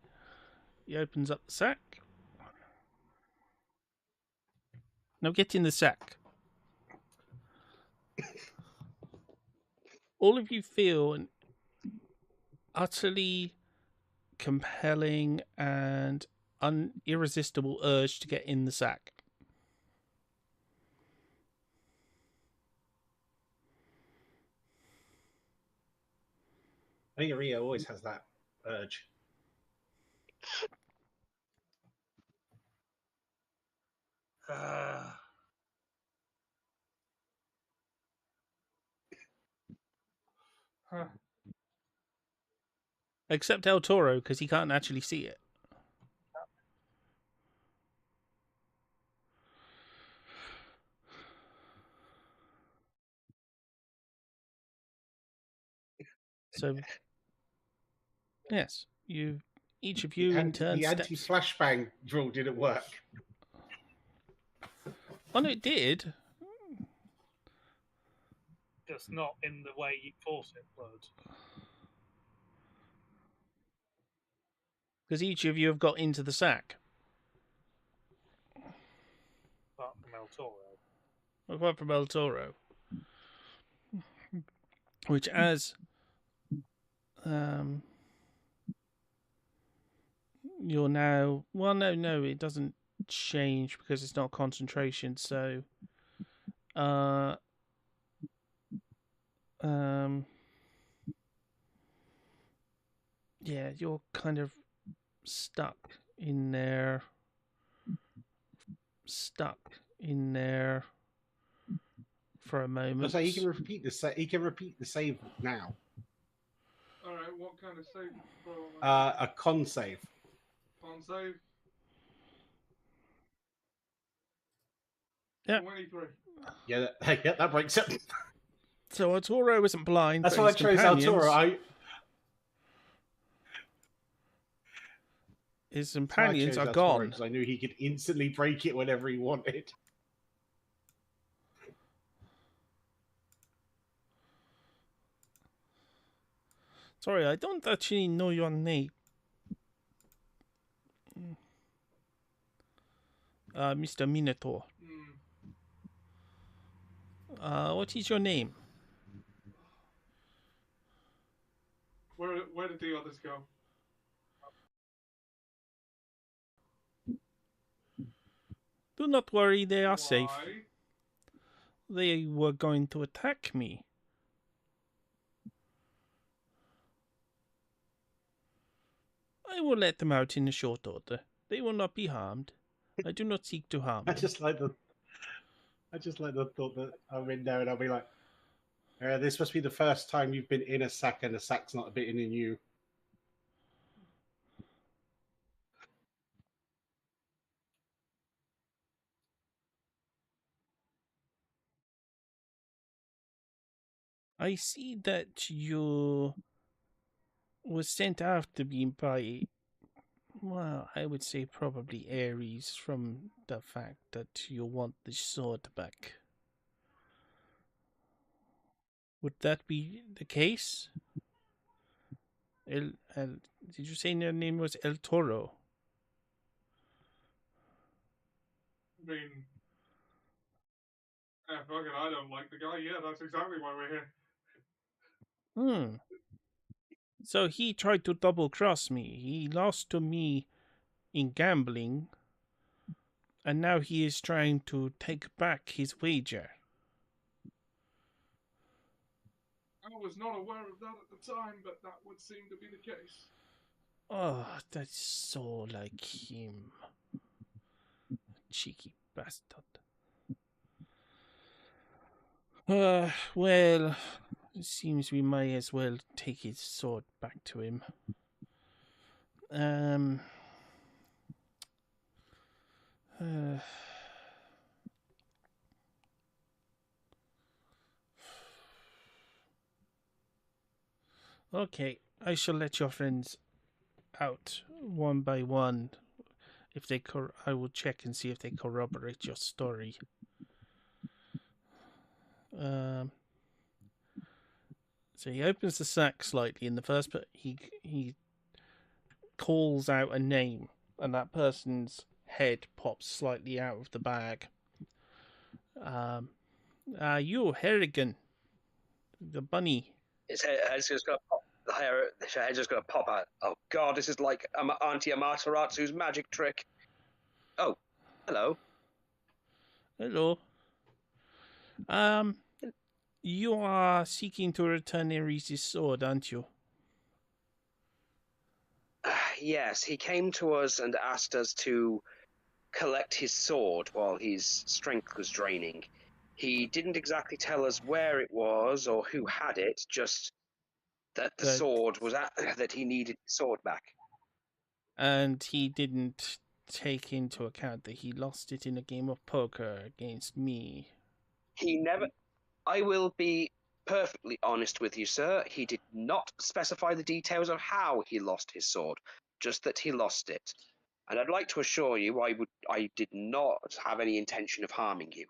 He opens up the sack. Now get in the sack. All of you feel an utterly compelling and irresistible urge to get in the sack. I think Rio always has that urge. Huh. Except El Toro, because he can't actually see it. So, yes, each of you in turn The steps. anti-flashbang drill didn't work. Oh no, it did. Just not in the way you thought it would. Because each of you have got into the sack. Apart from El Toro. Apart from El Toro. Which, as you're now... Well, no, it doesn't change because it's not concentration, so... yeah, you're kind of stuck in there for a moment. So he can repeat the he can repeat the save now. All right, what kind of save? A con save. Con save. Yeah. 23. Yeah, that breaks it. So Arturo isn't blind. That's but why I his chose companions... Arturo. His companions are gone. Because I knew he could instantly break it whenever he wanted. Sorry, I don't actually know your name. Mr. Minotaur. What is your name? Where did the others go? Do not worry, they are Why? safe. They were going to attack me. I will let them out in a short order. They will not be harmed. I do not seek to harm them. I just like the thought that I'm in there and I'll be like, this must be the first time you've been in a sack and the sack's not bitten in you. I see that you was sent after me by, well, I would say probably Ares, from the fact that you want the sword back. Would that be the case? Did you say their name was El Toro? I mean, fuck it, I don't like the guy. Yeah, that's exactly why we're here. Hmm. So he tried to double cross me. He lost to me in gambling, and now he is trying to take back his wager. I was not aware of that at the time, but that would seem to be the case. Oh, that's so like him. Cheeky bastard. Well, it seems we may as well take his sword back to him. Okay, I shall let your friends out one by one. If they I will check and see if they corroborate your story. So he opens the sack slightly. In the first, but he calls out a name, and that person's head pops slightly out of the bag. You, Harrigan, the bunny. His head's just gonna pop. His head's just gonna pop out. Oh God, this is like Auntie Amateratsu's magic trick. Oh, hello. Hello. You are seeking to return Ares' sword, aren't you? Yes, he came to us and asked us to collect his sword while his strength was draining. He didn't exactly tell us where it was or who had it, just that the sword was that he needed the sword back. And he didn't take into account that he lost it in a game of poker against me. He never. I will be perfectly honest with you, sir. He did not specify the details of how he lost his sword, just that he lost it. And I'd like to assure you, I did not have any intention of harming you.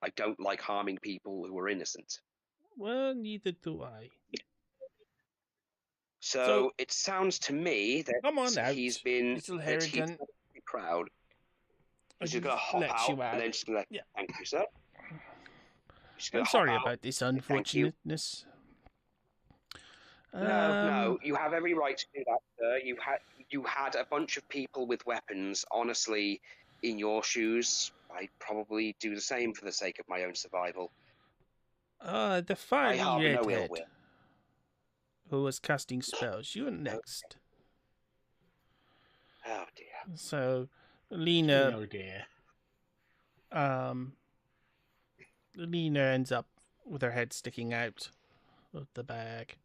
I don't like harming people who are innocent. Well, neither do I. So it sounds to me that come on out, he's been little that he's Harrigan. pretty proud. He's just gonna let hop you out and then just gonna thank you, sir. I'm sorry about this unfortunateness. No, you have every right to do that, sir. You had a bunch of people with weapons. Honestly, in your shoes, I'd probably do the same for the sake of my own survival. The fiery no ill redhead will. who was casting spells. You're next. Oh dear. So, Lena. Oh dear. Lena ends up with her head sticking out of the bag.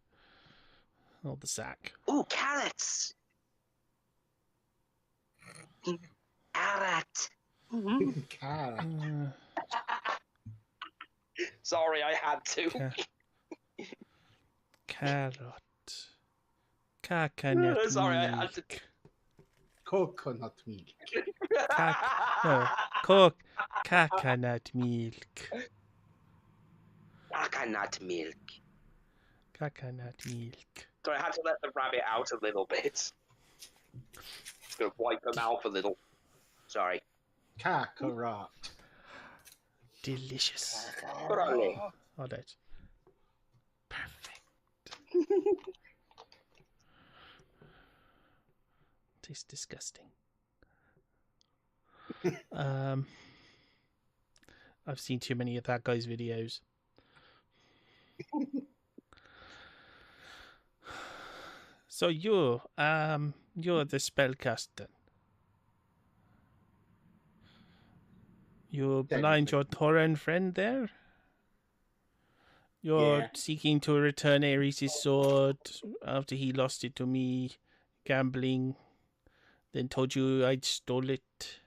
Or the sack. Ooh, carrots! Carrot! Carrot. Sorry, I had to. Carrot. Coconut Sorry, milk. I had to. Coconut milk. Coconut milk. Coconut milk. Coconut milk. So I had to let the rabbit out a little bit. Just gonna wipe her mouth a little. Sorry. Kakarot. Delicious. Brolly. Oh, that. Perfect. Tastes disgusting. I've seen too many of that guy's videos. So you're the spellcaster. You blind your Tauren friend there? You're seeking to return Ares' sword after he lost it to me, gambling, then told you I'd stole it.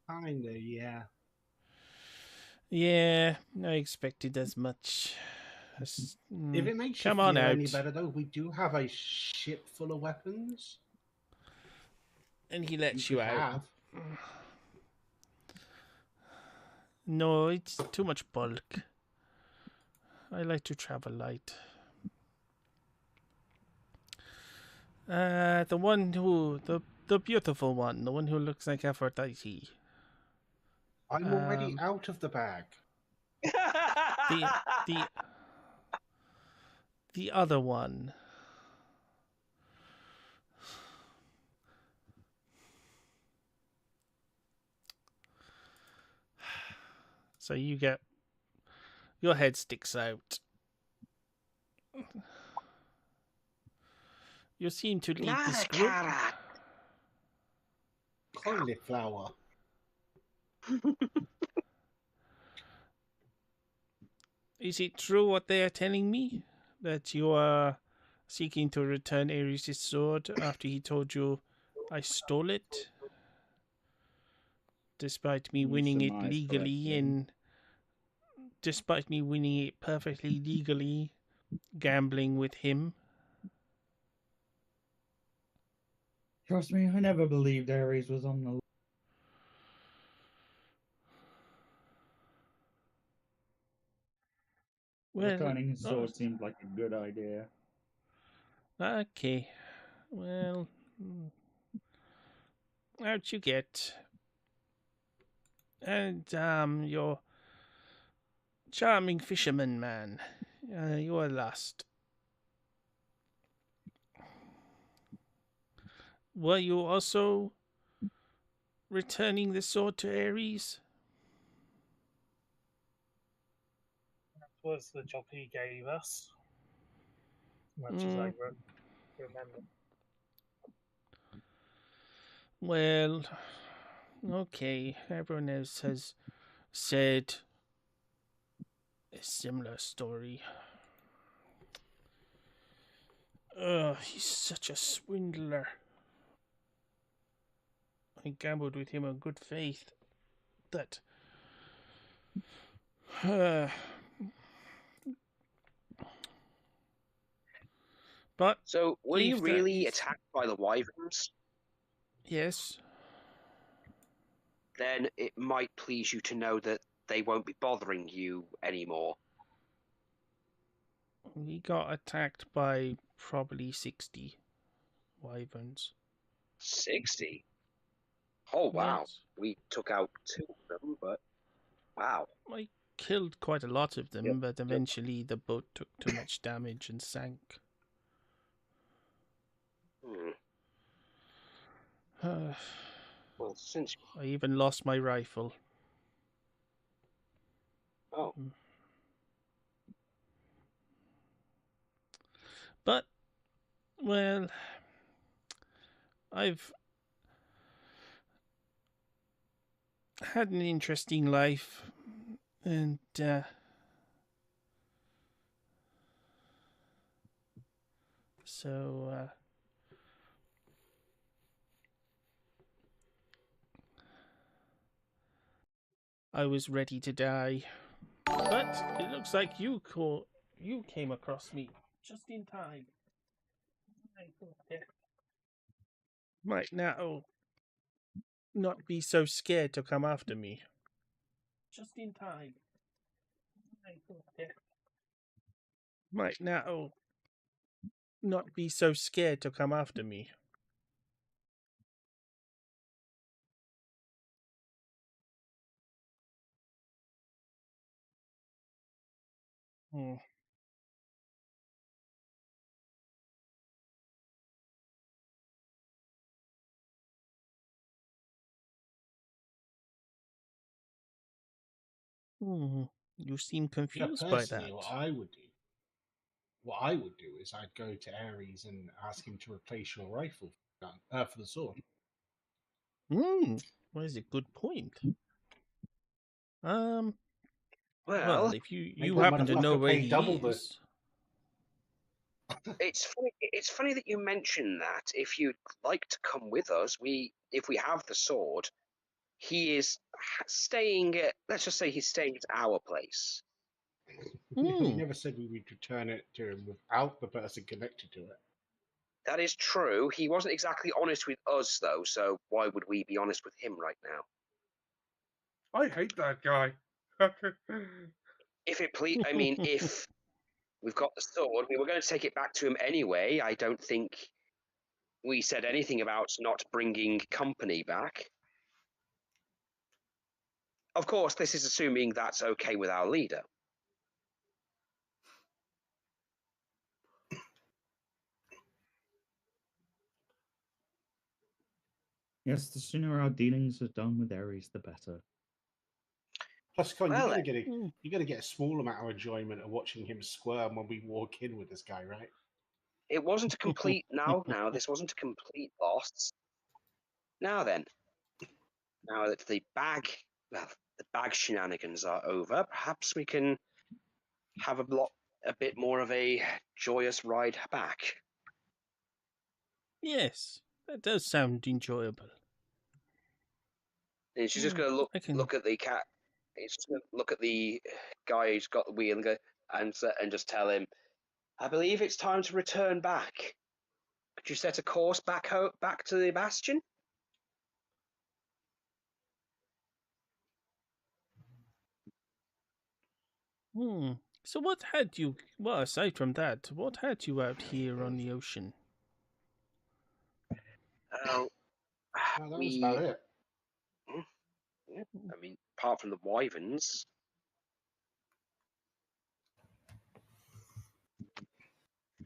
Kinda, yeah. Yeah, I expected as much. If it makes come you on feel out. any better, though, we do have a ship full of weapons. And he lets you out. Have. No, it's too much bulk. I like to travel light. The one who the beautiful one, the one who looks like Aphrodite. I'm already out of the bag. The other one. So you get your head sticks out. You seem to lead this group. Cauliflower. Is it true what they are telling me? That you are seeking to return Ares' sword after he told you I stole it? Despite me winning it legally despite me winning it perfectly legally, gambling with him. Trust me, I never believed Ares was on the. Returning his sword seemed like a good idea. Okay. Well, out you get. And, your charming fisherman man. You are lost. Were you also returning the sword to Ares? That was the job he gave us. Much as I remember. Well, okay. Everyone else has said a similar story. He's such a swindler. I gambled with him on good faith that but so were you really attacked by the wyverns? Yes. Then it might please you to know that they won't be bothering you anymore. We got attacked by probably 60 wyverns. 60? Oh, wow. Yes. We took out 2 of them, but wow. I killed quite a lot of them, but eventually the boat took too much damage and sank. Well, since I even lost my rifle. Oh. But, well, I've had an interesting life, and so I was ready to die. But it looks like you came across me just in time. Might now not be so scared to come after me. Just in time. Might now not be so scared to come after me. You seem confused by that. What I would do is I'd go to Ares and ask him to replace your rifle for the sword. Well, that's a good point. Well, if you happen to know where he is. It's funny that you mention that. If you'd like to come with us, if we have the sword, he is staying at, let's just say he's staying at our place. We never said we would return it to him without the person connected to it. That is true. He wasn't exactly honest with us, though, so why would we be honest with him right now? I hate that guy. If we've got the sword, we were going to take it back to him anyway. I don't think we said anything about not bringing company back. Of course, this is assuming that's okay with our leader. Yes, the sooner our dealings are done with Ares, the better. Plus, Con, Well, you got to get a small amount of enjoyment of watching him squirm when we walk in with this guy, right? it wasn't a complete this wasn't a complete loss. Now then, now that the bag shenanigans are over, perhaps we can have a bit more of a joyous ride back. Yes, that does sound enjoyable. And she's just going to look at the cat. It's just going to look at the guy who's got the wheel and go and just tell him, "I believe it's time to return back. Could you set a course back to the bastion?" So what had you? Well, aside from that, what had you out here on the ocean? Well, that was about it. Yeah, I mean, apart from the wyverns.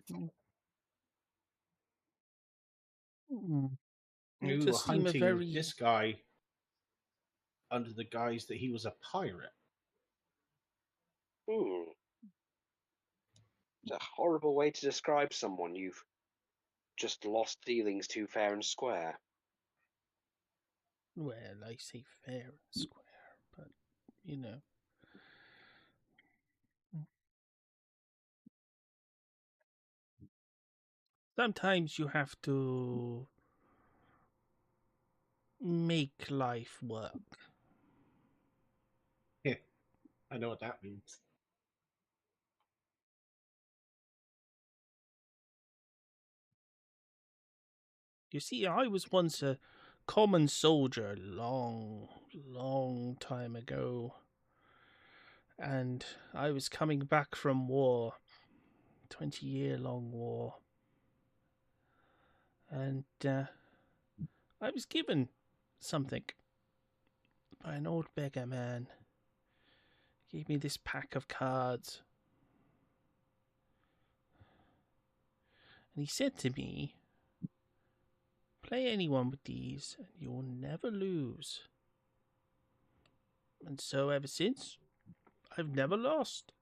We were hunting this guy under the guise that he was a pirate. It's a horrible way to describe someone you've just lost dealings to fair and square. Well, I say fair and square, but you know. Sometimes you have to make life work. Yeah, I know what that means. You see, I was once a common soldier long, long time ago. And I was coming back from war, 20-year-long war. And I was given something by an old beggar man. He gave me this pack of cards. And he said to me, "Play anyone with these and you'll never lose." And so ever since, I've never lost.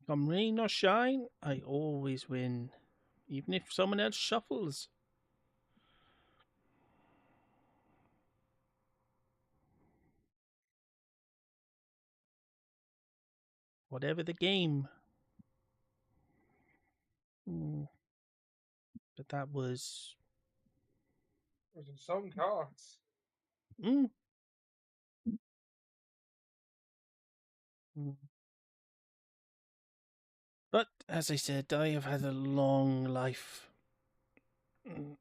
Come rain or shine, I always win, even if someone else shuffles. Whatever the game. But that was... There's some cards. But, as I said, I have had a long life. I've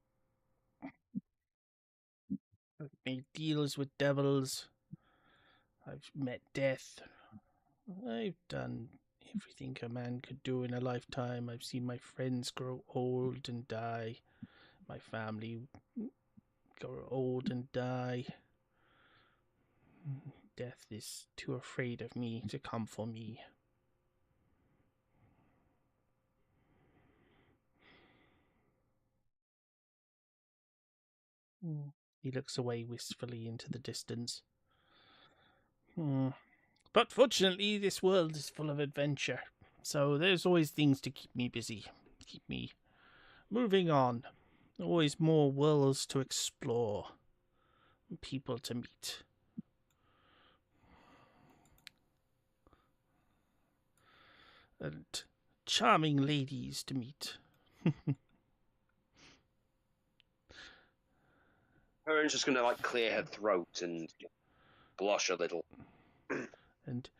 made deals with devils. I've met death. I've done everything a man could do in a lifetime. I've seen my friends grow old and die. My family grow old and die. Death is too afraid of me to come for me. He looks away wistfully into the distance. But fortunately, this world is full of adventure. So there's always things to keep me busy. Keep me moving on. Always more worlds to explore. People to meet. And charming ladies to meet. Heron's just going to clear her throat and blush a little. And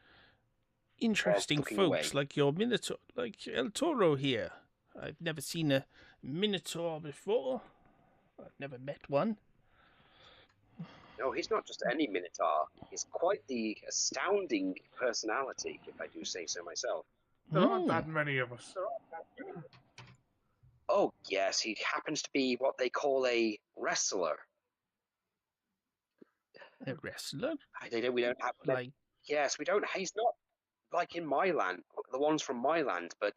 interesting folks like your Minotaur, like El Toro here. I've never seen a Minotaur before. I've never met one. No, he's not just any Minotaur. He's quite the astounding personality, if I do say so myself. There aren't that many of us. Oh, yes, he happens to be what they call a wrestler. A wrestler? We don't have Like, yes, we don't. He's not like in my land, the ones from my land, but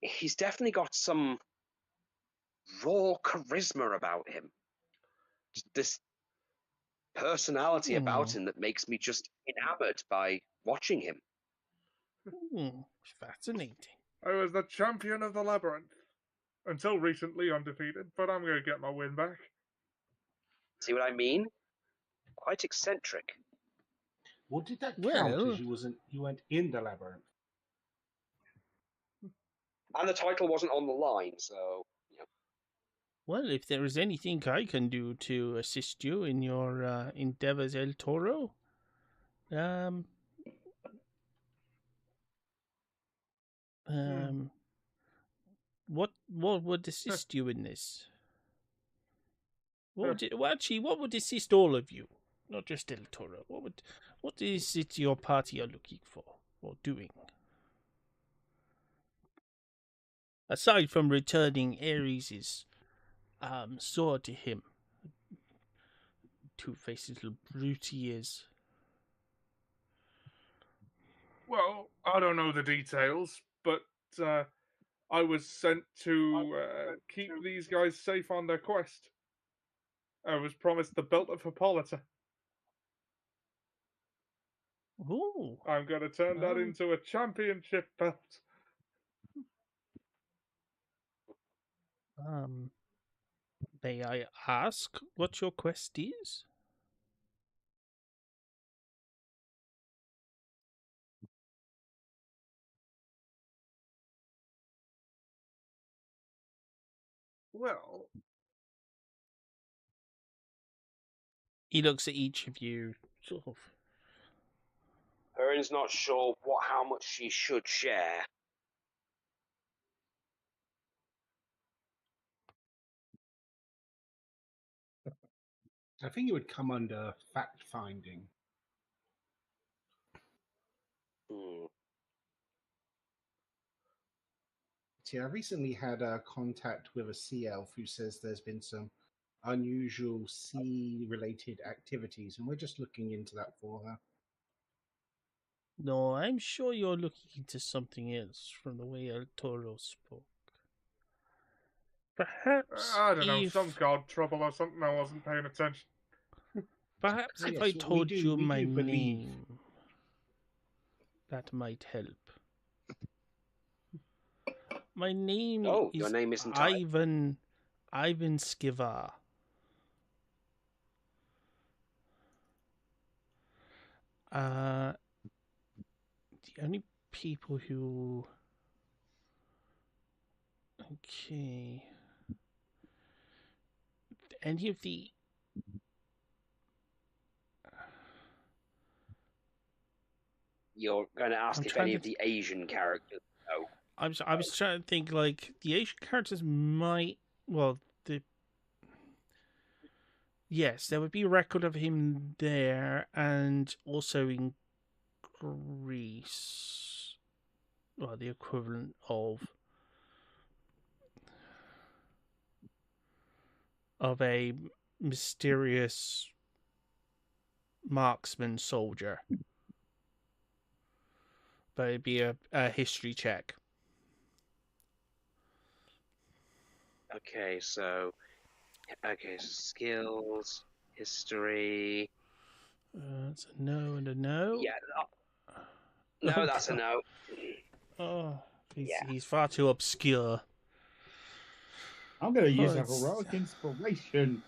he's definitely got some raw charisma about him. This personality about him that makes me just enamored by watching him. Fascinating. I was the champion of the labyrinth. Until recently undefeated, but I'm going to get my win back. See what I mean? Quite eccentric. Well, did that count as you went in the labyrinth? And the title wasn't on the line, so Well, if there is anything I can do to assist you in your endeavors, El Toro, what would assist you in this? What would assist all of you, not just El Toro? What is it your party are looking for or doing? Aside from returning Ares' sword to him, two-faced little brute he is. Well, I don't know the details, but I was sent to keep these guys safe on their quest. I was promised the belt of Hippolyta. Ooh. I'm going to turn that into a championship belt. May I ask what your quest is? Well, he looks at each of you, sort of. Erin's not sure how much she should share. I think it would come under fact finding. See, I recently had a contact with a sea elf who says there's been some unusual sea-related activities, and we're just looking into that for her. No, I'm sure you're looking into something else from the way El Toro spoke. Perhaps I don't know, some god trouble or something. I wasn't paying attention. Perhaps if I told you my name, that might help. My name is your name isn't Ivan Skivar. The only people who... Okay. Any of the... You're going to ask if any of the Asian characters know. I was trying to think, like, the Asian characters might... Well, yes, there would be a record of him there, and also in Greece. Well, the equivalent of a mysterious marksman soldier. But it'd be a history check. Okay, so skills, history. That's a no and a no. Yeah, no, that's a no. Oh, he's far too obscure. I'm going to use a heroic inspiration.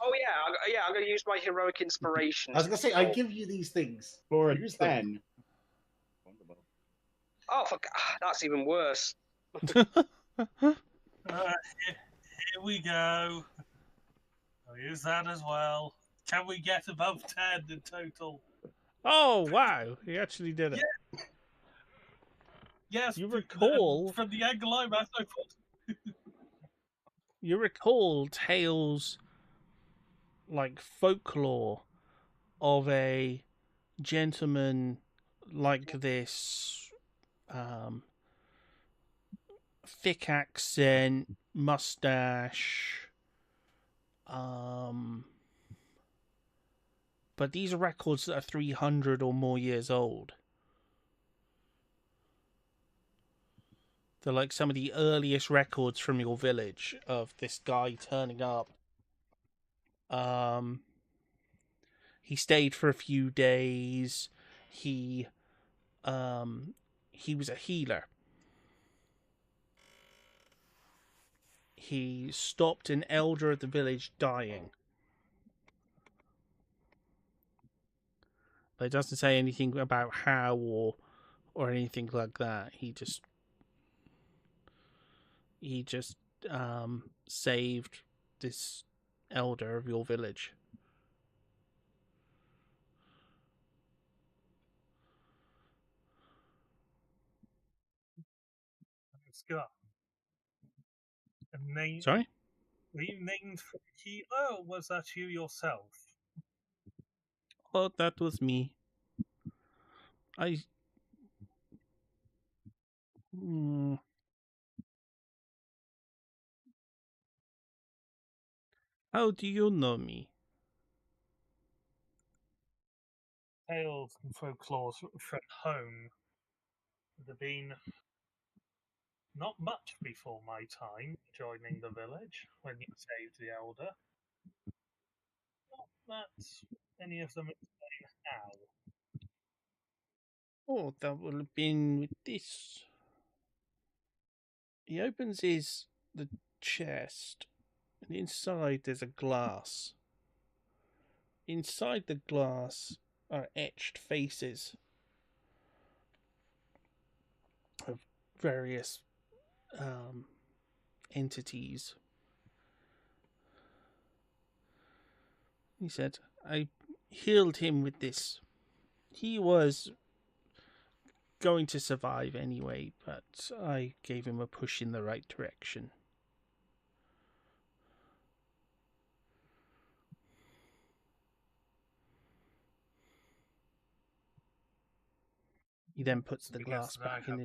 Oh yeah, I'm going to use my heroic inspiration. I was going to say, I give you these things for a 10. Oh, fuck, that's even worse. Here we go. I'll use that as well. Can we get above 10 in total? Oh, wow. He actually did it. Yeah. Yes. You recall... From the angle I'm at, I thought... You recall tales, like folklore, of a gentleman like this thick accent, mustache. But these are records that are 300 or more years old. They're like some of the earliest records from your village of this guy turning up. He stayed for a few days. He was a healer. He stopped an elder of the village dying. But it doesn't say anything about how or anything like that. He just saved this elder of your village. Scott. Sorry? Were you named for the healer, or was that you yourself? Oh, that was me. How do you know me? Tales and folklore from home would have been not much before my time joining the village when you saved the elder. Not that any of them explain how. Oh, that will have been with this. He opens the chest, and inside there's a glass. Inside the glass are etched faces of various entities. He said, I healed him with this. He was going to survive anyway, but I gave him a push in the right direction. He then puts the glass back in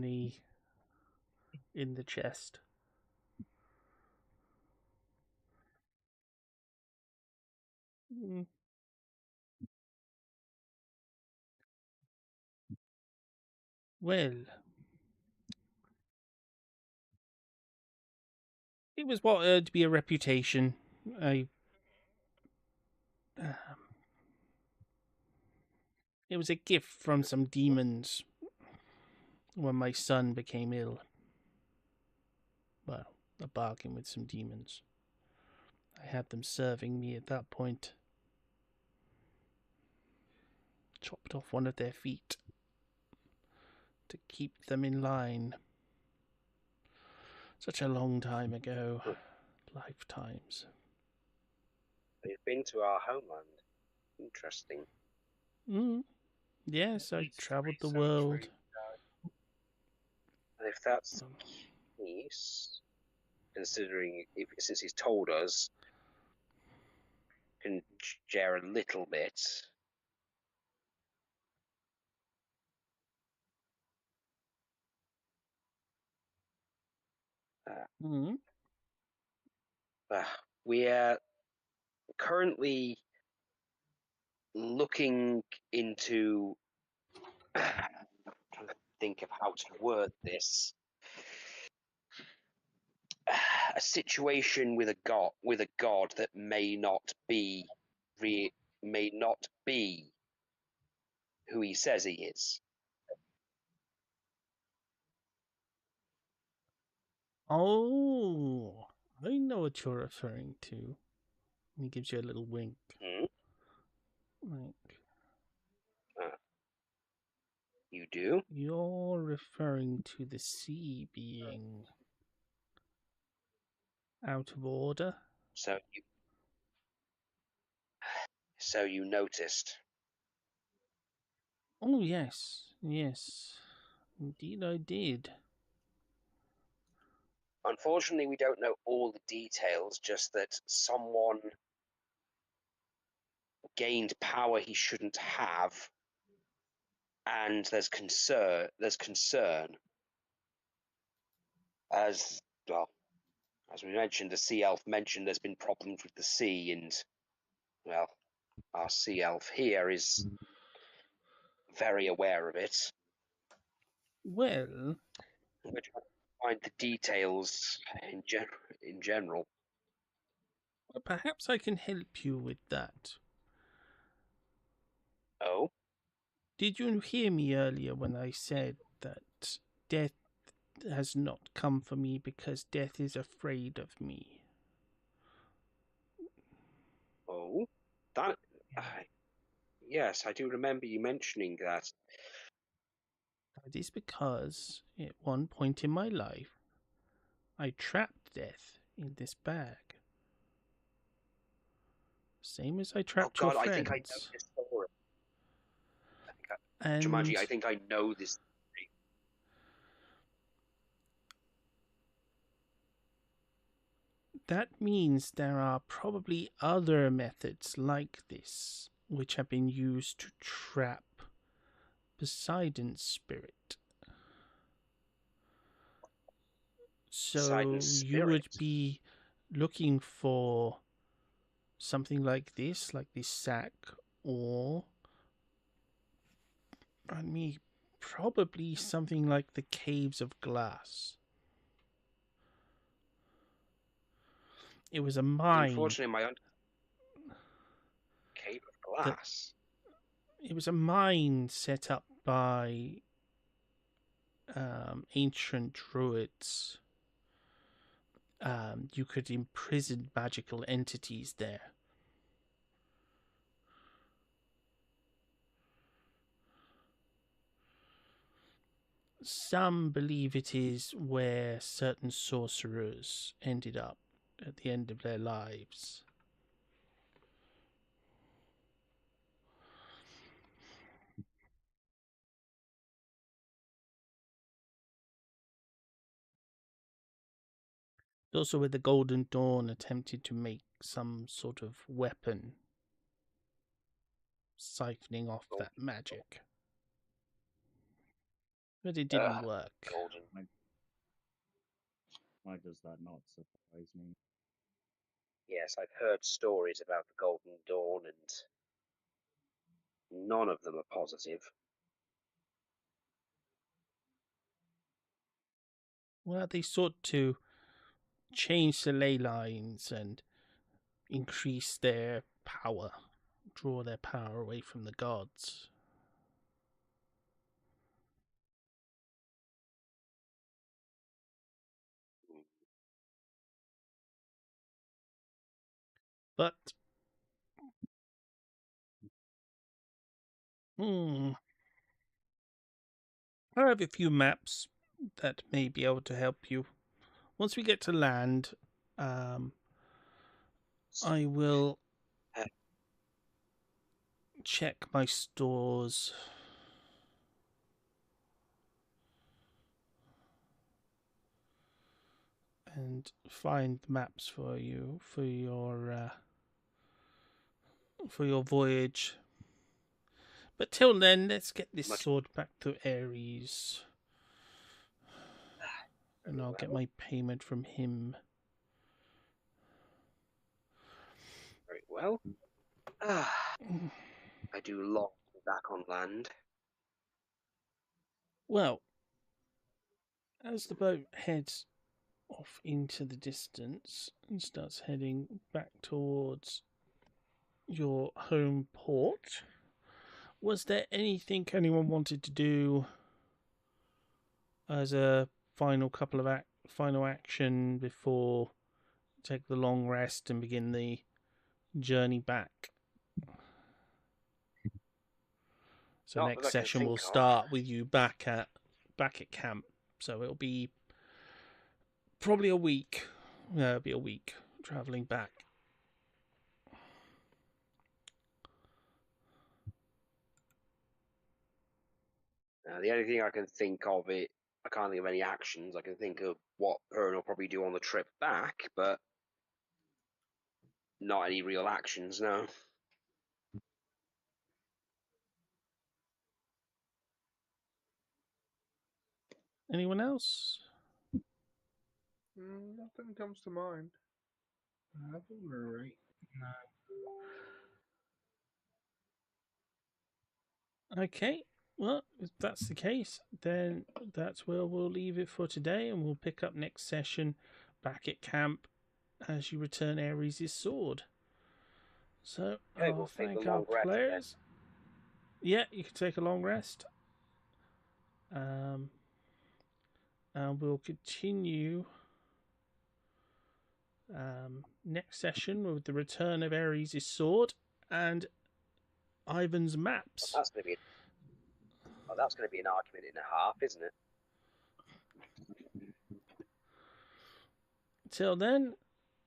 the chest. Well, it was what to be a reputation. It was a gift from some demons when my son became ill. Well, a bargain with some demons. I had them serving me at that point. Chopped off one of their feet to keep them in line. Such a long time ago. Lifetimes. You've been to our homeland. Interesting. Yes, I travelled the world. And if that's the case, considering since he's told us, can share a little bit. We're currently looking into trying to think of how to word this. A situation with a god that may not be who he says he is. Oh, I know what you're referring to. He gives you a little wink. You do? You're referring to the sea being out of order? So you noticed. Oh, yes. Indeed I did. Unfortunately, we don't know all the details, just that someone gained power he shouldn't have and there's concern. As well, as we mentioned, the sea elf mentioned there's been problems with the sea, and well, our sea elf here is very aware of it. Well, We're trying to find the details in general. perhaps I can help you with that. Oh? Did you hear me earlier when I said that death has not come for me because death is afraid of me? Oh? That... yes, I do remember you mentioning that. That is because at one point in my life, I trapped death in this bag. Same as I Oh trapped God, your I think I know friends. this story. And Jumanji, I think I know this story. that means there are probably other methods like this which have been used to trap Poseidon's spirit. So Poseidon's you would spirit. be looking for something like this sack, or probably something like the Caves of Glass. It was a mine. Unfortunately, my own cave of glass. It was a mine set up by ancient druids. You could imprison magical entities there. Some believe it is where certain sorcerers ended up at the end of their lives. Also where the Golden Dawn attempted to make some sort of weapon siphoning off that magic. But it didn't work. Golden. Why does that not surprise me? Yes, I've heard stories about the Golden Dawn, and none of them are positive. Well, they sought to change the ley lines and increase their power, draw their power away from the gods. But I have a few maps that may be able to help you. Once we get to land, I will check my stores. And find maps for you for your voyage. But till then, let's get this sword back to Ares, and I'll get my payment from him. Very well. I do long to be back on land. Well, as the boat heads off into the distance and starts heading back towards your home port, was there anything anyone wanted to do as a final couple of final action before you take the long rest and begin the journey back? So next session will start with you back at camp. So it'll be probably a week. Yeah, it'll be a week traveling back. The only thing I can think of I can't think of any actions. I can think of what Hearn will probably do on the trip back, but not any real actions, no. Anyone else? Nothing comes to mind. Right. No. Okay. Well, if that's the case, then that's where we'll leave it for today, and we'll pick up next session back at camp as you return Ares' sword. So Okay, I'll we'll take thank the our long rest then. players. Yeah, you can take a long rest. And we'll continue next session with the return of Ares' sword and Ivan's maps. That's going to be an argument and a half, isn't it? Till then,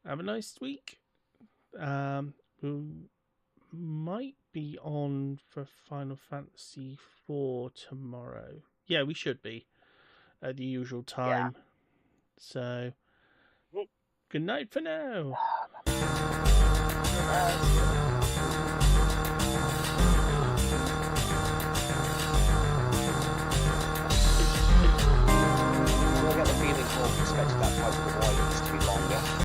have a nice week. We might be on for Final Fantasy IV tomorrow. Yeah, we should be at the usual time. So, good night for now.